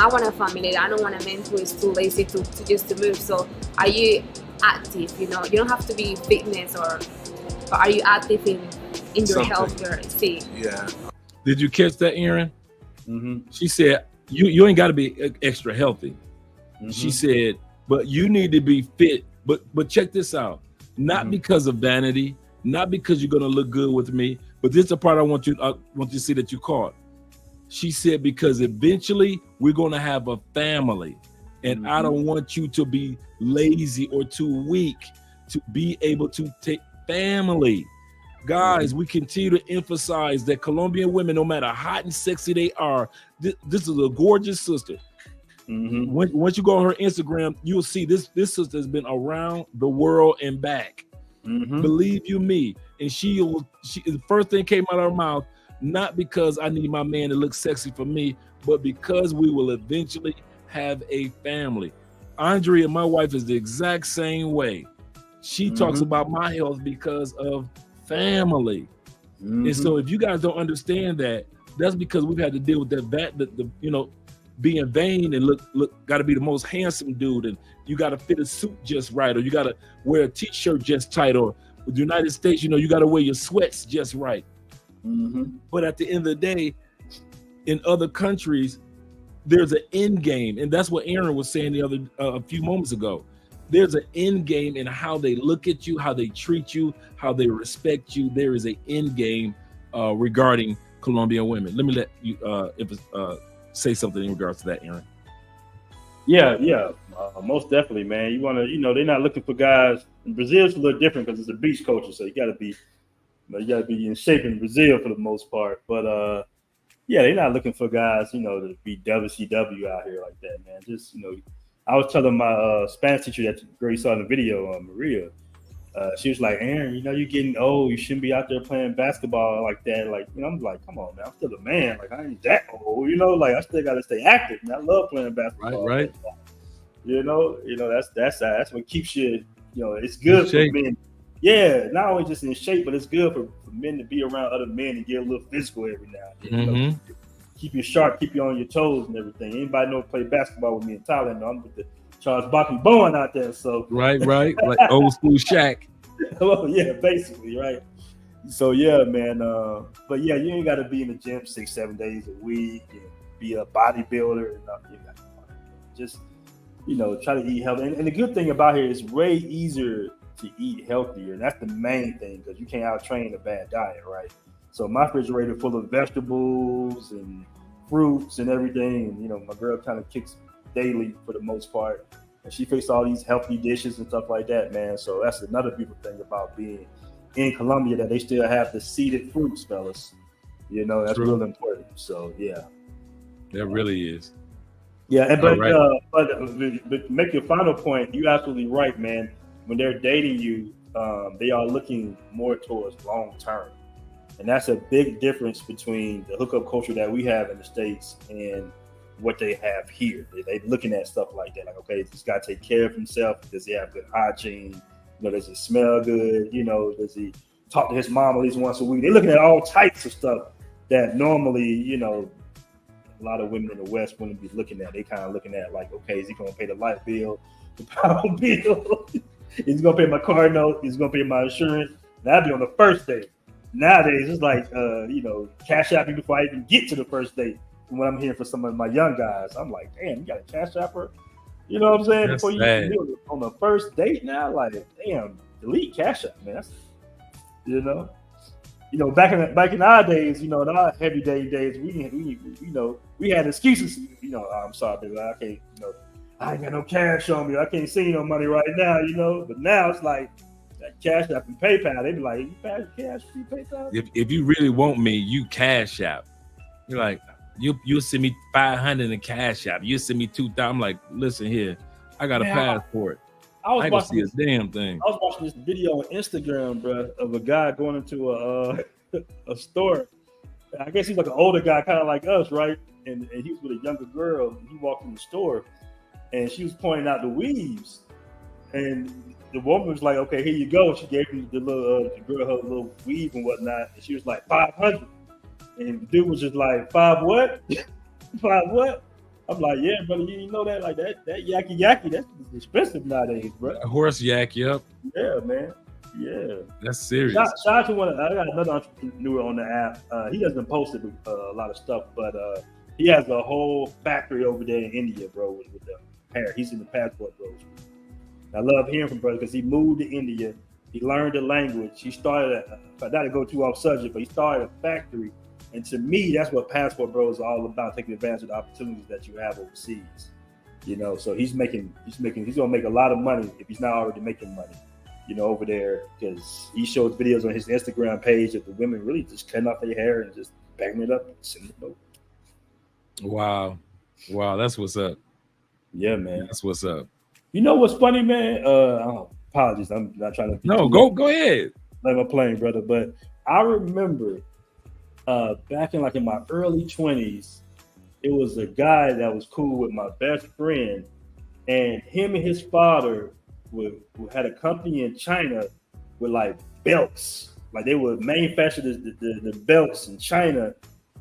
want a family. I don't want a man who is too lazy to move. So are you active? You don't have to be fitness, or are you active in your health, your state? Yeah. Did you catch that, Aaron? Mm-hmm. She said you ain't got to be extra healthy. Mm-hmm. She said, but you need to be fit. But check this out. Not because of vanity, not because you're gonna look good with me, but this is the part I want you to see that you caught. She said, because eventually we're gonna have a family, and I don't want you to be lazy or too weak to be able to take family. Guys, we continue to emphasize that Colombian women, no matter how hot and sexy they are, this is a gorgeous sister. Once you go on her Instagram, you'll see this sister has been around the world and back. Believe you me. And the first thing came out of her mouth, not because I need my man to look sexy for me, but because we will eventually have a family. Andrea, my wife, is the exact same way. She talks about my health because of family. And so if you guys don't understand that, that's because we've had to deal with that being vain and look got to be the most handsome dude, and you got to fit a suit just right, or you got to wear a t-shirt just tight, or with the United States, you got to wear your sweats just right. But at the end of the day, in other countries, there's an end game, and that's what Aaron was saying a few moments ago. There's an end game in how they look at you, how they treat you, how they respect you. There is an end game regarding Colombian women. Let me let you say something in regards to that, Aaron. Yeah, most definitely, man. You want to, they're not looking for guys. In Brazil's a little different because it's a beach culture, so you got to be in shape in Brazil for the most part. But they're not looking for guys, to be WCW out here like that, man. Just, I was telling my Spanish teacher that girl you saw in the video, Maria. She was like, Aaron, you're getting old. You shouldn't be out there playing basketball like that. Like, I'm like, come on, man. I'm still a man. Like, I ain't that old. Like, I still got to stay active. Man. I love playing basketball. Right. That's what keeps you. It's good for men. Yeah, not only just in shape, but it's good for men to be around other men and get a little physical every now and then. Keep you sharp, keep you on your toes and everything. Anybody know play basketball with me in Thailand? I'm with the Charles Barkley Bowen out there. So right, like old school Shaq. Well, yeah, basically, right. So yeah, man. But yeah, you ain't got to be in the gym 6-7 days a week and be a bodybuilder and nothing. Just try to eat healthy. And the good thing about here is way easier to eat healthier. And that's the main thing, because you can't out-train a bad diet, right? So my refrigerator full of vegetables and fruits and everything. And my girl kind of kicks daily for the most part, and she fixed all these healthy dishes and stuff like that, man. So that's another beautiful thing about being in Colombia, that they still have the seeded fruits, fellas. That's real important. So yeah, that really is. Yeah, and but make your final point. You're absolutely right, man. When they're dating you, they are looking more towards long term. And that's a big difference between the hookup culture that we have in the States and what they have here. They're looking at stuff like that. Like, okay, this guy take care of himself. Does he have good hygiene? Does he smell good? Does he talk to his mom at least once a week? They're looking at all types of stuff that normally, a lot of women in the West wouldn't be looking at. They kind of looking at like, okay, is he going to pay the light bill, the power bill? Is he going to pay my car note? Is he going to pay my insurance? That'd be on the first date. Nowadays, it's like, cash out me before I even get to the first date. what I'm hearing from some of my young guys. I'm like, damn, you got a cash app her? You know what I'm saying? That's Before you sad. on the first date now, like, damn, delete cash app, man. That's, you know, back in our days, you know, in our everyday days, we had excuses. You know, I'm sorry, baby, I can't, you know, I ain't got no cash on me. I can't see no money right now, you know. But now it's like that cash app and PayPal. They be like, you pass cash free PayPal. If you really want me, you cash app. You're like, you'll send me 500 in cash app. You send me 2,000. I'm like, listen here, I got a passport. I ain't gonna see a damn thing. I was watching this video on Instagram, bro, of a guy going into a store. I guess he's like an older guy, kind of like us, right? And he was with a younger girl. And he walked in the store, and she was pointing out the weaves, and the woman was like, "Okay, here you go." She gave him the girl her little weave and whatnot, and she was like 500, and the dude was just like 5 what? 5 what? I'm like, yeah, brother, you know that like that yaki that's expensive nowadays, bro. A horse yak, yep. Yeah, man. Yeah, that's serious. Shout out to I got another entrepreneur on the app. He doesn't post a lot of stuff, but he has a whole factory over there in India, bro, with the hair. He's in the passport, bro. I love hearing from brother because he moved to India. He learned the language. He started, not to go too off subject, but he started a factory. And to me, that's what Passport Bro is all about, taking advantage of the opportunities that you have overseas. You know, so he's gonna make a lot of money if he's not already making money, you know, over there, because he shows videos on his Instagram page of the women really just cutting off their hair and just banging it up and sending it over. Wow, that's what's up. Yeah, man. That's what's up. You know what's funny, man? Apologies, I'm not trying to. No, go ahead. Like my plane, brother. But I remember back in my early 20s, it was a guy that was cool with my best friend, and him and his father had a company in China with like belts. Like they would manufacture the belts in China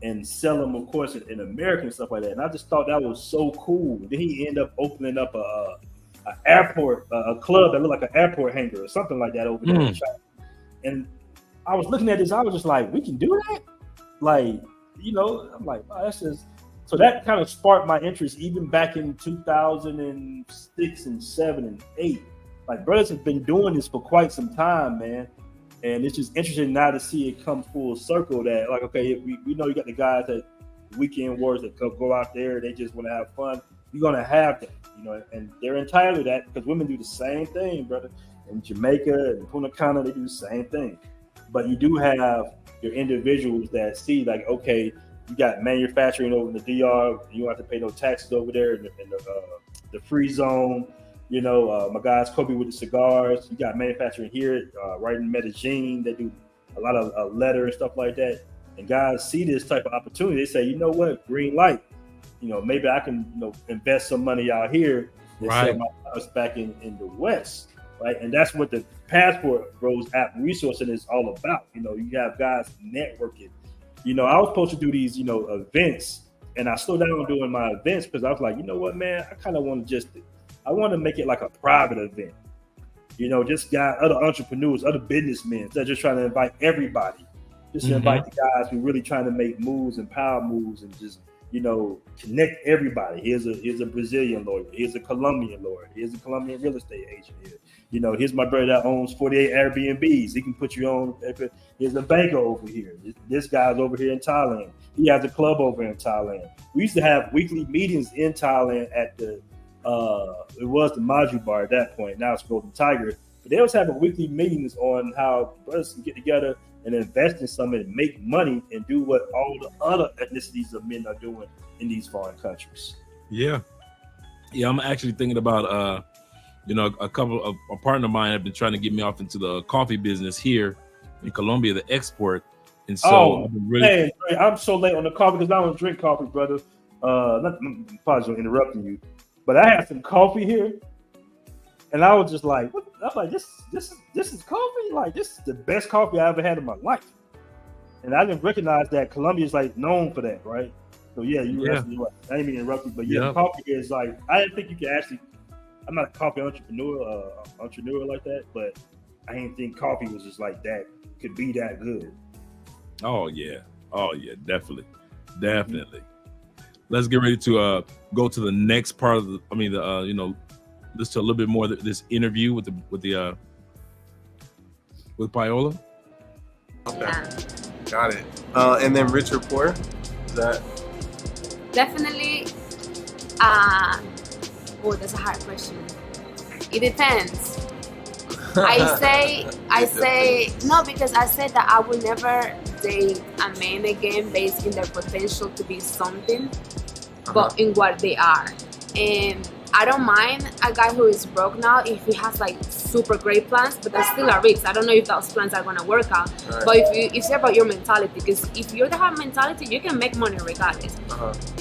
and sell them, of course, in America and stuff like that. And I just thought that was so cool. Then he ended up opening up a club that looked like an airport hangar or something like that over there in China. And I was looking at this, I was just like, we can do that? Like, you know, I'm like, wow, that's just, so that kind of sparked my interest even back in 2006 and 7 and 8. Like, brothers have been doing this for quite some time, man. And it's just interesting now to see it come full circle that, like, okay, we know you got the guys that weekend warriors that go out there, they just want to have fun. You're going to have that, you know, and they're entitled to that because women do the same thing, brother. In Jamaica and Punta Cana, they do the same thing. But you do have your individuals that see, like, okay, you got manufacturing over in the DR, you don't have to pay no taxes over there in the free zone. You know, my guys Kobe with the cigars. You got manufacturing here, right in Medellin. They do a lot of leather and stuff like that. And guys see this type of opportunity. They say, you know what, green light. You know, maybe I can, you know, invest some money out here and sell my products back in the West, right? And that's what the Passport Bros app resourcing is all about. You know, you have guys networking. You know, I was supposed to do these, you know, events, and I slowed down on doing my events because I was like, you know what, man, I kind of want to I want to make it like a private event. You know, just got other entrepreneurs, other businessmen. They're just trying to invite everybody. Just to invite the guys who really trying to make moves and power moves and just, you know, connect everybody. Here's a Brazilian lawyer. Here's a Colombian lawyer. Here's a Colombian real estate agent here. You know, here's my brother that owns 48 Airbnbs. He can put you on. Here's a banker over here. This guy's over here in Thailand. He has a club over in Thailand. We used to have weekly meetings in Thailand at the it was the Maju Bar at that point. Now it's Golden Tiger. But they was having weekly meetings on how brothers can get together and invest in something and make money and do what all the other ethnicities of men are doing in these foreign countries. Yeah, I'm actually thinking about you know, a partner of mine have been trying to get me off into the coffee business here in Colombia, the export. And so I'm so late on the coffee because I don't drink coffee, brother. Apologies for interrupting you, but I had some coffee here, and I was just like, what? I was like, this is coffee? Like, this is the best coffee I ever had in my life. And I didn't recognize that Colombia is like known for that, right? So yeah, you're right. I didn't mean to interrupt you, but coffee is like, I didn't think you could actually. I'm not a coffee entrepreneur like that, but I didn't think coffee was just like that, could be that good. Oh yeah, definitely. let's get ready to go to the next part of the. I mean, the you know, listen to a little bit more of this interview with Paola. Okay, got it. And then rich or poor? Is that Definitely. Oh, that's a hard question. It depends. I say no, because I said that I will never date a man again based in their potential to be something, but in what they are. And I don't mind a guy who is broke now if he has like super great plans, but there's still a risk. I don't know if those plans are gonna work out. Right. But if it's about your mentality, because if you have mentality, you can make money regardless.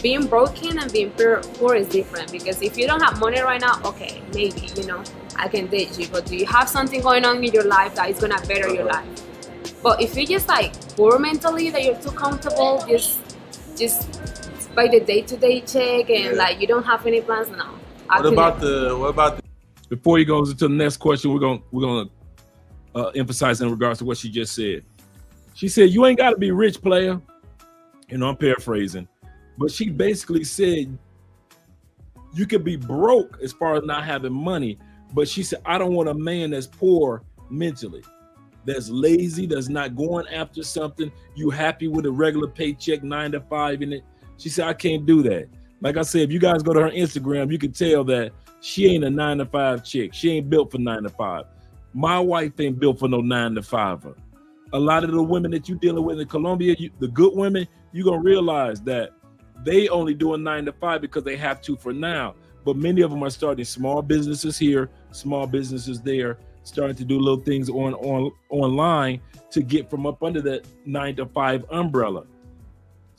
Being broken and being poor is different, because if you don't have money right now, okay, maybe, you know, I can date you, but do you have something going on in your life that is gonna better your life? But if you're just like poor mentally, that you're too comfortable, just by the day-to-day check and like you don't have any plans, no. What about the? Before he goes into the next question, we're gonna emphasize in regards to what she just said. She said, "You ain't got to be rich, player." You know, I'm paraphrasing, but she basically said you could be broke as far as not having money. But she said, "I don't want a man that's poor mentally, that's lazy, that's not going after something. You happy with a regular paycheck, 9 to 5 in it." She said, "I can't do that." Like I said, if you guys go to her Instagram, you can tell that she ain't a 9 to 5 chick. She ain't built for 9 to 5. My wife ain't built for no 9 to 5. A lot of the women that you dealing with in Colombia, the good women, you're gonna realize that they only doing 9 to 5 because they have to for now. But many of them are starting small businesses here, small businesses there, starting to do little things online to get from up under that 9 to 5 umbrella.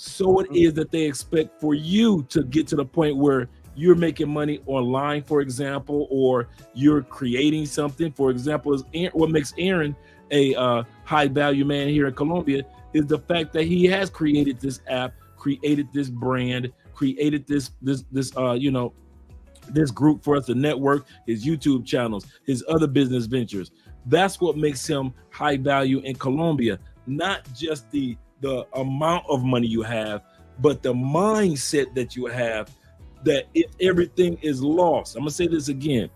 So it is that they expect for you to get to the point where you're making money online, for example, or you're creating something. For example, what makes Aaron a high value man here in Colombia is the fact that he has created this app, created this brand, created this you know, this group for us to network, his YouTube channels, his other business ventures. That's what makes him high value in Colombia, not just the amount of money you have, but the mindset that you have, that if everything is lost, I'm gonna say this again,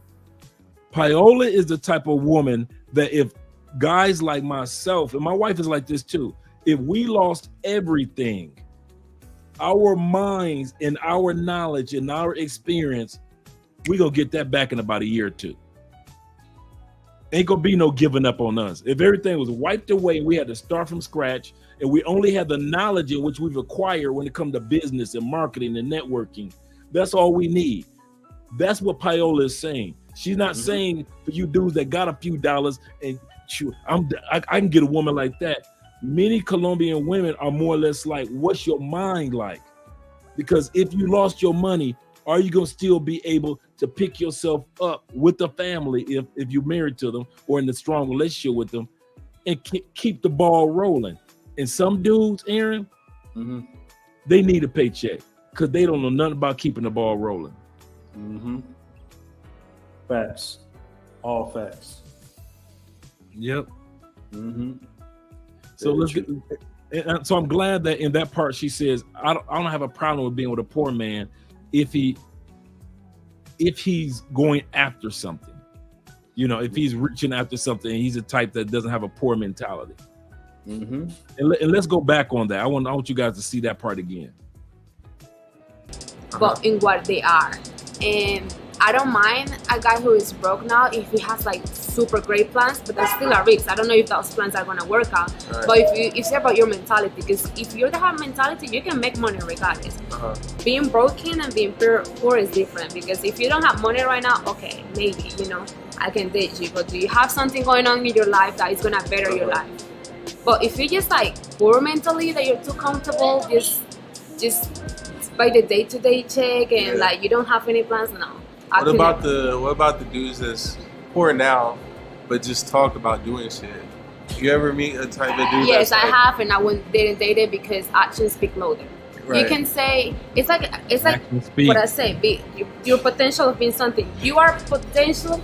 Paola is the type of woman that if guys like myself, and my wife is like this too, if we lost everything, our minds and our knowledge and our experience, we gonna get that back in about a year or two. Ain't gonna be no giving up on us. If everything was wiped away, we had to start from scratch, and we only had the knowledge in which we've acquired when it comes to business and marketing and networking. That's all we need. That's what Paola is saying. She's not saying for you dudes that got a few dollars and shoot, I can get a woman like that. Many Colombian women are more or less like, what's your mind like? Because if you lost your money, are you gonna still be able to pick yourself up with the family if you're married to them or in a strong relationship with them and keep the ball rolling? And some dudes, Aaron, they need a paycheck because they don't know nothing about keeping the ball rolling. Facts. All facts. Yep. So let's get. And so I'm glad that in that part she says, I don't have a problem with being with a poor man if he's going after something. You know, if he's reaching after something, he's a type that doesn't have a poor mentality. And let's go back on that. I want you guys to see that part again. But in what they are. And I don't mind a guy who is broke now if he has like super great plans, but there's still a risk. I don't know if those plans are gonna work out. But if it's about your mentality, because if you have mentality, you can make money regardless. Being broken and being poor is different, because if you don't have money right now, okay, maybe, you know, I can date you, but do you have something going on in your life that is gonna better your life? But if you're just like poor mentally, that you're too comfortable, just by the day-to-day check and like you don't have any plans, no. What about the dudes that's poor now, but just talk about doing shit? You ever meet a type of dude? Yes, I have, and I didn't date it because actions speak louder. You can say it's like what I say. Your potential of being something. You have potential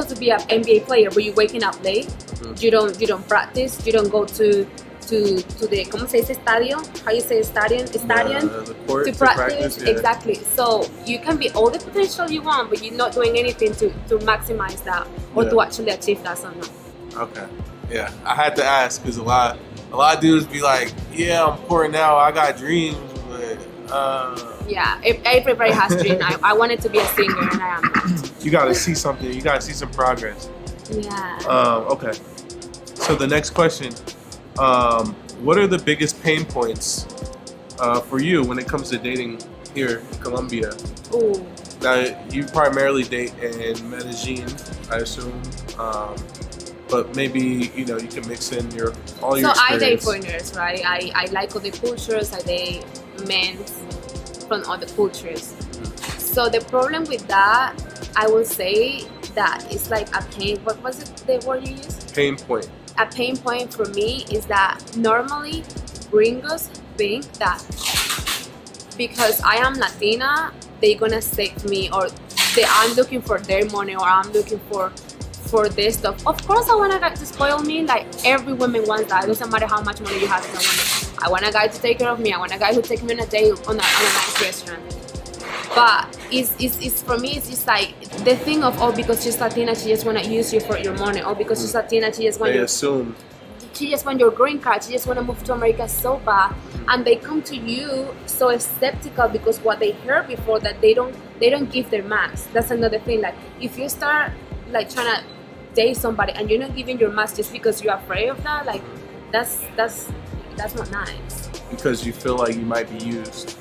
to be an NBA player, but you're waking up late. You don't practice. You don't go to to the ¿cómo se dice estadio? How you say stadium? The court to practice. yeah. Exactly. So you can be all the potential you want, but you're not doing anything to maximize that or to actually achieve that somehow. Okay. Yeah, I had to ask because a lot of dudes be like, yeah, I'm poor now, I got dreams, but yeah, everybody has dreams. I wanted to be a singer and I am not. You gotta see something. You gotta see some progress. Yeah. Okay. So the next question, what are the biggest pain points for you when it comes to dating here in Colombia? Ooh. Now, you primarily date in Medellin, I assume, but maybe, you can mix in all your experience. So I date foreigners, right? I like other cultures. I date men from other cultures. So the problem with that, I would say that it's like a pain. What was it, the word you used? Pain point. A pain point for me is that normally gringos think that because I am Latina, they're gonna save me, or I'm looking for their money, or I'm looking for this stuff. Of course I want a guy to spoil me, like every woman wants that. It doesn't matter how much money you have. I want a guy to take care of me. I want a guy who takes me on a date on a nice restaurant. But it's for me, it's just like the thing of, oh, because she's Latina, she just want to use you for your money. Oh, because she's Latina, she just want she just want your green card. She just want to move to America so bad. And they come to you so skeptical because what they heard before, that they don't give their max. That's another thing. Like if you start like trying to date somebody and you're not giving your max just because you're afraid of that, like that's not nice. Because you feel like you might be used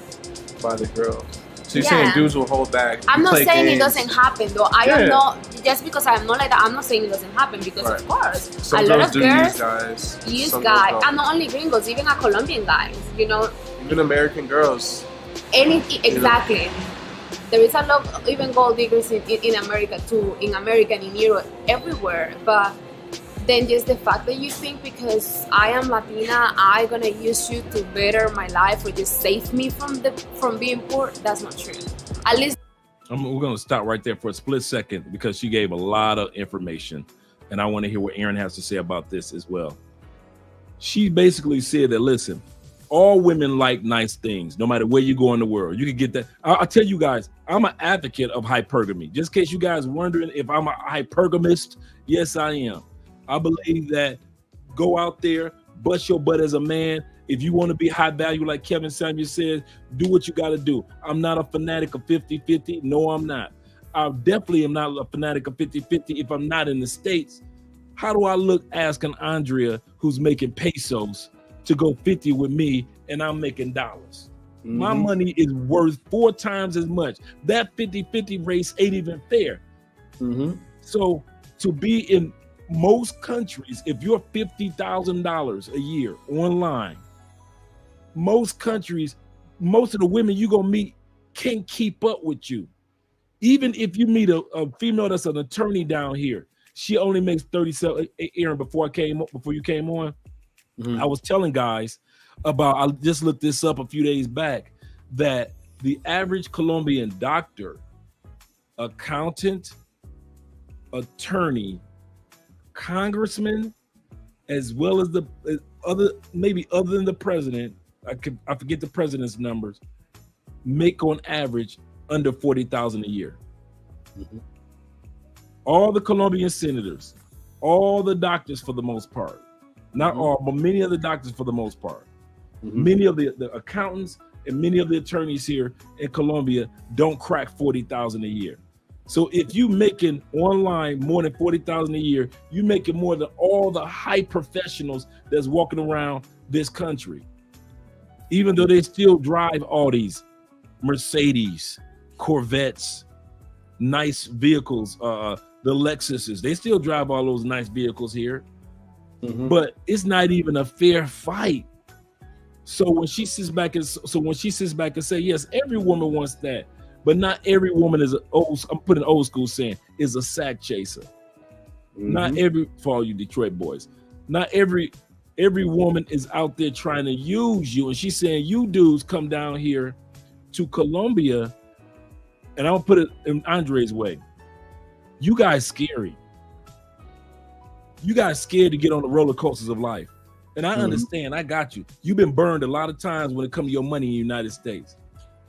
by the girl. So you're saying dudes will hold back. I'm not saying it doesn't happen though. I am not, just because I'm not like that, I'm not saying it doesn't happen, because of course some a lot of girls use guys, and not only gringos, even a Colombian guys, even American girls. Exactly. There is a lot of even gold diggers in America too, in America and in Europe, everywhere. But then just the fact that you think because I am Latina, I'm gonna use you to better my life or just save me from being poor, that's not true. At least we're gonna stop right there for a split second because she gave a lot of information, and I want to hear what Aaron has to say about this as well. She basically said that, listen, all women like nice things, no matter where you go in the world. You can get that. I'll tell you guys, I'm an advocate of hypergamy. Just in case you guys wondering if I'm a hypergamist, yes, I am. I believe that go out there, bust your butt as a man. If you want to be high value, like Kevin Samuel says, do what you got to do. I'm not a fanatic of 50-50. No, I'm not. I definitely am not a fanatic of 50-50 if I'm not in the States. How do I look asking Andrea, who's making pesos, to go 50 with me and I'm making dollars? Mm-hmm. My money is worth 4 times as much. That 50-50 race ain't even fair. Mm-hmm. So to be in most countries, if you're $50,000 a year online, most countries, most of the women you're gonna meet can't keep up with you. Even if you meet a female that's an attorney down here, she only makes 37. Aaron, before you came on, I was telling guys about, I just looked this up a few days back, that the average Colombian doctor, accountant, attorney, congressman, as well as the other than the president, I forget the president's numbers, make on average under $40,000 a year. Mm-hmm. All the Colombian senators, all the doctors for the most part, not all, but many of the doctors for the most part, many of the accountants and many of the attorneys here in Colombia don't crack $40,000 a year. So if you making online more than $40,000 a year, you making more than all the high professionals that's walking around this country. Even though they still drive Audis, Mercedes, Corvettes, nice vehicles, the Lexuses, they still drive all those nice vehicles here. But it's not even a fair fight. So when she sits back and say, yes, every woman wants that. But not every woman is I'm putting old school saying, is a sack chaser. Not every, for all you Detroit boys, not every woman is out there trying to use you. And she's saying, you dudes come down here to Colombia, and I'll put it in Andre's way. You guys scary. You guys scared to get on the roller coasters of life. And I understand, I got you. You've been burned a lot of times when it comes to your money in the United States.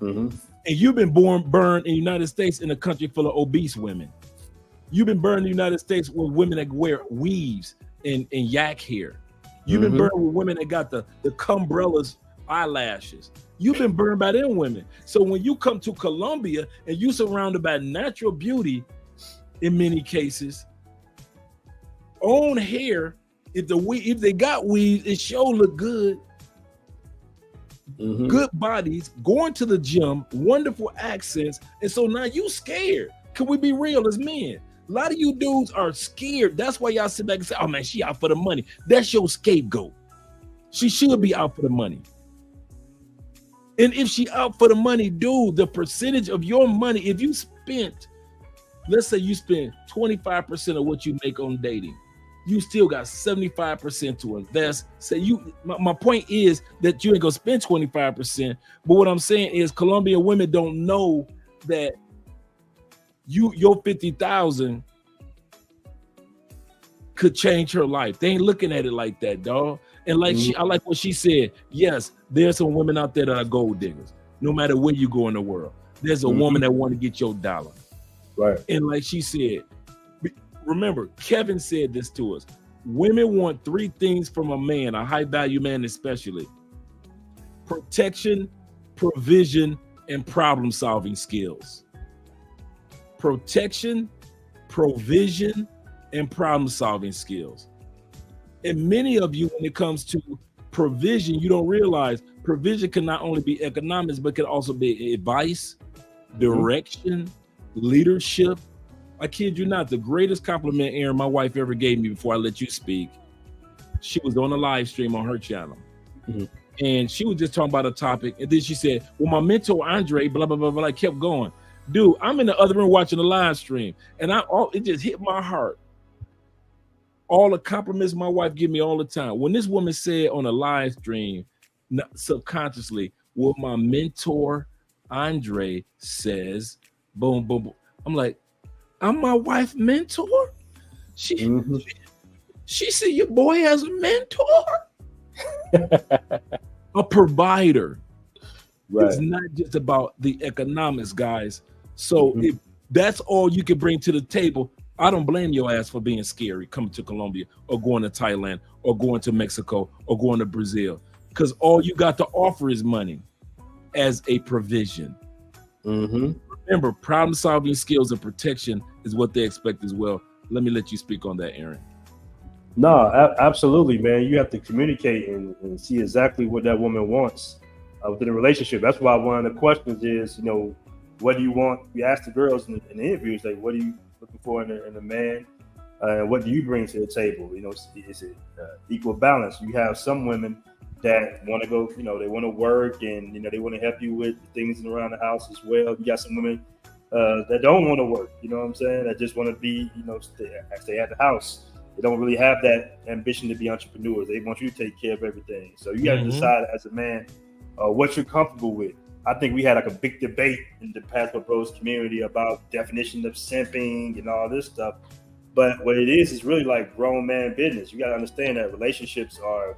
And you've been burned in the United States in a country full of obese women. You've been burned in the United States with women that wear weaves and yak hair. You've been burned with women that got the cumbrellas eyelashes. You've been burned by them women. So when you come to Colombia and you surrounded by natural beauty, in many cases, own hair, if they got weaves, it sure look good. Good bodies, going to the gym, wonderful accents, and so now you scared. Can we be real as men? A lot of you dudes are scared. That's why y'all sit back and say, oh man, she out for the money. That's your scapegoat. She should be out for the money. And if she out for the money, dude, the percentage of your money, if you spent, let's say you spend 25% of what you make on dating, you still got 75% to invest. So my point is that you ain't gonna spend 25%. But what I'm saying is Colombian women don't know that your 50,000 could change her life. They ain't looking at it like that, dog. And like I like what she said. Yes, there's some women out there that are gold diggers. No matter where you go in the world, there's a woman that want to get your dollar. Right. And like she said, remember, Kevin said this to us. Women want 3 things from a man, a high value man especially: protection, provision, and problem solving skills. Protection, provision, and problem solving skills. And many of you, when it comes to provision, you don't realize provision can not only be economics, but can also be advice, direction, leadership. I kid you not, the greatest compliment, Aaron, my wife ever gave me before I let you speak, she was on a live stream on her channel. And she was just talking about a topic. And then she said, well, my mentor, Andre, blah, blah, blah, blah, I kept going. Dude, I'm in the other room watching the live stream. And it just hit my heart. All the compliments my wife give me all the time. When this woman said on a live stream, subconsciously, well, my mentor, Andre, says, boom, boom, boom. I'm like, I'm my wife's mentor? She said, your boy has a mentor? A provider. Right. It's not just about the economics, guys. So if that's all you can bring to the table, I don't blame your ass for being scary coming to Colombia or going to Thailand or going to Mexico or going to Brazil, because all you got to offer is money as a provision. Remember, problem solving skills and protection is what they expect as well. Let me let you speak on that, Aaron. No, absolutely, man. You have to communicate and see exactly what that woman wants within a relationship. That's why one of the questions is, what do you want? We ask the girls in the interviews, like, what are you looking for in a man? What do you bring to the table? Is it equal balance? You have some women that want to go, they want to work and, they want to help you with things around the house as well. You got some women that don't want to work, you know what I'm saying? That just want to be, stay at the house. They don't really have that ambition to be entrepreneurs. They want you to take care of everything. So you got to decide as a man what you're comfortable with. I think we had like a big debate in the Passport Bros community about definition of simping and all this stuff. But what it is really like grown man business. You got to understand that relationships are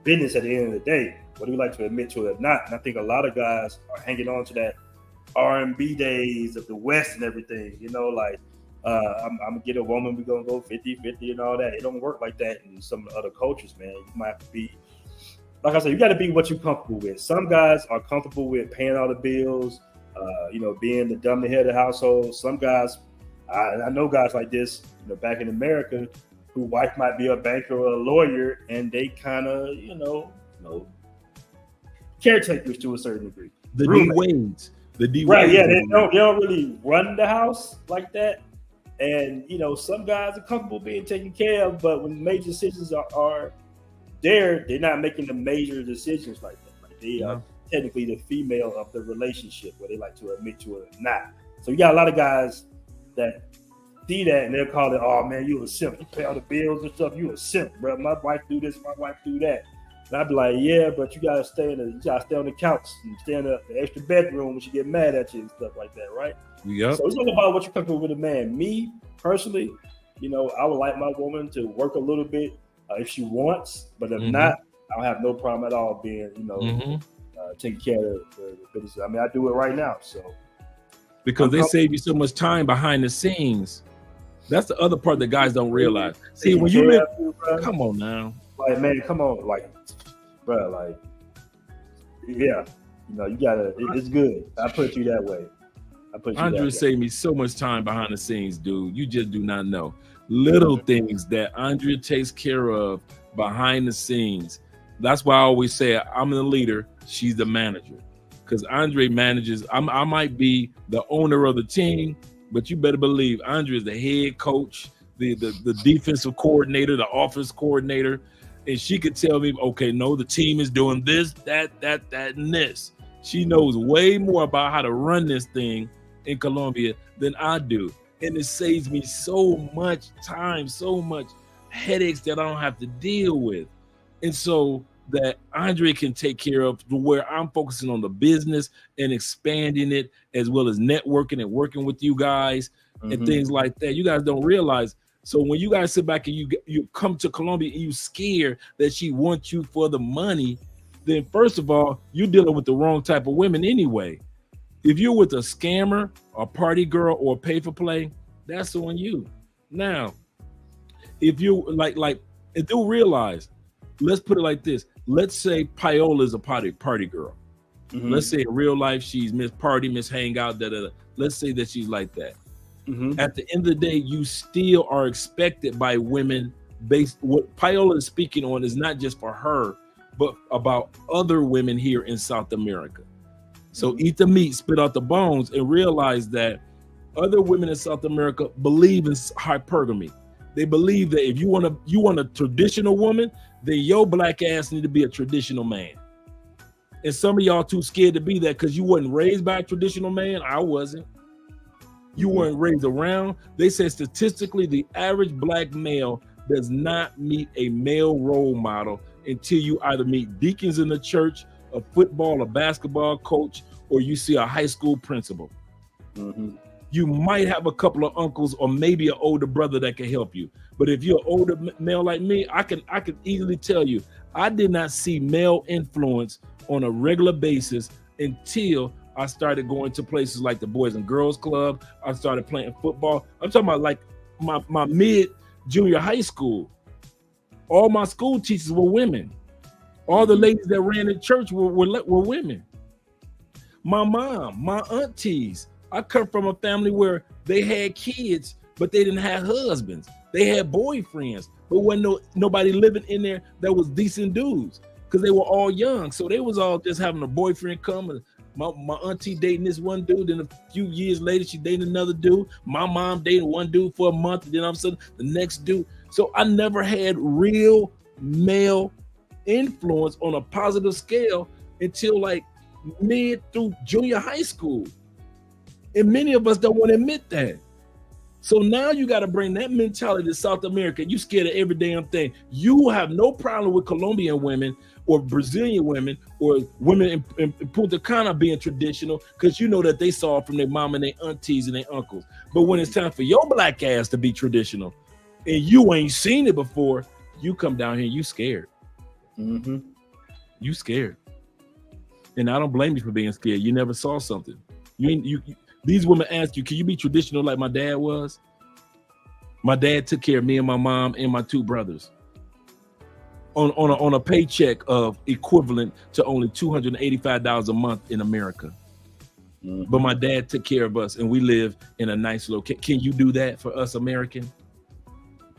business at the end of the day, whether we like to admit to it or not. And I think a lot of guys are hanging on to that R&B days of the West and everything, I'm gonna get a woman, we're gonna go 50-50 and all that. It don't work like that in some other cultures, man. You might have to be, like I said, you got to be what you're comfortable with. Some guys are comfortable with paying all the bills, being the dumb head of the household. Some guys, I know guys like this, back in America, who wife might be a banker or a lawyer, and they kind of, caretakers to a certain degree. The D-Wades. Right, yeah, they don't really run the house like that. And, some guys are comfortable being taken care of, but when major decisions are there, they're not making the major decisions like that. Like they are technically the female of the relationship, whether they like to admit to it or not. So you got a lot of guys that see that and they'll call it, oh man, you a simp. You pay all the bills and stuff. You a simp, bro. My wife do this, my wife do that. And I'd be like, yeah, but you gotta stay on the couch and stay in the extra bedroom when she get mad at you and stuff like that, right? Yeah. So it's all about what you're comfortable with a man. Me personally, I would like my woman to work a little bit if she wants, but if not, don't have no problem at all being, taking care of the business. I mean, I do it right now, so. Because they save you so much time behind the scenes. That's the other part that guys don't realize. See, when you live, come on now. Like, man, come on, like, bro, like, yeah, you gotta. It's good. I put you that way. Andrea saved me so much time behind the scenes, dude. You just do not know. Little things that Andrea takes care of behind the scenes. That's why I always say I'm the leader, she's the manager. Because Andrea manages, I might be the owner of the team, but you better believe Andrea is the head coach, the defensive coordinator, the offense coordinator, and she could tell me, okay, no, the team is doing this, that, and this. She knows way more about how to run this thing in Colombia than I do. And it saves me so much time, so much headaches that I don't have to deal with. And so that Andrea can take care of, where I'm focusing on the business and expanding it, as well as networking and working with you guys and things like that. You guys don't realize. So when you guys sit back and you come to Colombia and you scared that she wants you for the money, then first of all, you're dealing with the wrong type of women anyway. If you're with a scammer, a party girl, or pay for play, that's on you. Now, if you like, and do realize, let's put it like this. Let's say Paola is a party girl. Let's say in real life she's Miss Party, Miss Hangout, Let's say that she's like that. At the end of the day, you still are expected by women based. What Paola is speaking on is not just for her, but about other women here in South America. So eat the meat, spit out the bones, and realize that other women in South America believe in hypergamy. They believe that if you want a traditional woman, then your black ass need to be a traditional man. And some of y'all too scared to be that because you wasn't raised by a traditional man. I wasn't. You weren't raised around. They say statistically, the average black male does not meet a male role model until you either meet deacons in the church, a football or basketball coach, or you see a high school principal. You might have a couple of uncles or maybe an older brother that can help you. But if you're an older male like me, I can easily tell you, I did not see male influence on a regular basis until I started going to places like the Boys and Girls Club. I started playing football. I'm talking about like my mid-junior high school. All my school teachers were women. All the ladies that ran the church were women. My mom, my aunties. I come from a family where they had kids, but they didn't have husbands. They had boyfriends, but wasn't nobody living in there that was decent dudes because they were all young. So they was all just having a boyfriend come. And my auntie dating this one dude, and a few years later, she dated another dude. My mom dated one dude for a month, and then all of a sudden, the next dude. So I never had real male influence on a positive scale until like mid through junior high school. And many of us don't want to admit that. So now you got to bring that mentality to South America. You scared of every damn thing. You have no problem with Colombian women or Brazilian women or women in Punta Cana being traditional because you know that they saw it from their mom and their aunties and their uncles. But when it's time for your black ass to be traditional and you ain't seen it before, you come down here, you scared. You scared. And I don't blame you for being scared. You never saw something. These women ask you, can you be traditional like my dad was? My dad took care of me and my mom and my two brothers on a paycheck of equivalent to only $285 a month in America. But my dad took care of us and we live in a nice location. Can you do that for us American?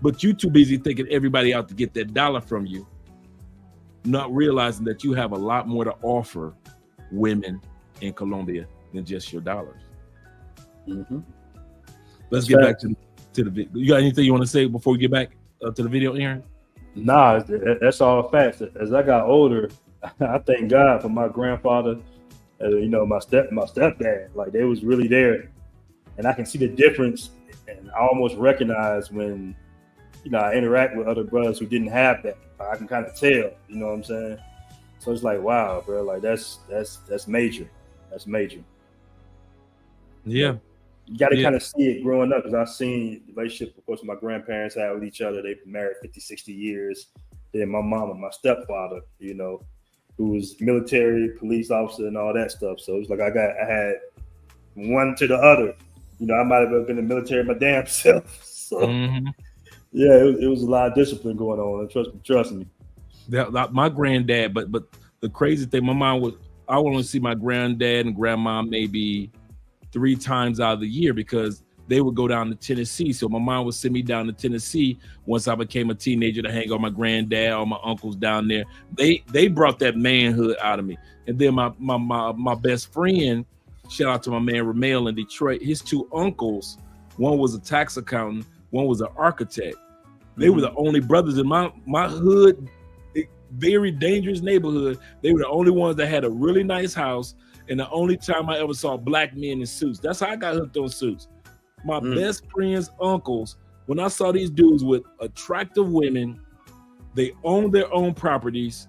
But you too busy thinking everybody out to get that dollar from you, not realizing that you have a lot more to offer women in Colombia than just your dollars. Let's get back to the video. You got anything you want to say before we get back to the video, Aaron? Nah, that's all facts. As I got older, I thank God for my grandfather, my stepdad. Like they was really there, and I can see the difference, and I almost recognize when I interact with other brothers who didn't have that. I can kind of tell. You know what I'm saying? So it's like, wow, bro. Like that's major. That's major. Yeah. You got to kind of see it growing up because I've seen the relationship, of course, my grandparents had with each other. They've been married 50, 60 years. then my mama, my stepfather, you know, who was military, police officer, and all that stuff. So it was like I had one to the other. You know, I might have been in the military my damn self. So yeah, it was a lot of discipline going on. And trust me. My granddad, but the crazy thing, my mom was, I would only see my granddad and grandma maybe 3 times out of the year because they would go down to Tennessee. So my mom would send me down to Tennessee once I became a teenager to hang out with my granddad or my uncles down there. They brought that manhood out of me. And then my best friend, shout out to my man Ramel in Detroit, his 2 uncles, one was a tax accountant, one was an architect. They were the only brothers in my hood, very dangerous neighborhood. They were the only ones that had a really nice house, and the only time I ever saw black men in suits. That's how I got hooked on suits. My best friend's uncles, when I saw these dudes with attractive women, they owned their own properties,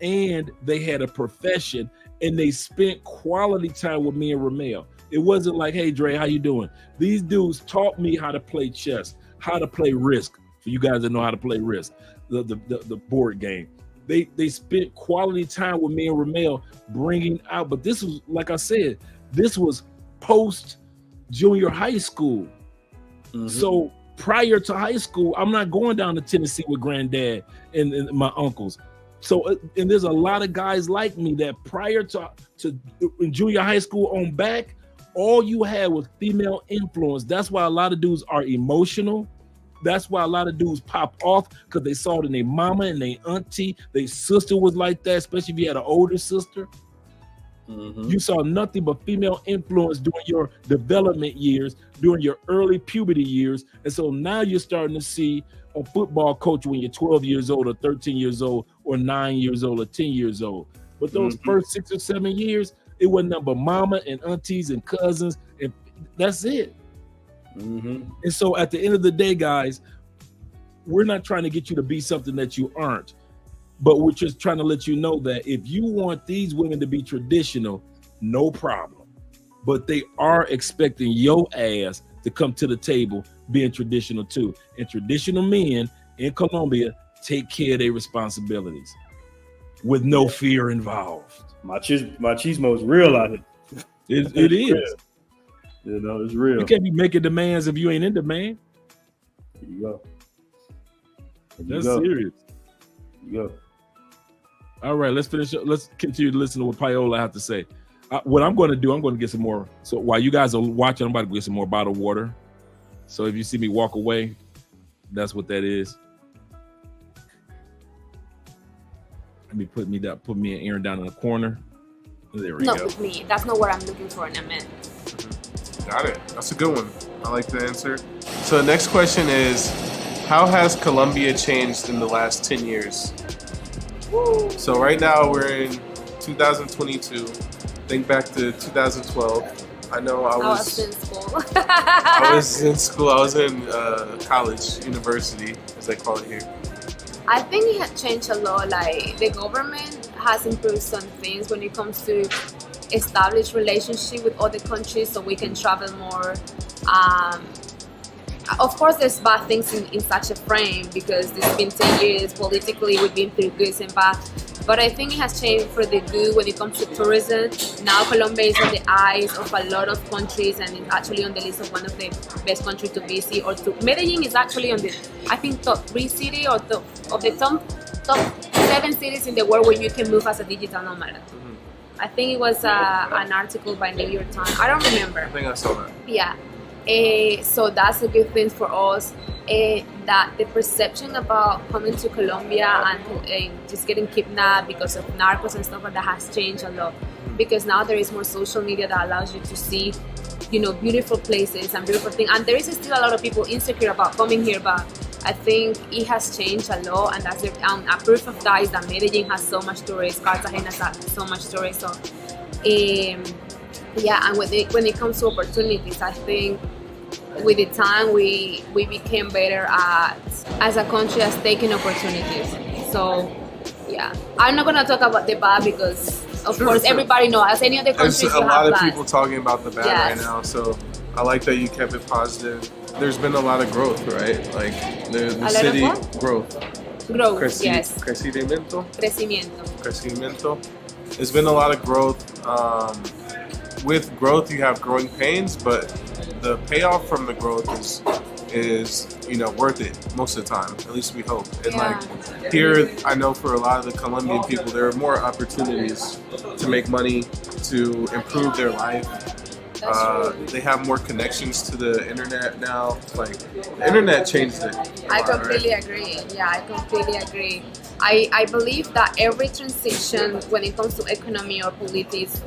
and they had a profession, and they spent quality time with me and Ramel. It wasn't like, hey, Dre, how you doing? These dudes taught me how to play chess, how to play Risk, for you guys that know how to play Risk, the board game. They spent quality time with me and Ramel bringing out, but this was, like I said, this was post junior high school. So prior to high school, I'm not going down to Tennessee with granddad and my uncles. So, and there's a lot of guys like me that prior to junior high school on back, all you had was female influence. That's why a lot of dudes are emotional. That's why a lot of dudes pop off, because they saw it in their mama and their auntie. Their sister was like that, especially if you had an older sister. You saw nothing but female influence during your development years, during your early puberty years. And so now you're starting to see a football coach when you're 12 years old or 13 years old or 9 years old or 10 years old. But those first 6 or 7 years, it wasn't nothing but mama and aunties and cousins, and that's it. And so at the end of the day, guys, we're not trying to get you to be something that you aren't. But we're just trying to let you know that if you want these women to be traditional, no problem. But they are expecting your ass to come to the table being traditional too. And traditional men in Colombia take care of their responsibilities with no fear involved. Machismo is real out here. It is. Real. You know, it's real. You can't be making demands if you ain't in demand. There you go. That's serious. There you go. All right, let's finish up. Let's continue to listen to what Paola has to say. What I'm going to do, I'm going to get some more. So while you guys are watching, I'm about to get some more bottled water. So if you see me walk away, that's what that is. Let me put me and Aaron down in the corner. There we go. Not with me. That's not what I'm looking for in a man. Got it. That's a good one. I like the answer. So the next question is, how has Colombia changed in the last 10 years? Woo. So right now we're in 2022. Think back to 2012. I know I was in school. I was in school. I was in college, university, as they call it here. I think it has changed a lot. Like, the government has improved some things when it comes to establish relationship with other countries, so we can travel more. Of course, there's bad things in such a frame, because it's been 10 years politically, we've been through good and bad. But I think it has changed for the good when it comes to tourism. Now Colombia is on the eyes of a lot of countries, and it's actually on the list of one of the best countries to visit. Medellin is actually on the, I think, top 3 city or top 7 cities in the world where you can move as a digital nomad. I think it was an article by New York Times. I don't remember. I think I saw that. Yeah. So that's a good thing for us. That the perception about coming to Colombia and just getting kidnapped because of narcos and stuff like that has changed a lot. Because now there is more social media that allows you to see, beautiful places and beautiful things. And there is still a lot of people insecure about coming here, but I think it has changed a lot, and that's a proof of that is that Medellin has so much tourists, Cartagena has so much tourists. So, yeah, and when it comes to opportunities, I think with the time we became better at, as a country, as taking opportunities. So, yeah, I'm not gonna talk about the bad because, of course, everybody knows. As any other country, there's a lot of people talking about the bad right now. So I like that you kept it positive. There's been a lot of growth, right? Like the city growth. Growth, yes. Crecimiento. Crecimiento. There's been a lot of growth. With growth, you have growing pains, but the payoff from the growth is worth it most of the time. At least we hope. And like here, I know for a lot of the Colombian people, there are more opportunities to make money, to improve their life. They have more connections to the internet now. Like the internet changed it. I completely agree. Yeah, I completely agree. I believe that every transition when it comes to economy or politics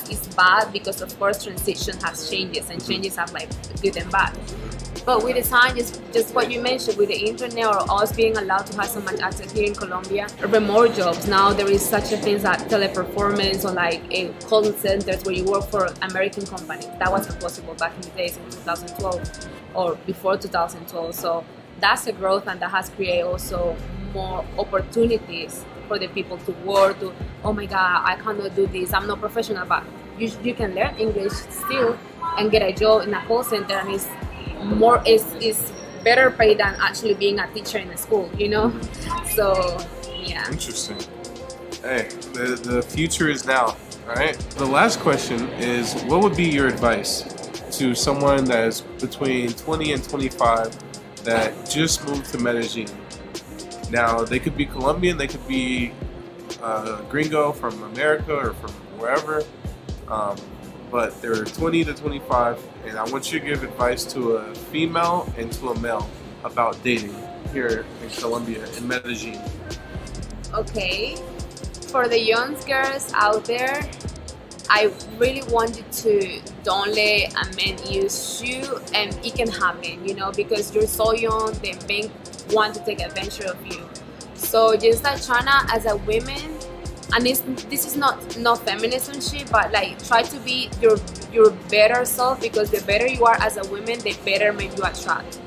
is bad because of course transition has changes and changes have like good and bad. But with the time, just what you mentioned, with the internet or us being allowed to have so much access here in Colombia, remote jobs, now there is such a thing as teleperformance or like a call centers where you work for American companies. That wasn't possible back in the days in 2012 or before 2012. So that's a growth and that has created also more opportunities for the people to work, to, oh my God, I cannot do this, I'm not professional, but you can learn English still and get a job in a call center and it's better paid than actually being a teacher in a school, So, yeah. Interesting. Hey, the future is now, right? The last question is, what would be your advice to someone that is between 20 and 25 that just moved to Medellin? Now, they could be Colombian, they could be gringo from America or from wherever, but they're 20 to 25, and I want you to give advice to a female and to a male about dating here in Colombia, in Medellin. Okay, for the young girls out there, I really want you to don't let a man use you, and it can happen, because you're so young, the men want to take advantage of you. So just like China as a woman, and this is not feminism shit, but like try to be your better self, because the better you are as a woman, the better men you attract.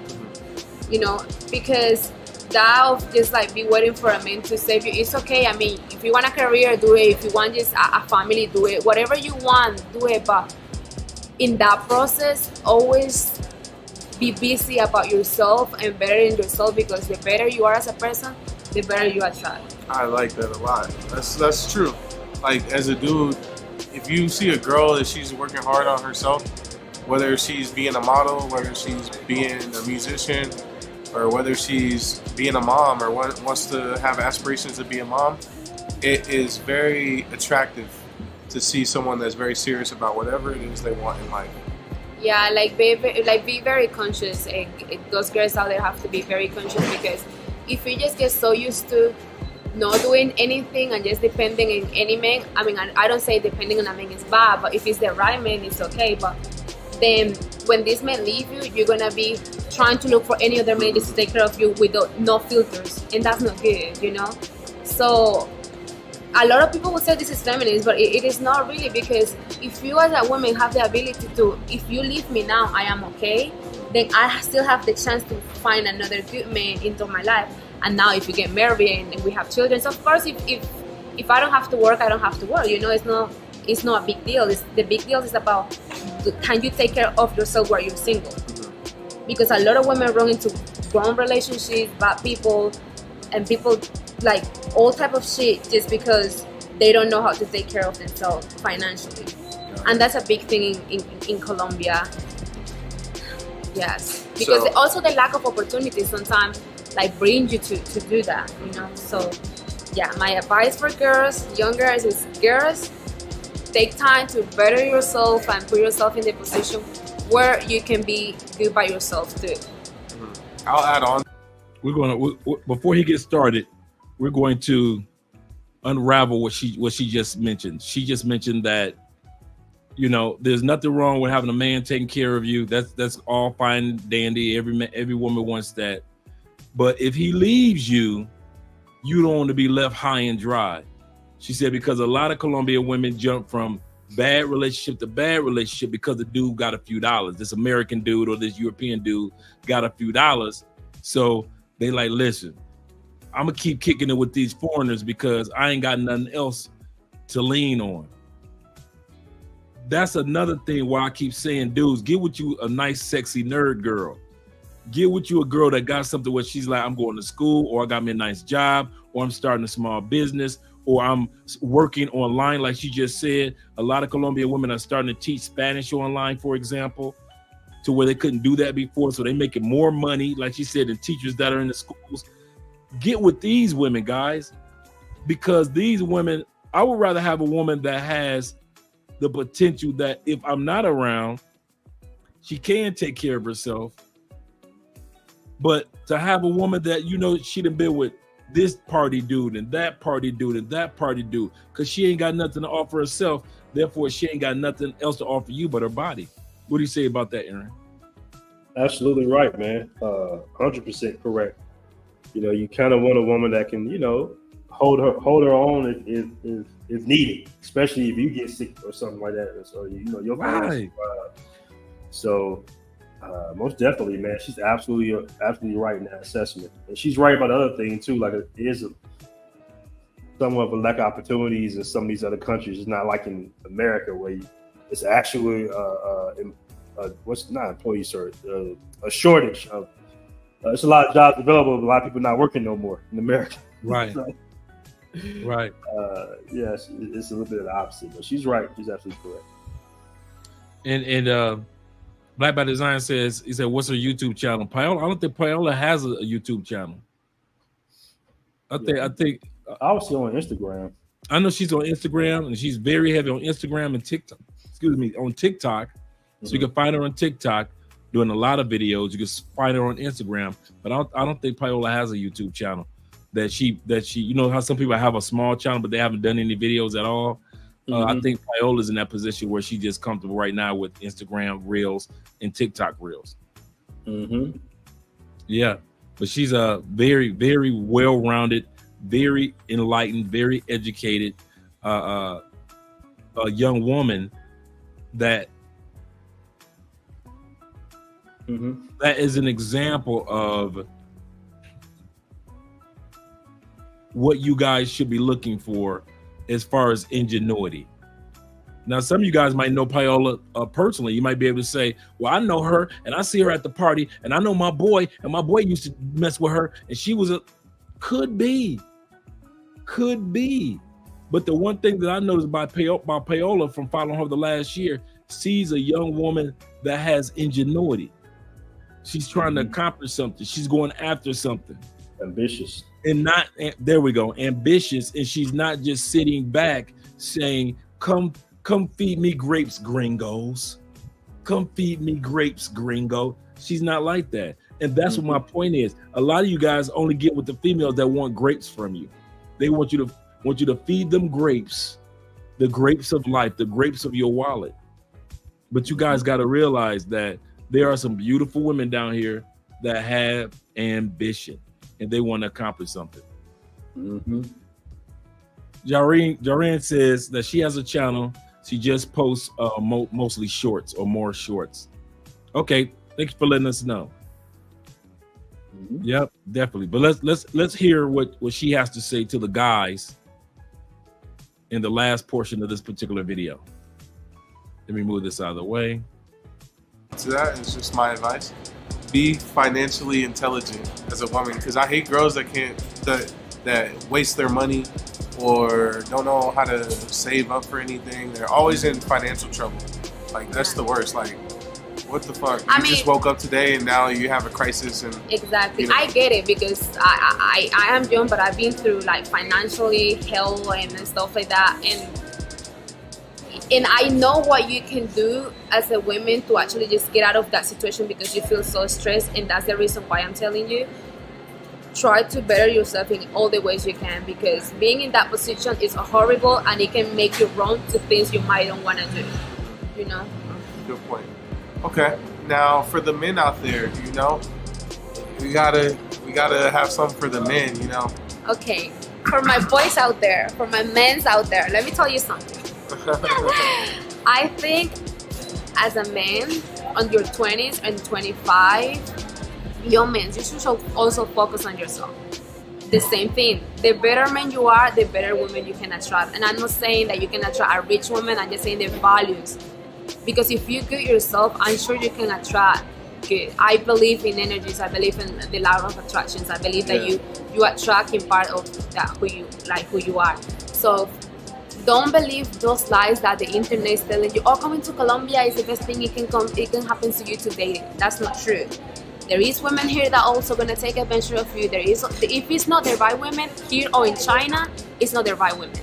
Because that of just like be waiting for a man to save you, it's okay. I mean, if you want a career, do it. If you want just a family, do it. Whatever you want, do it. But in that process, always be busy about yourself and bettering yourself, because the better you are as a person, the better you attract. I like that a lot. That's true. Like as a dude, if you see a girl that she's working hard on herself, whether she's being a model, whether she's being a musician, or whether she's being a mom or wants to have aspirations to be a mom, it is very attractive to see someone that's very serious about whatever it is they want in life. Yeah, be very conscious. Those girls out there have to be very conscious, because if you just get so used to not doing anything and just depending on any man, I mean, I don't say depending on a man is bad, but if it's the right man, it's okay. But then when this man leave you, you're gonna be trying to look for any other man just to take care of you without no filters, and that's not good, So a lot of people would say this is feminist, but it is not really, because if you as a woman have the ability to, if you leave me now, I am okay, then I still have the chance to find another good man into my life. And now if you get married and we have children, so of course if I don't have to work, I don't have to work, it's not a big deal. The big deal is about, can you take care of yourself while you're single? Because a lot of women run into wrong relationships, bad people, and people like all type of shit just because they don't know how to take care of themselves financially. And that's a big thing in Colombia. Yes, because also the lack of opportunities sometimes like bring you to do that, So yeah, my advice for girls, young girls, is girls, take time to better yourself and put yourself in the position where you can be good by yourself too. I'll add on. We're going to, before he gets started, we're going to unravel what she just mentioned. She just mentioned that, there's nothing wrong with having a man taking care of you. That's all fine and dandy. Every woman wants that. But if he leaves you, you don't want to be left high and dry. She said, because a lot of Colombian women jump from bad relationship to bad relationship because the dude got a few dollars. This American dude or this European dude got a few dollars. So they like, listen, I'm going to keep kicking it with these foreigners because I ain't got nothing else to lean on. That's another thing why I keep saying, dudes, get with you a nice, sexy nerd girl. Get with you a girl that got something where she's like, I'm going to school, or I got me a nice job, or I'm starting a small business, or I'm working online, like she just said. A lot of Colombian women are starting to teach Spanish online, for example, to where they couldn't do that before. So they're making more money, like she said, than teachers that are in the schools. Get with these women, guys, because these women, I would rather have a woman that has the potential that if I'm not around, she can take care of herself. But to have a woman that, you know, she done been with this party dude and that party dude and that party dude, because she ain't got nothing to offer herself. Therefore, she ain't got nothing else to offer you but her body. What do you say about that, Aaron? Absolutely right, man. 100% correct. You know, you kind of want a woman that can, you know, hold her own if needed, especially if you get sick or something like that. So, you know, your right. So most definitely, man, she's absolutely right in that assessment, and she's right about the other thing too. Like, it is somewhat of a lack of opportunities in some of these other countries. It's not like in America where it's actually what's not employee search, a shortage of. There's a lot of jobs available, but a lot of people not working no more in America. Right. So, right. Yes, it's a little bit of the opposite, but she's right. She's absolutely correct. And Black by Design says, he said, what's her YouTube channel? Paola, I don't think Paola has a YouTube channel. I think I was on Instagram. I know she's on Instagram, and she's very heavy on Instagram and TikTok. On TikTok. So you can find her on TikTok doing a lot of videos. You can find her on Instagram, but I don't think Paola has a YouTube channel that she, you know how some people have a small channel, but they haven't done any videos at all. I think Paola's in that position where she's just comfortable right now with Instagram Reels and TikTok Reels. Yeah, but she's a very, very well-rounded, very enlightened, very educated a young woman that that is an example of what you guys should be looking for as far as ingenuity. Now, some of you guys might know Paola personally. You might be able to say, well, I know her and I see her at the party and I know my boy, and my boy used to mess with her and she was could be. But the one thing that I noticed about Paola from following her the last year, she's a young woman that has ingenuity. She's trying to accomplish something. She's going after something. Ambitious. There we go, ambitious. And she's not just sitting back saying, come feed me grapes, gringos. Come feed me grapes, gringo. She's not like that. And that's what my point is. A lot of you guys only get with the females that want grapes from you. They want you to feed them grapes, the grapes of life, the grapes of your wallet. But you guys got to realize that there are some beautiful women down here that have ambition and they want to accomplish something. Jareen says that she has a channel. She just posts mostly shorts or more shorts. Okay, thanks for letting us know. Yep, definitely. But let's hear what she has to say to the guys in the last portion of this particular video. Let me move this out of the way. To that is just my advice: be financially intelligent as a woman, because I hate girls that waste their money or don't know how to save up for anything. They're always in financial trouble. Like, that's the worst. Like, what the fuck? You just woke up today and now you have a crisis. And exactly, you know. I get it, because I am young, but I've been through like financially hell and stuff like that, and I know what you can do as a woman to actually just get out of that situation, because you feel so stressed. And that's the reason why I'm telling you, try to better yourself in all the ways you can, because being in that position is horrible and it can make you run to things you might don't want to do, you know? Good point. Okay, now for the men out there, you know, we gotta have something for the men, you know? Okay, for my boys out there, for my men's out there, let me tell you something. I think as a man on your 20s and 25, young men, you should also focus on yourself. The same thing. The better man you are, the better woman you can attract. And I'm not saying that you can attract a rich woman, I'm just saying the values. Because if you get yourself, I'm sure you can attract good. I believe in energies. I believe in the law of attractions. I believe that you attract in part of that who you are. So don't believe those lies that the internet is telling you. Oh, coming to Colombia is the best thing it can happen to you today. That's not true. There is women here that also gonna take advantage of you. There is, if it's not the right women here or in China, it's not the right women.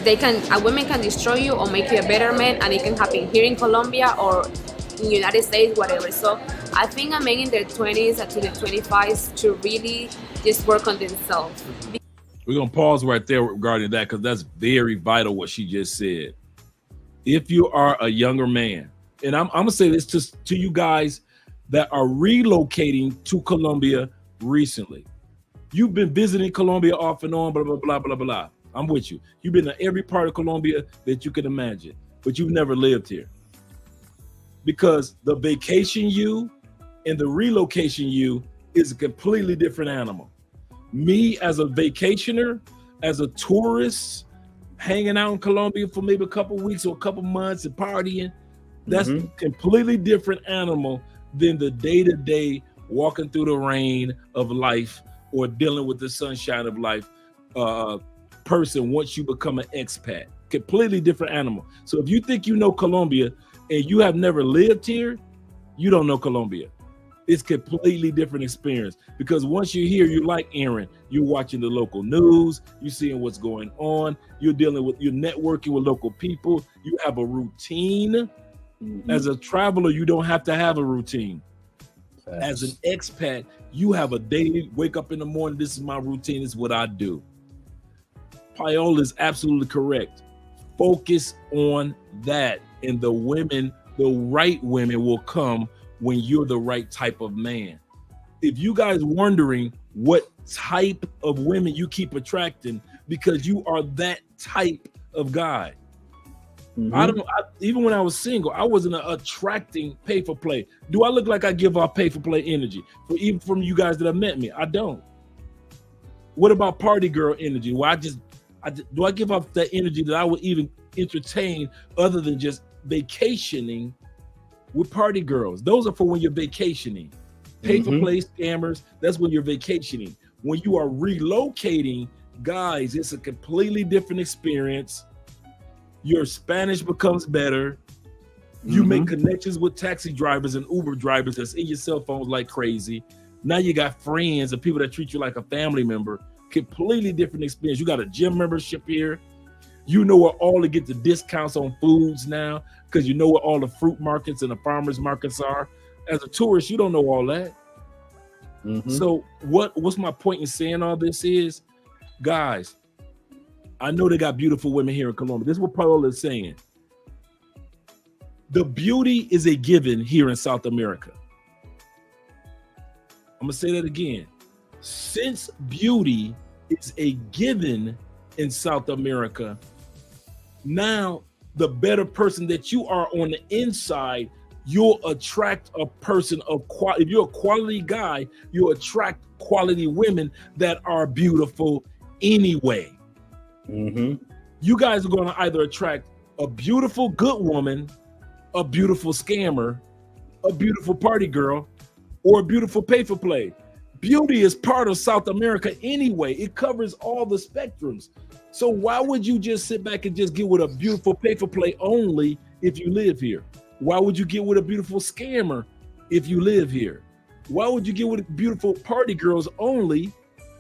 A woman can destroy you or make you a better man, and it can happen here in Colombia or in the United States, whatever. So I think a man in their 20s to the 25s to really just work on themselves. We're gonna pause right there regarding that, because that's very vital what she just said. If you are a younger man, and I'm gonna say this to you guys that are relocating to Colombia recently. You've been visiting Colombia off and on, blah, blah, blah, blah, blah. I'm with you. You've been to every part of Colombia that you can imagine, but you've never lived here. Because the vacation you and the relocation you is a completely different animal. Me as a vacationer, as a tourist, hanging out in Colombia for maybe a couple weeks or a couple months and partying, that's a completely different animal than the day-to-day walking through the rain of life or dealing with the sunshine of life person once you become an expat. Completely different animal. So if you think you know Colombia and you have never lived here, you don't know Colombia. It's completely different experience, because once you're here, you're like Aaron. You're watching the local news, you're seeing what's going on, you're networking with local people, you have a routine. As a traveler, you don't have to have a routine. As an expat, you have a daily, wake up in the morning, this is my routine, this is what I do. Paola is absolutely correct. Focus on that, and the right women will come when you're the right type of man. If you guys wondering what type of women you keep attracting, because you are that type of guy. Even when I was single, I wasn't attracting pay for play. Do I look like I give off pay for play energy? Even from you guys that have met me, I don't. What about party girl energy? Well, do I give off that energy that I would even entertain other than just vacationing with party girls? Those are for when you're vacationing. Pay for play scammers, that's when you're vacationing. When you are relocating, guys, it's a completely different experience. Your Spanish becomes better. You make connections with taxi drivers and Uber drivers that's in your cell phones like crazy. Now you got friends and people that treat you like a family member. Completely different experience. You got a gym membership here. You know where all to get the discounts on foods now, because you know where all the fruit markets and the farmers markets are. As a tourist, you don't know all that. So what's my point in saying all this is, guys, I know they got beautiful women here in Colombia. This is what Paola is saying. The beauty is a given here in South America. I'm gonna say that again. Since beauty is a given in South America, now the better person that you are on the inside, you'll attract a person of quality. If you're a quality guy, you'll attract quality women that are beautiful anyway. You guys are going to either attract a beautiful good woman, a beautiful scammer, a beautiful party girl, or a beautiful pay for play. Beauty is part of South America anyway. It covers all the spectrums. So why would you just sit back and just get with a beautiful pay for play only if you live here? Why would you get with a beautiful scammer if you live here? Why would you get with beautiful party girls only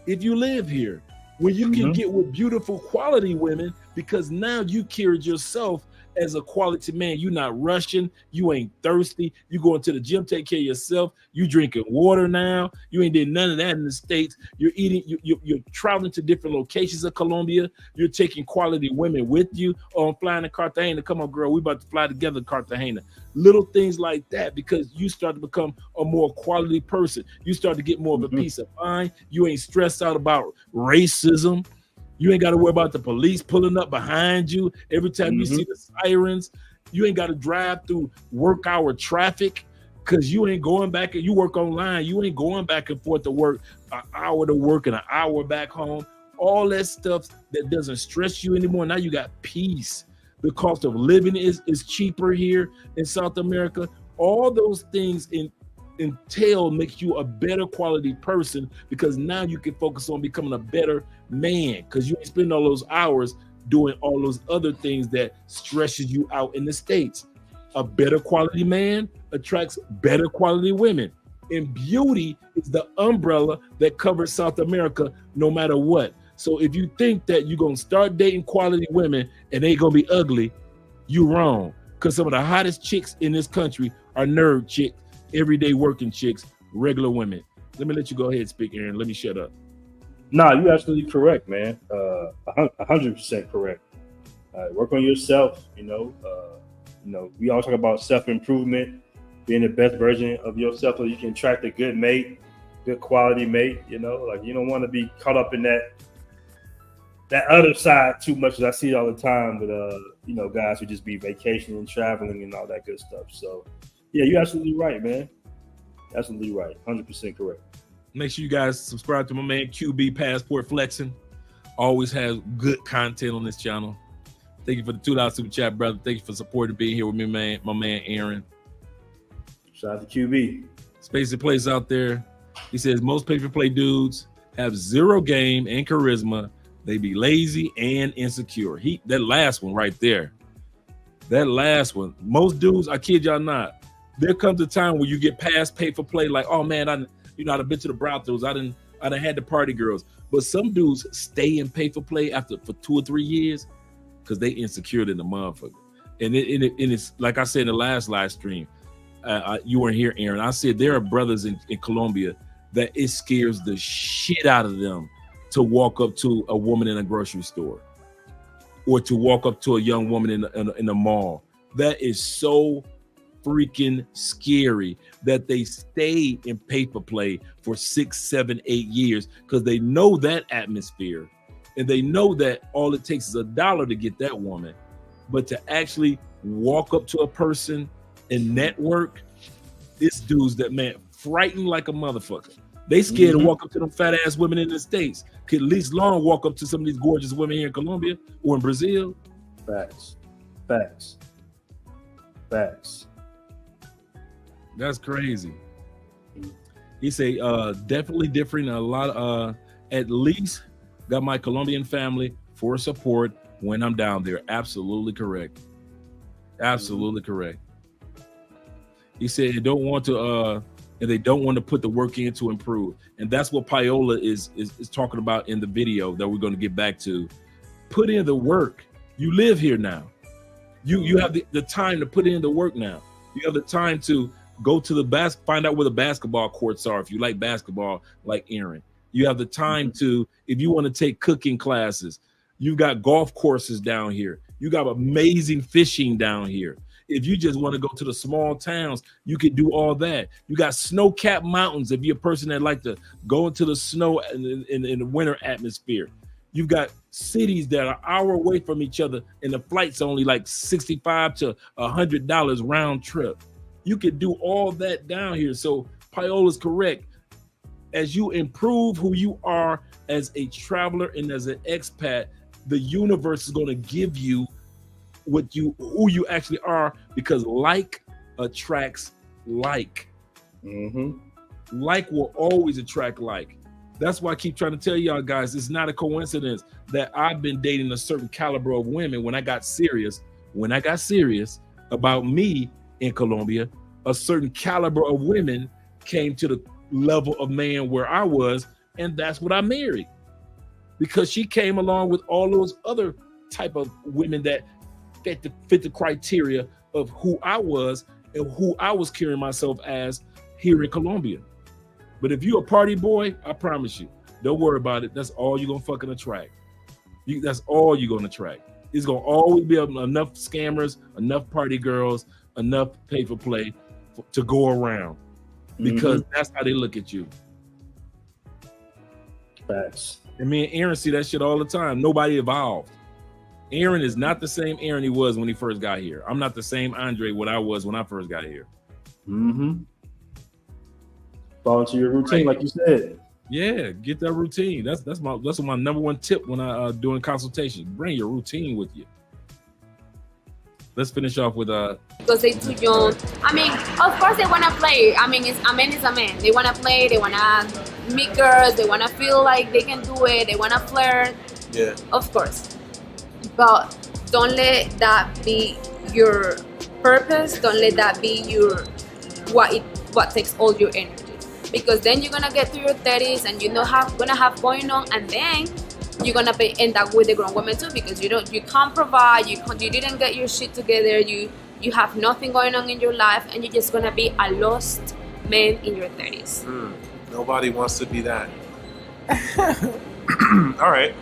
if you live here? When you can get with beautiful quality women, because now you carried yourself as a quality man. You're not rushing. You ain't thirsty. You going to the gym, take care of yourself. You drinking water now. You ain't did none of that in the States. You're eating. You're traveling to different locations of Colombia. You're taking quality women with you. Oh, I'm flying to Cartagena. Come on, girl. We about to fly together to Cartagena. Little things like that, because you start to become a more quality person. You start to get more of a peace of mind. You ain't stressed out about racism. You ain't got to worry about the police pulling up behind you every time you see the sirens. You ain't got to drive through work hour traffic, because you ain't going back. You work online. You ain't going back and forth to work, an hour to work and an hour back home. All that stuff that doesn't stress you anymore. Now you got peace. The cost of living is cheaper here in South America. all those things entail makes you a better quality person, because now you can focus on becoming a better man, because you ain't spending all those hours doing all those other things that stresses you out in the States. A better quality man attracts better quality women. And beauty is the umbrella that covers South America no matter what. So if you think that you're going to start dating quality women and they going to be ugly, you wrong. Because some of the hottest chicks in this country are nerd chicks, everyday working chicks, regular women. Let me let you go ahead and speak, Aaron. Let me shut up. Nah, you're absolutely correct, man. 100% correct. Work on yourself. You know, we all talk about self-improvement, being the best version of yourself so you can attract a good mate, good quality mate. You know, like you don't want to be caught up in that other side too much, as I see it all the time with you know, guys who just be vacationing, traveling, and all that good stuff. So yeah, you're absolutely right, man. Absolutely right. 100% correct. Make sure you guys subscribe to my man QB Passport Flexing. Always has good content on this channel. Thank you for the $2 super chat, brother. Thank you for supporting being here with me, man. My man Aaron. Shout out to QB. Spacey Place out there. He says most pay-for-play dudes have zero game and charisma. They be lazy and insecure. That last one right there. That last one. Most dudes, I kid y'all not. There comes a time where you get past pay-for-play, like, oh man, I've been to the brothels. I done had the party girls. But some dudes stay in pay-for-play for 2 or 3 years because they insecure in the motherfucker. And it's like I said in the last live stream, you weren't here, Aaron. I said there are brothers in Colombia that it scares the shit out of them to walk up to a woman in a grocery store or to walk up to a young woman in a mall. That is so freaking scary that they stay in paper play for 6, 7, 8 years because they know that atmosphere and they know that all it takes is $1 to get that woman. But to actually walk up to a person and network, this dude's that man frightened like a motherfucker. They scared to walk up to them fat ass women in the States. Could at least long walk up to some of these gorgeous women here in Colombia or in Brazil. Facts. That's crazy. He say definitely different. A lot. At least got my Colombian family for support when I'm down there. Absolutely correct. Absolutely correct. He said they don't want to. And they don't want to put the work in to improve. And that's what Paola is talking about in the video that we're going to get back to. Put in the work. You live here now. You have the time to put in the work now. You have the time to go to find out where the basketball courts are if you like basketball like Aaron. You have the time to, if you want to take cooking classes, you've got golf courses down here. You got amazing fishing down here. If you just want to go to the small towns, you can do all that. You got snow-capped mountains if you're a person that like to go into the snow in the winter atmosphere. You've got cities that are an hour away from each other and the flight's only like $65 to $100 round trip. You can do all that down here. So Paola's correct. As you improve who you are as a traveler and as an expat, the universe is going to give you who you actually are, because like attracts like. Like will always attract like. That's why I keep trying to tell y'all guys, it's not a coincidence that I've been dating a certain caliber of women. When I got serious about me in Colombia, a certain caliber of women came to the level of man where I was, and that's what I married, because she came along with all those other type of women that fit the criteria of who I was and who I was carrying myself as here in Colombia. But if you're a party boy, I promise you, don't worry about it. That's all you're gonna fucking attract. That's all you're gonna attract. It's gonna always be enough scammers, enough party girls, enough pay for play to go around, because that's how they look at you. Facts. And me and Aaron see that shit all the time. Nobody evolved. Aaron is not the same Aaron he was when he first got here. I'm not the same Andre what I was when I first got here. Fall into your routine, like you said. Yeah, get that routine. That's my number one tip when I doing consultations. Bring your routine with you. let's finish off with because they're too young. I mean, of course they want to play. I mean, a man is a man. They want to play. They want to meet girls. They want to feel like they can do it. They want to flirt. Yeah. Of course. But don't let that be your purpose. Don't let that be your what takes all your energy. Because then you're gonna get to your 30s and you're not gonna have going on, and then you're gonna end up with a grown woman too, because you can't provide, you didn't get your shit together, you have nothing going on in your life, and you're just gonna be a lost man in your 30s. Nobody wants to be that. All right.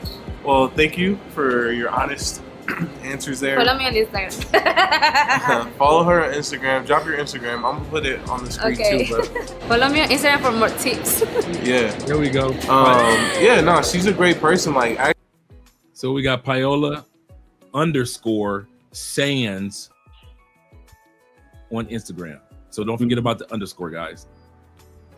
Well, thank you for your honest answers there. Follow me on Instagram. Follow her on Instagram. Drop your Instagram. I'm gonna put it on the screen too. But follow me on Instagram for more tips. Yeah. There we go. Yeah, no, she's a great person. Like, so we got Paola _Sands on Instagram. So don't forget about the underscore, guys.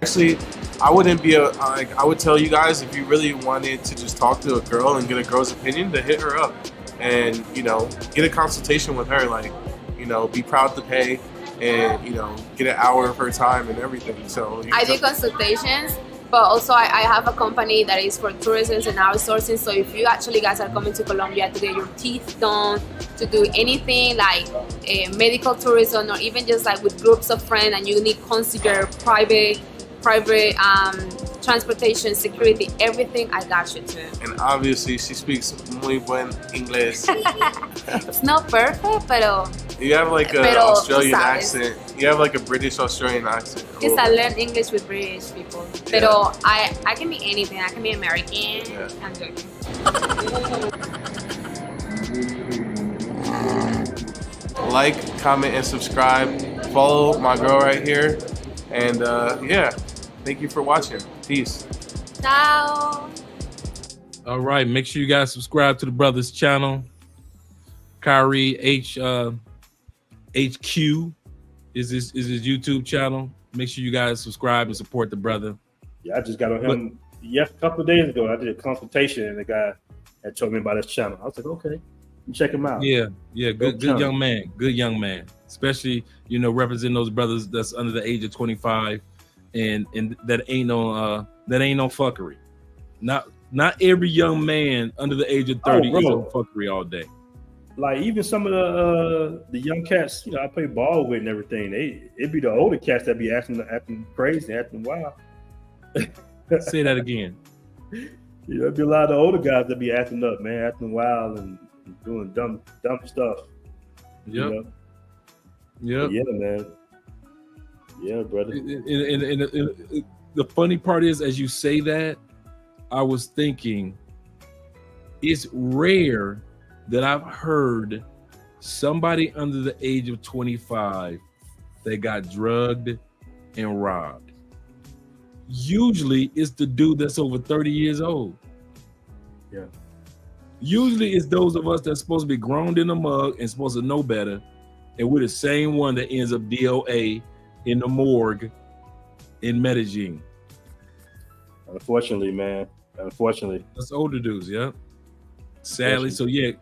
Actually, I wouldn't be I would tell you guys, if you really wanted to just talk to a girl and get a girl's opinion, to hit her up and, you know, get a consultation with her. Like, you know, be proud to pay and, you know, get an hour of her time and everything. So I do consultations, but also I have a company that is for tourism and outsourcing. So if you actually guys are coming to Colombia to get your teeth done, to do anything like medical tourism, or even just like with groups of friends and you need consider private transportation, security, everything, I got you too. And obviously she speaks muy buen inglés. It's not perfect, pero you have like an Australian accent. You have like a British Australian accent. Because I learned English with British people. Yeah. Pero I can be anything. I can be American. Yeah. I'm joking. Like, comment, and subscribe. Follow my girl right here. And yeah, thank you for watching. Peace. Ciao. All right, make sure you guys subscribe to the brother's channel. Kyrie HQ is his YouTube channel. Make sure you guys subscribe and support the brother. Yeah, I just got on him a couple of days ago. I did a consultation and the guy had told me about his channel. I was like, okay, check him out. Yeah, good young man. Good young man. Especially, you know, representing those brothers that's under the age of 25 and that ain't no fuckery. Not every young man under the age of 30 is on fuckery all day. Like even some of the young cats, you know, I play ball with and everything. It'd be the older cats that be acting crazy, acting wild. Say that again. You know, it'd be a lot of the older guys that be acting up, man, acting wild and doing dumb stuff. Yep. You know? Yep. Yeah, man. Yeah, brother. And the funny part is, as you say that, I was thinking, it's rare that I've heard somebody under the age of 25 that got drugged and robbed. Usually it's the dude that's over 30 years old. Yeah. Usually it's those of us that's supposed to be grown in the mug and supposed to know better, and we're the same one that ends up DOA in the morgue in Medellin. Unfortunately, man. Unfortunately. That's older dudes, yeah. Sadly, so yeah,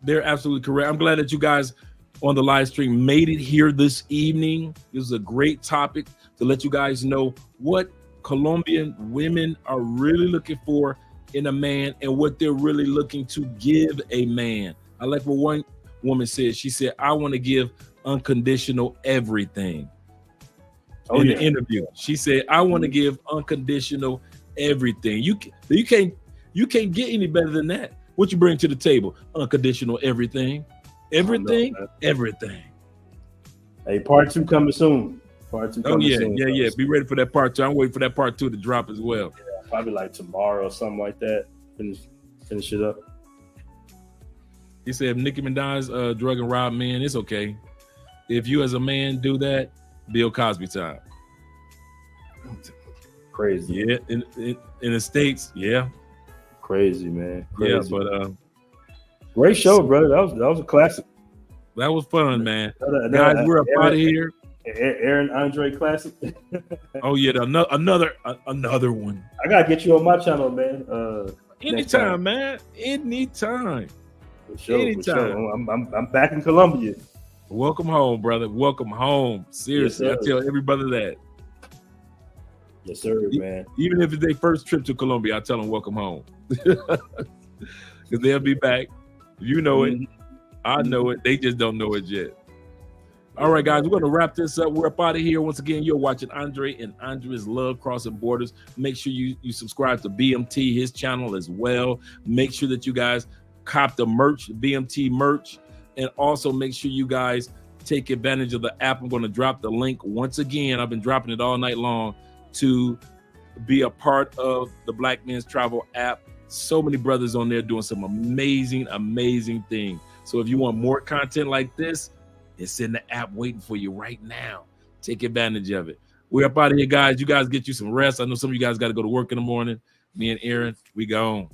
they're absolutely correct. I'm glad that you guys on the live stream made it here this evening. This is a great topic to let you guys know what Colombian women are really looking for in a man and what they're really looking to give a man. I like what one woman said. She said, I want to give unconditional everything. In the interview, she said, I want to give unconditional everything. You can't get any better than that. What you bring to the table? Unconditional everything. Everything. Hey, part 2 coming soon. Part 2 coming soon. Yeah. Be ready for that part 2. I'm waiting for that part 2 to drop as well. Yeah, probably like tomorrow or something like that. Finish it up. He said, if Nicki Minaj drug and rob men, it's okay. If you as a man do that, Bill Cosby time. Crazy. Yeah, in the States, yeah. Crazy, man. Crazy. Yeah, but great show, brother. That was a classic. That was fun, man. Guys, we're up out of here. Aaron Andre classic. Oh yeah, another one. I gotta get you on my channel, man. Anytime, man. Anytime. For sure, Anytime. for sure. I'm back in Colombia. Welcome home, brother. Welcome home. Seriously, Yes, I tell every brother that. Yes, sir, man. Even if it's their first trip to Colombia, I tell them welcome home. Because they'll be back. You know it. I know it. They just don't know it yet. All right, guys, we're going to wrap this up. We're up out of here. Once again, you're watching Andre and Andrea's Love Crossing Borders. Make sure you subscribe to BMT, his channel as well. Make sure that you guys cop the merch, BMT merch. And also make sure you guys take advantage of the app. I'm going to drop the link once again. I've been dropping it all night long to be a part of the Black Men's Travel app. So many brothers on there doing some amazing, amazing things. So if you want more content like this, it's in the app waiting for you right now. Take advantage of it. We're up out of here, guys. You guys get you some rest. I know some of you guys got to go to work in the morning. Me and Aaron, we gone.